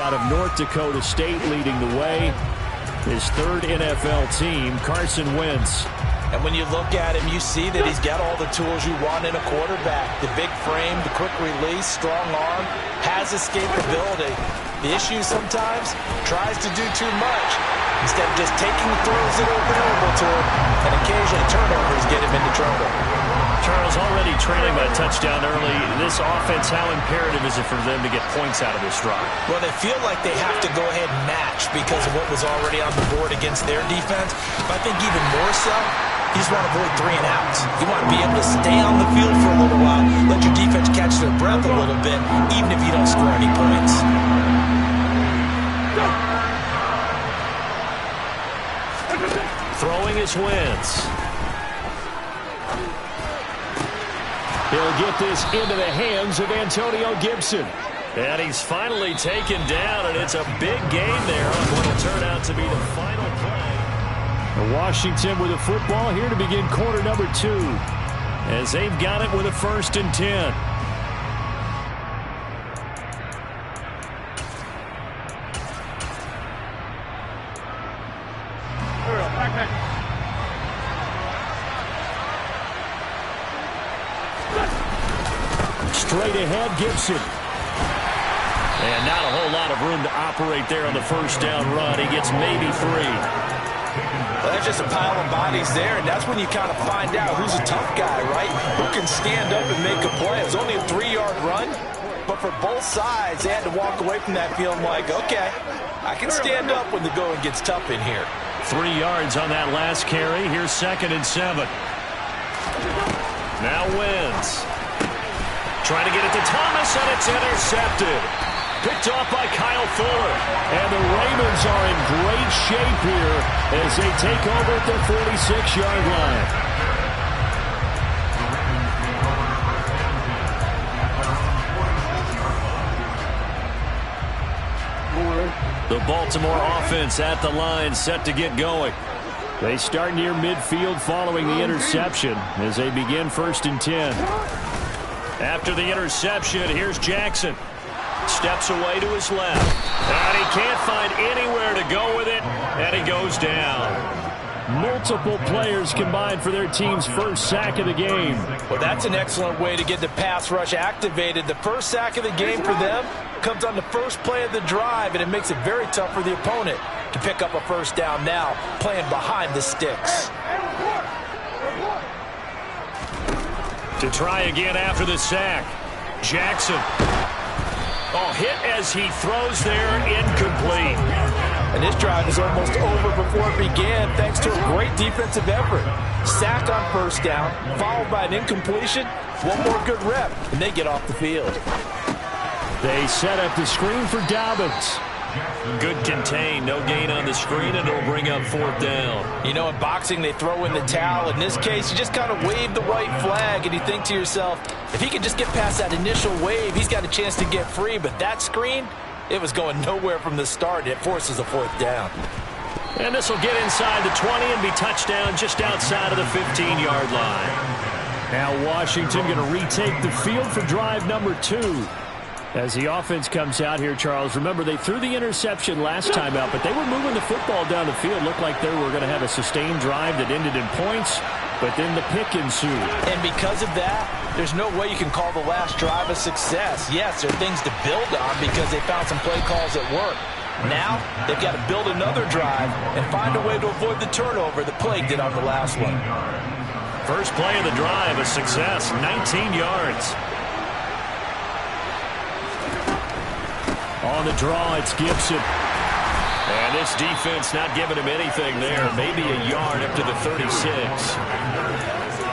Out of North Dakota State leading the way. His third NFL team, Carson Wentz. And when you look at him, you see that he's got all the tools you want in a quarterback. The big frame, the quick release, strong arm, has escapability. The issue sometimes, tries to do too much. Instead of just taking the throws that are available to him, and occasionally turnovers get him into trouble. Charles, already trailing by a touchdown early. This offense, how imperative is it for them to get points out of this drive? Well, they feel like they have to go ahead and match because of what was already on the board against their defense. But I think even more so, you just want to avoid 3 and outs. You want to be able to stay on the field for a little while, let your defense catch their breath a little bit, even if you don't score any points. Throwing his Wentz. He'll get this into the hands of Antonio Gibson. And he's finally taken down, and it's a big gain there on what will turn out to be the final play. Washington with the football here to begin quarter number 2, as they've got it with a 1st and 10. Straight ahead, Gibson. And not a whole lot of room to operate there on the first down run. He gets maybe 3. Well, that's just a pile of bodies there, and that's when you kind of find out who's a tough guy, right? Who can stand up and make a play. It was only a 3-yard run, but for both sides, they had to walk away from that feeling like, okay, I can stand up when the going gets tough in here. 3 yards on that last carry. Here's 2nd and 7. Now Wentz. Trying to get it to Thomas, and it's intercepted. Picked off by Kyle Fuller. And the Ravens are in great shape here as they take over at the 46-yard line. The Baltimore offense at the line, set to get going. They start near midfield following the interception as they begin 1st and 10. After the interception, here's Jackson. Steps away to his left. And he can't find anywhere to go with it, and he goes down. Multiple players combined for their team's first sack of the game. Well, that's an excellent way to get the pass rush activated. The first sack of the game for them comes on the first play of the drive, and it makes it very tough for the opponent to pick up a first down now, playing behind the sticks. To try again after the sack. Jackson. Oh, hit as he throws there, incomplete. And this drive is almost over before it began thanks to a great defensive effort. Sack on first down, followed by an incompletion. One more good rep, and they get off the field. They set up the screen for Dobbins. Good contain, no gain on the screen, and it'll bring up 4th down. You know, in boxing, they throw in the towel. In this case, you just kind of wave the white flag, and you think to yourself, if he could just get past that initial wave, he's got a chance to get free. But that screen, it was going nowhere from the start. It forces a 4th down. And this will get inside the 20 and be touchdown just outside of the 15-yard line. Now Washington going to retake the field for drive number 2. As the offense comes out here, Charles, remember they threw the interception last time out, but they were moving the football down the field. Looked like they were going to have a sustained drive that ended in points, but then the pick ensued. And because of that, there's no way you can call the last drive a success. Yes, there are things to build on because they found some play calls that work. Now, they've got to build another drive and find a way to avoid the turnover the play did on the last one. First play of the drive, a success, 19 yards. On the draw, it's Gibson. And this defense not giving him anything there. Maybe a yard up to the 36.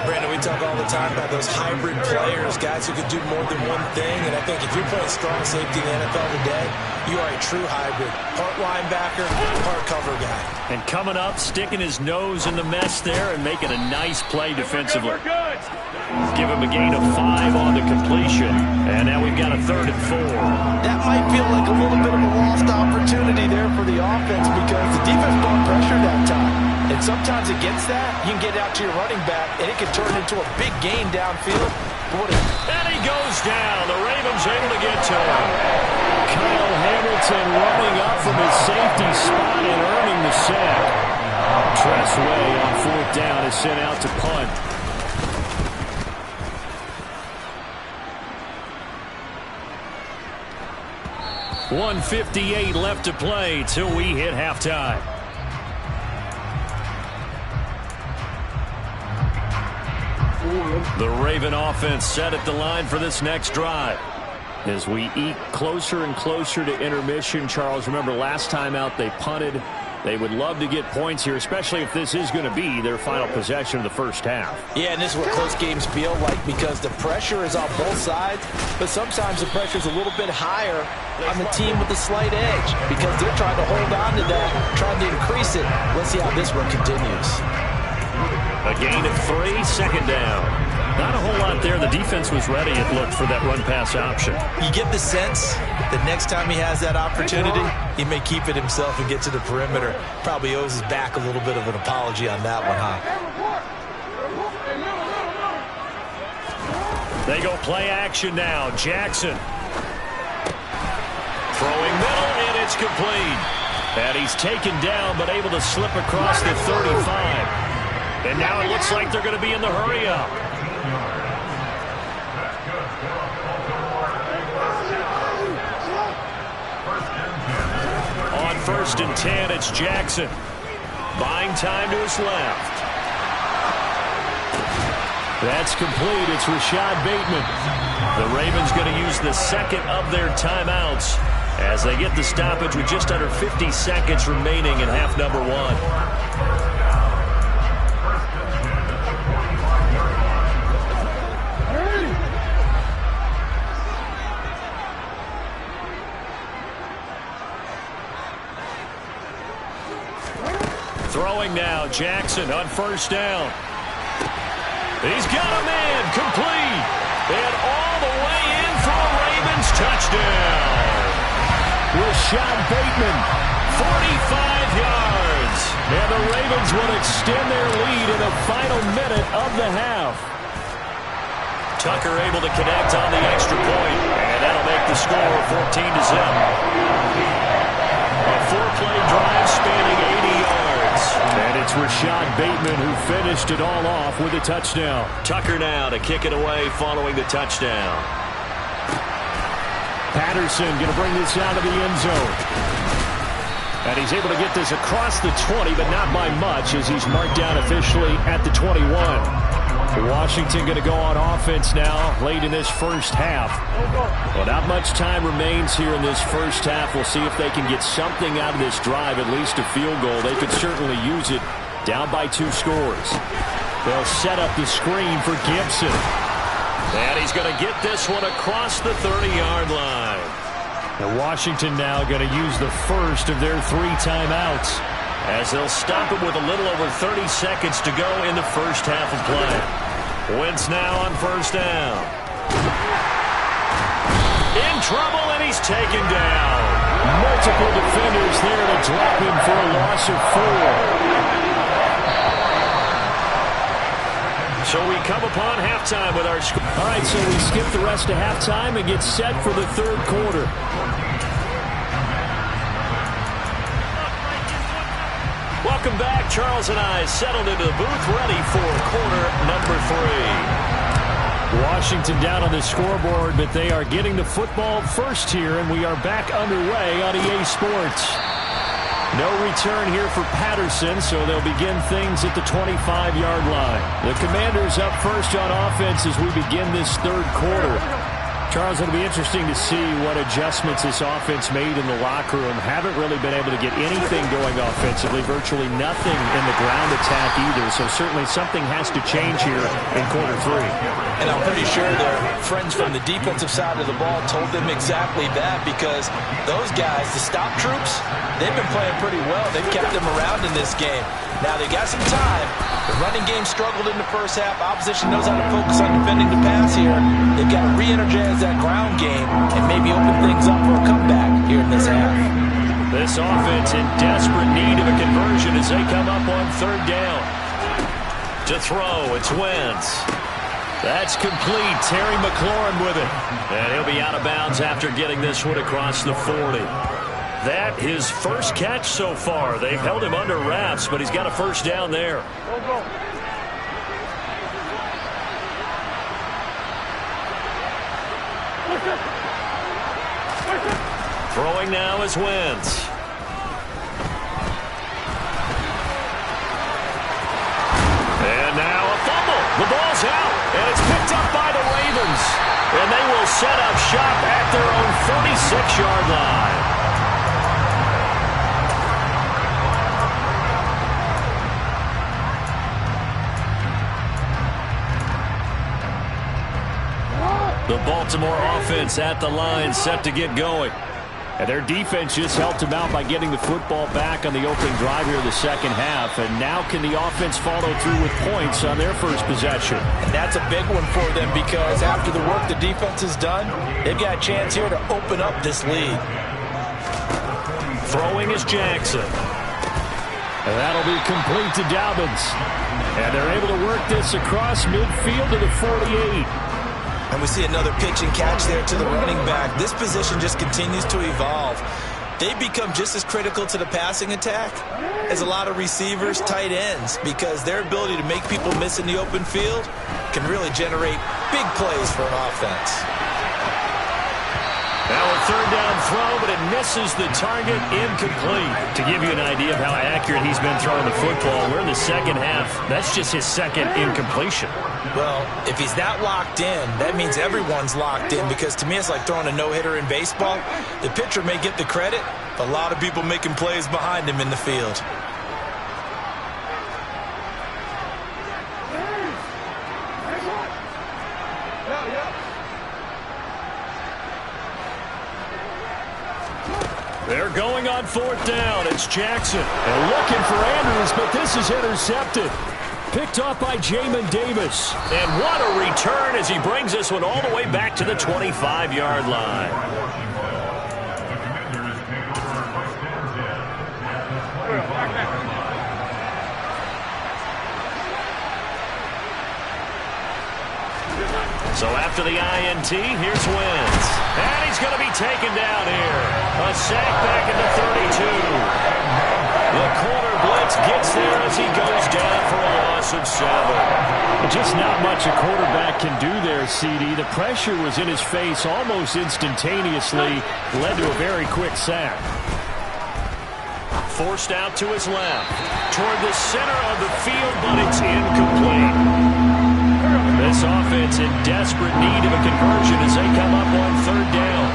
Brandon, we talk all the time about those hybrid players, guys who could do more than one thing. And I think if you're playing strong safety in the NFL today, you are a true hybrid. Part linebacker, part cover guy. And coming up, sticking his nose in the mess there and making a nice play defensively. Give him a gain of 5 on the completion. And now we've got a 3rd and 4. That might feel like a little bit of a lost opportunity there for the offense because the defense brought pressure that time. And sometimes against that, you can get out to your running back, and it can turn into a big gain downfield. And he goes down. The Ravens able to get to him. Kyle Hamilton running up from his safety spot and earning the sack. Tress Way on 4th down is sent out to punt. .158 left to play till we hit halftime. The Raven offense set at the line for this next drive. As we eke closer and closer to intermission, Charles, remember last time out they punted. They would love to get points here, especially if this is going to be their final possession of the first half. Yeah, and this is what close games feel like because the pressure is on both sides, but sometimes the pressure is a little bit higher on the team with the slight edge because they're trying to hold on to that, trying to increase it. Let's see how this one continues. A gain of 3, 2nd down. Not a whole lot there. The defense was ready, it looked, for that run-pass option. You get the sense that next time he has that opportunity, he may keep it himself and get to the perimeter. Probably owes his back a little bit of an apology on that one, huh? They go play action now. Jackson. Throwing middle, and it's complete. And he's taken down, but able to slip across the 35. And now it looks like they're going to be in the hurry-up. On 1st and 10, it's Jackson. Buying time to his left. That's complete. It's Rashad Bateman. The Ravens going to use the 2nd of their timeouts as they get the stoppage with just under 50 seconds remaining in half number 1. Throwing now, Jackson on 1st down. He's got a man, complete. And all the way in for a Ravens touchdown. Rashad Bateman, 45 yards. And the Ravens will extend their lead in the final minute of the half. Tucker able to connect on the extra point, and that'll make the score 14-0. A 4-play drive spanning 80 yards. And it's Rashad Bateman who finished it all off with a touchdown. Tucker now to kick it away following the touchdown. Patterson going to bring this out of the end zone. And he's able to get this across the 20, but not by much as he's marked down officially at the 21. Washington going to go on offense now late in this first half. Well, not much time remains here in this first half. We'll see if they can get something out of this drive, at least a field goal. They could certainly use it down by 2 scores. They'll set up the screen for Gibson. And he's going to get this one across the 30-yard line. And Washington now going to use the first of their 3 timeouts, as they'll stop it with a little over 30 seconds to go in the first half of play. Wentz now on first down. In trouble, and he's taken down. Multiple defenders there to drop him for a loss of 4. So we come upon halftime with our score. All right, so we skip the rest of halftime and get set for the third quarter. Welcome back. Charles and I settled into the booth, ready for quarter number 3. Washington down on the scoreboard, but they are getting the football first here, and we are back underway on EA Sports. No return here for Patterson, so they'll begin things at the 25-yard line. The Commanders up first on offense as we begin this third quarter. Charles, it'll be interesting to see what adjustments this offense made in the locker room. Haven't really been able to get anything going offensively, virtually nothing in the ground attack either, so certainly something has to change here in quarter 3. And I'm pretty sure their friends from the defensive side of the ball told them exactly that, because those guys, the stop troops, they've been playing pretty well. They've kept them around in this game. Now they got some time. The running game struggled in the first half. Opposition knows how to focus on defending the pass here. They've got to re-energize that ground game and maybe open things up for a comeback here in this half. This offense in desperate need of a conversion as they come up on third down. To throw, it's Wentz. That's complete. Terry McLaurin with it. And he'll be out of bounds after getting this one across the 40. That his first catch so far. They've held him under wraps, but he's got a first down there. Throwing now is Wentz. And now a fumble. The ball's out, and it's picked up by the Ravens. And they will set up shop at their own 46-yard line. The Baltimore offense at the line, set to get going. And their defense just helped them out by getting the football back on the opening drive here in the second half. And now can the offense follow through with points on their first possession? And that's a big one for them, because after the work the defense has done, they've got a chance here to open up this lead. Throwing is Jackson. And that'll be complete to Dobbins. And they're able to work this across midfield to the 48. And we see another pitch and catch there to the running back. This position just continues to evolve. They become just as critical to the passing attack as a lot of receivers, tight ends, because their ability to make people miss in the open field can really generate big plays for an offense. Now a third down throw, but it misses the target, incomplete. To give you an idea of how accurate he's been throwing the football, we're in the second half. That's just his second incompletion. Well, if he's that locked in, that means everyone's locked in, because to me it's like throwing a no-hitter in baseball. The pitcher may get the credit, but a lot of people making plays behind him in the field. They're going on fourth down. It's Jackson. And looking for Andrews, but this is intercepted. Picked off by Jamin Davis. And what a return as he brings this one all the way back to the 25-yard line. So after the INT, here's Wentz. And he's going to be taken down here. A sack back at the 32. The corner blitz gets there as he goes down for a loss of 7. Just not much a quarterback can do there, CD. The pressure was in his face almost instantaneously. Led to a very quick sack. Forced out to his left. Toward the center of the field, but it's incomplete. This offense in desperate need of a conversion as they come up on third down.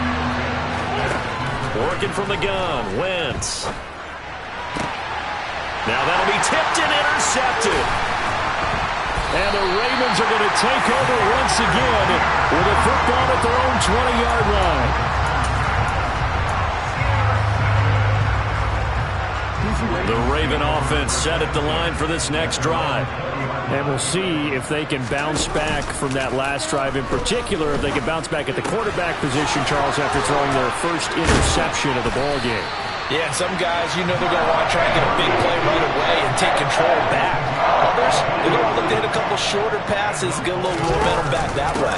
Working from the gun, Wentz. Now that'll be tipped and intercepted. And the Ravens are going to take over once again with a football at their own 20-yard line. Raven offense set at the line for this next drive. And we'll see if they can bounce back from that last drive, in particular, if they can bounce back at the quarterback position, Charles, after throwing their first interception of the ball game. Yeah, some guys, they're going to want to try and get a big play right away and take control back. Others, they're going to look to hit a couple shorter passes, get a little momentum back that way.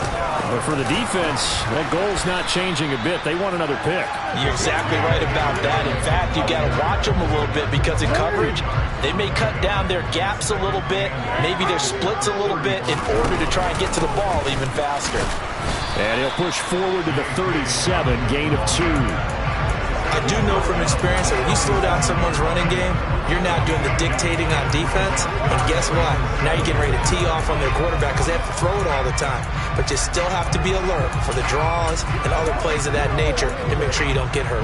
But for the defense, that goal's not changing a bit. They want another pick. You're exactly right about that. In fact, you got to watch them a little bit because in coverage, they may cut down their gaps a little bit, maybe their splits a little bit in order to try and get to the ball even faster. And he'll push forward to the 37, gain of 2. I do know from experience that when you slow down someone's running game, you're now doing the dictating on defense. And guess what? Now you're getting ready to tee off on their quarterback because they have to throw it all the time. But you still have to be alert for the draws and other plays of that nature to make sure you don't get hurt.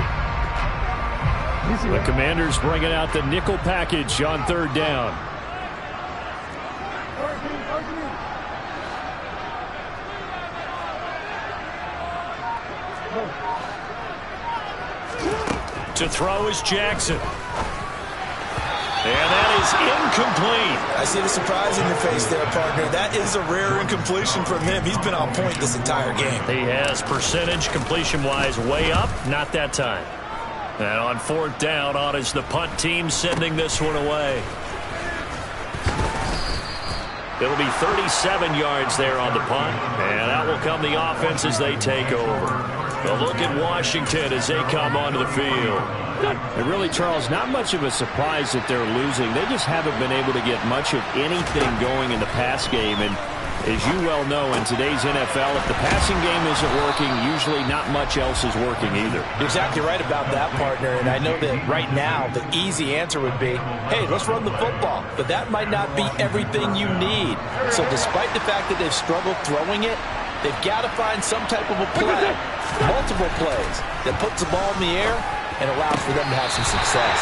The Commanders bringing out the nickel package on 3rd down. To throw is Jackson. And that is incomplete. I see the surprise in your face there, partner. That is a rare incompletion from him. He's been on point this entire game. He has percentage completion-wise way up. Not that time. And on 4th down, on is the punt team sending this one away. It'll be 37 yards there on the punt. And out will come the offense as they take over. A look at Washington as they come onto the field. And really, Charles, not much of a surprise that they're losing. They just haven't been able to get much of anything going in the pass game. And as you well know, in today's NFL, if the passing game isn't working, usually not much else is working either. You're exactly right about that, partner. And I know that right now, the easy answer would be, hey, let's run the football. But that might not be everything you need. So despite the fact that they've struggled throwing it, they've got to find some type of a play, multiple plays, that puts the ball in the air and allows for them to have some success.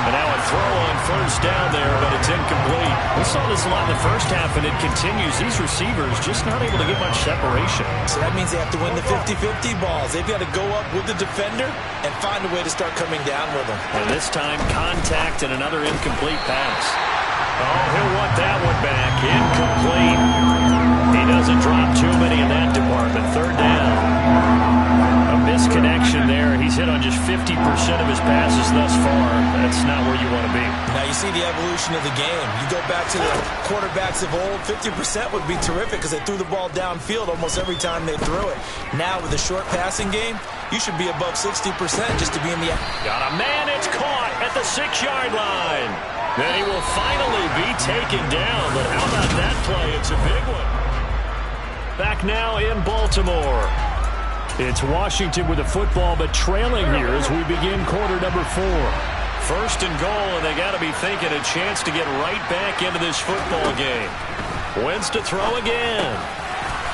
And now a throw on 1st down there, but it's incomplete. We saw this a lot in the first half, and it continues. These receivers just not able to get much separation. So that means they have to win the 50-50 balls. They've got to go up with the defender and find a way to start coming down with them. And this time, contact and another incomplete pass. Oh, he'll want that one back. Incomplete. He doesn't drop too many in that department. 3rd down. A misconnection there. He's hit on just 50% of his passes thus far. That's not where you want to be. Now you see the evolution of the game. You go back to the quarterbacks of old, 50% would be terrific because they threw the ball downfield almost every time they threw it. Now with the short passing game, you should be above 60% just to be in the... Got a man, it's caught at the 6-yard line. Then he will finally be taken down. But how about that play? It's a big one. Back now in Baltimore. It's Washington with the football, but trailing here as we begin quarter number 4. 1st and goal, and they got to be thinking a chance to get right back into this football game. Wentz to throw again.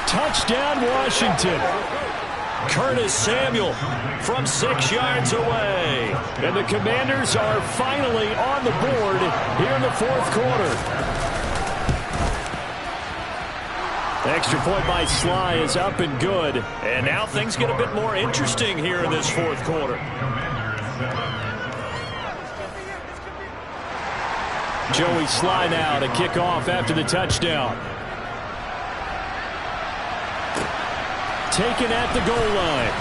Touchdown, Washington. Curtis Samuel from 6 yards away. And the Commanders are finally on the board here in the 4th quarter. Extra point by Sly is up and good. And now things get a bit more interesting here in this 4th quarter. Joey Sly now to kick off after the touchdown. Taken at the goal line.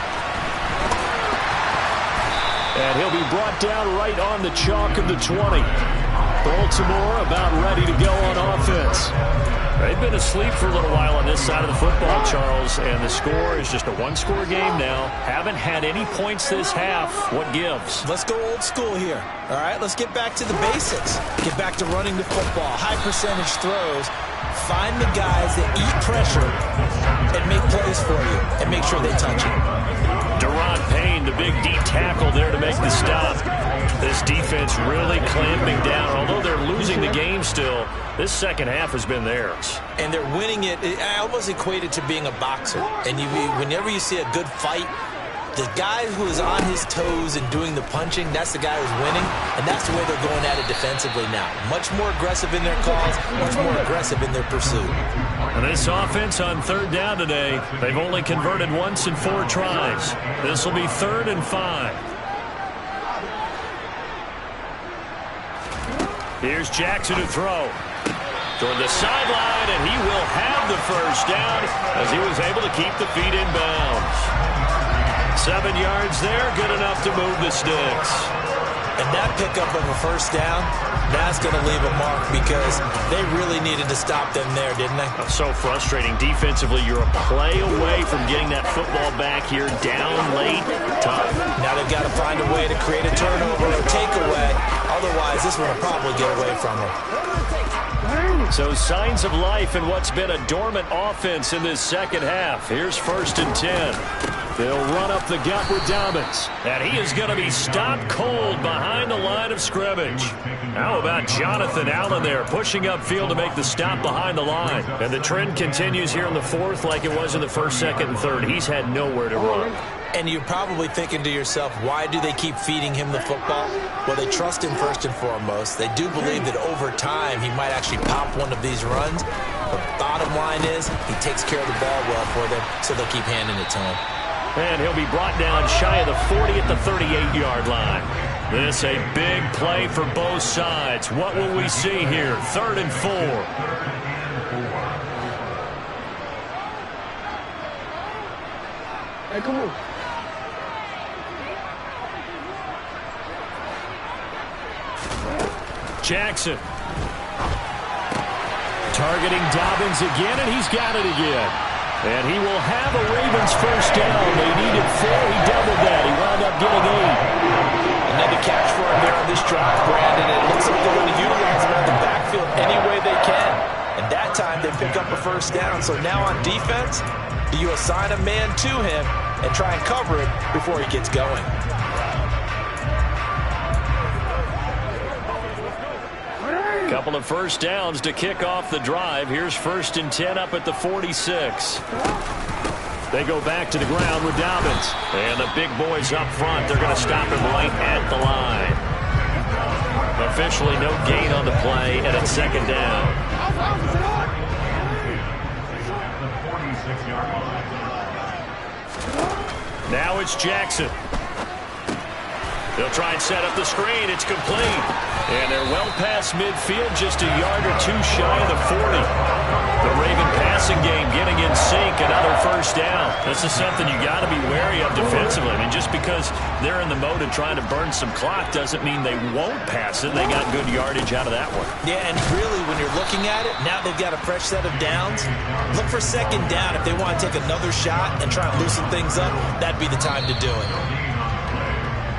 And he'll be brought down right on the chalk of the 20. Baltimore about ready to go on offense. They've been asleep for a little while on this side of the football, Charles, and the score is just a one-score game now. Haven't had any points this half. What gives? Let's go old school here. All right, let's get back to the basics. Get back to running the football, high percentage throws. Find the guys that eat pressure and make plays for you and make sure they touch it. Deron Payne, the big D tackle there to make the stop. This defense really clamping down. Although they're losing the game still, this second half has been theirs. And they're winning it. I almost equate it to being a boxer. And whenever you see a good fight, the guy who is on his toes and doing the punching, that's the guy who's winning. And that's the way they're going at it defensively now. Much more aggressive in their calls, much more aggressive in their pursuit. And this offense on 3rd down today, they've only converted once in 4 tries. This will be 3rd and 5. Here's Jackson to throw. Toward the sideline, and he will have the first down as he was able to keep the feet in bounds. 7 yards there, good enough to move the sticks. And that pickup of a first down, that's going to leave a mark because they really needed to stop them there, didn't they? So frustrating. Defensively, you're a play away from getting that football back here down late. Tough. Now they've got to find a way to create a turnover or takeaway. Otherwise, this one will probably get away from them. So signs of life in what's been a dormant offense in this second half. Here's 1st and 10. They'll run up the gut with Dobbins. And he is going to be stopped cold behind the line of scrimmage. How about Jonathan Allen there pushing upfield to make the stop behind the line? And the trend continues here in the 4th like it was in the 1st, 2nd, and 3rd. He's had nowhere to run. And you're probably thinking to yourself, why do they keep feeding him the football? Well, they trust him first and foremost. They do believe that over time he might actually pop one of these runs. But the bottom line is he takes care of the ball well for them, so they'll keep handing it to him. And he'll be brought down shy of the 40 at the 38-yard line. This a big play for both sides. What will we see here? 3rd and 4. Hey, come on. Jackson. Targeting Dobbins again, and he's got it again. And he will have a Ravens first down. They needed 4. He doubled that. He wound up getting 8. Another catch for him there on this drive, Brandon. It looks like they're going to utilize him out of the backfield any way they can. And that time they pick up a first down. So now on defense, do you assign a man to him and try and cover it before he gets going? Couple of first downs to kick off the drive. Here's 1st and 10 up at the 46. They go back to the ground with Dobbins. And the big boys up front, they're going to stop him right at the line. Officially no gain on the play, and it's 2nd down. Now it's Jackson. They'll try and set up the screen. It's complete. And they're well past midfield, just a yard or 2 shy of the 40. The Raven passing game getting in sync, another first down. This is something you got to be wary of defensively. I mean, just because they're in the mode of trying to burn some clock doesn't mean they won't pass it. They got good yardage out of that one. Yeah, and really, when you're looking at it, now they've got a fresh set of downs. Look for 2nd down. If they want to take another shot and try and loosen things up, that'd be the time to do it.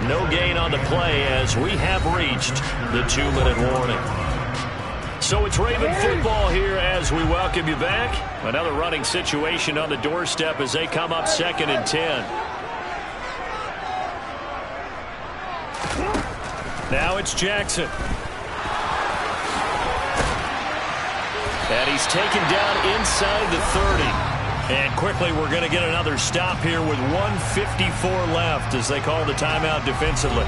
No gain on the play as we have reached the 2-minute warning. So it's Raven football here as we welcome you back. Another running situation on the doorstep as they come up 2nd and 10. Now it's Jackson. And he's taken down inside the 30. And quickly, we're going to get another stop here with 1:54 left as they call the timeout defensively.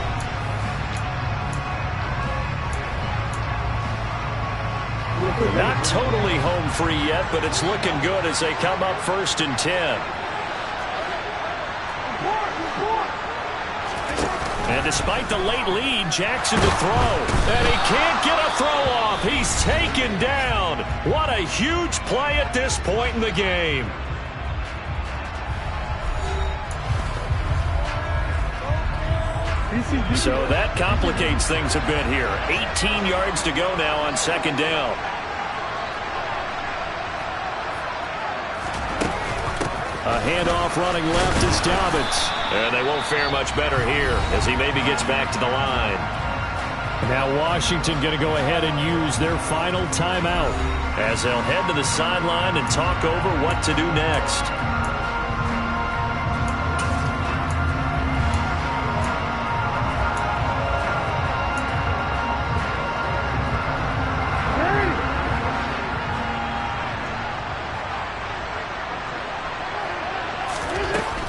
Not totally home free yet, but it's looking good as they come up 1st and 10. And despite the late lead, Jackson to throw. And he can't get a throw off. He's taken down. What a huge play at this point in the game. So that complicates things a bit here. 18 yards to go now on 2nd down. A handoff running left is Dobbins. And they won't fare much better here as he maybe gets back to the line. Now Washington going to go ahead and use their final timeout as they'll head to the sideline and talk over what to do next.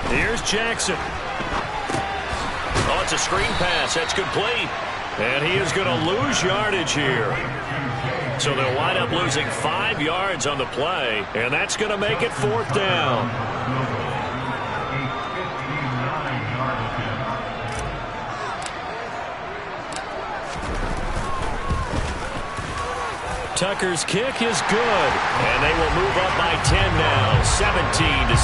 Here's Jackson. Oh, it's a screen pass. That's complete. And he is going to lose yardage here. So they'll wind up losing 5 yards on the play, and that's going to make it 4th down. Tucker's kick is good, and they will move up by 10 now, 17-7.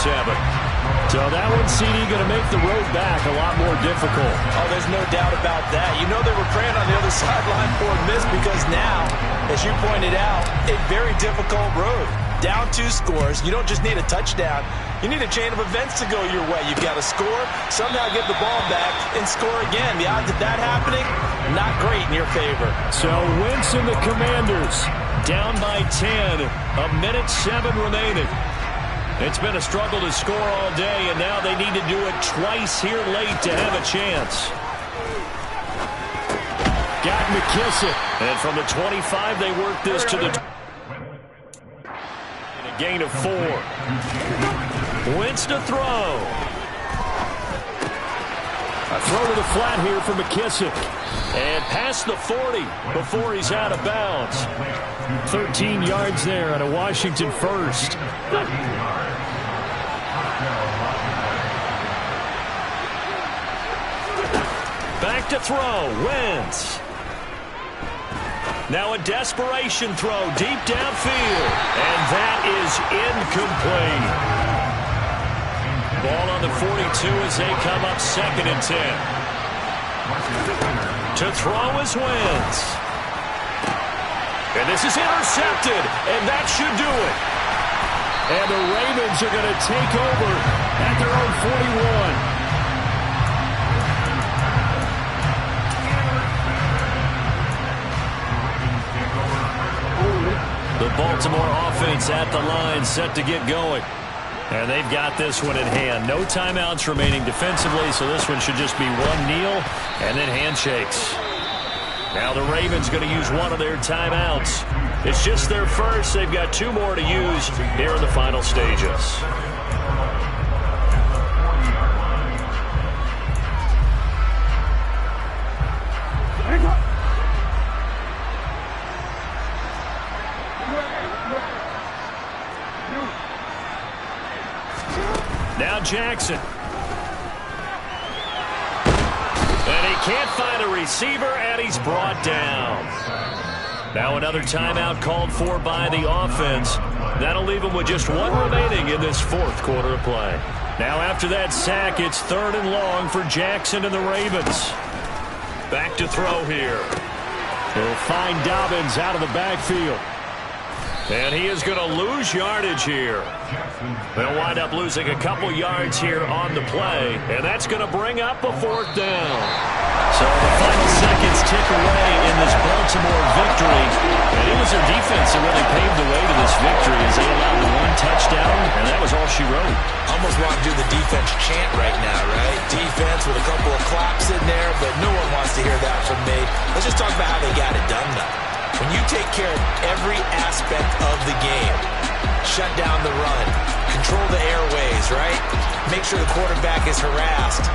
So that one, CD, going to make the road back a lot more difficult. Oh, there's no doubt about that. You know they were praying on the other sideline for a miss because now, as you pointed out, a very difficult road. Down 2 scores. You don't just need a touchdown. You need a chain of events to go your way. You've got to score, somehow get the ball back, and score again. The odds of that happening, not great in your favor. So Wentz and the Commanders down by 10. 1:07 remaining. It's been a struggle to score all day, and now they need to do it twice here late to have a chance. Got McKissick. And from the 25, they work this to the... And a gain of 4. Wentz to throw. A throw to the flat here for McKissick. And past the 40 before he's out of bounds. 13 yards there on a Washington first. Back to throw. Wentz. Now a desperation throw deep downfield. And that is incomplete. Ball on the 42 as they come up 2nd and 10. To throw is Wentz. And this is intercepted. And that should do it. And the Ravens are going to take over at their own 41. The Baltimore offense at the line, set to get going. And they've got this one in hand. No timeouts remaining defensively, so this one should just be one kneel and then handshakes. Now the Ravens going to use one of their timeouts. It's just their first. They've got 2 more to use here in the final stages. Now Jackson. And he can't find a receiver, and he's brought down. Now another timeout called for by the offense. That'll leave him with just 1 remaining in this 4th quarter of play. Now after that sack, it's 3rd and long for Jackson and the Ravens. Back to throw here. He'll find Dobbins out of the backfield. And he is going to lose yardage here. They'll wind up losing a couple yards here on the play. And that's going to bring up a 4th down. So the final seconds tick away in this Baltimore victory. And it was their defense that really paved the way to this victory as they allowed the 1 touchdown. And that was all she wrote. Almost want to do the defense chant right now, right? Defense with a couple of claps in there, but no one wants to hear that from me. Let's just talk about how they got it done, though. When you take care of every aspect of the game, shut down the run, control the airways, right? Make sure the quarterback is harassed.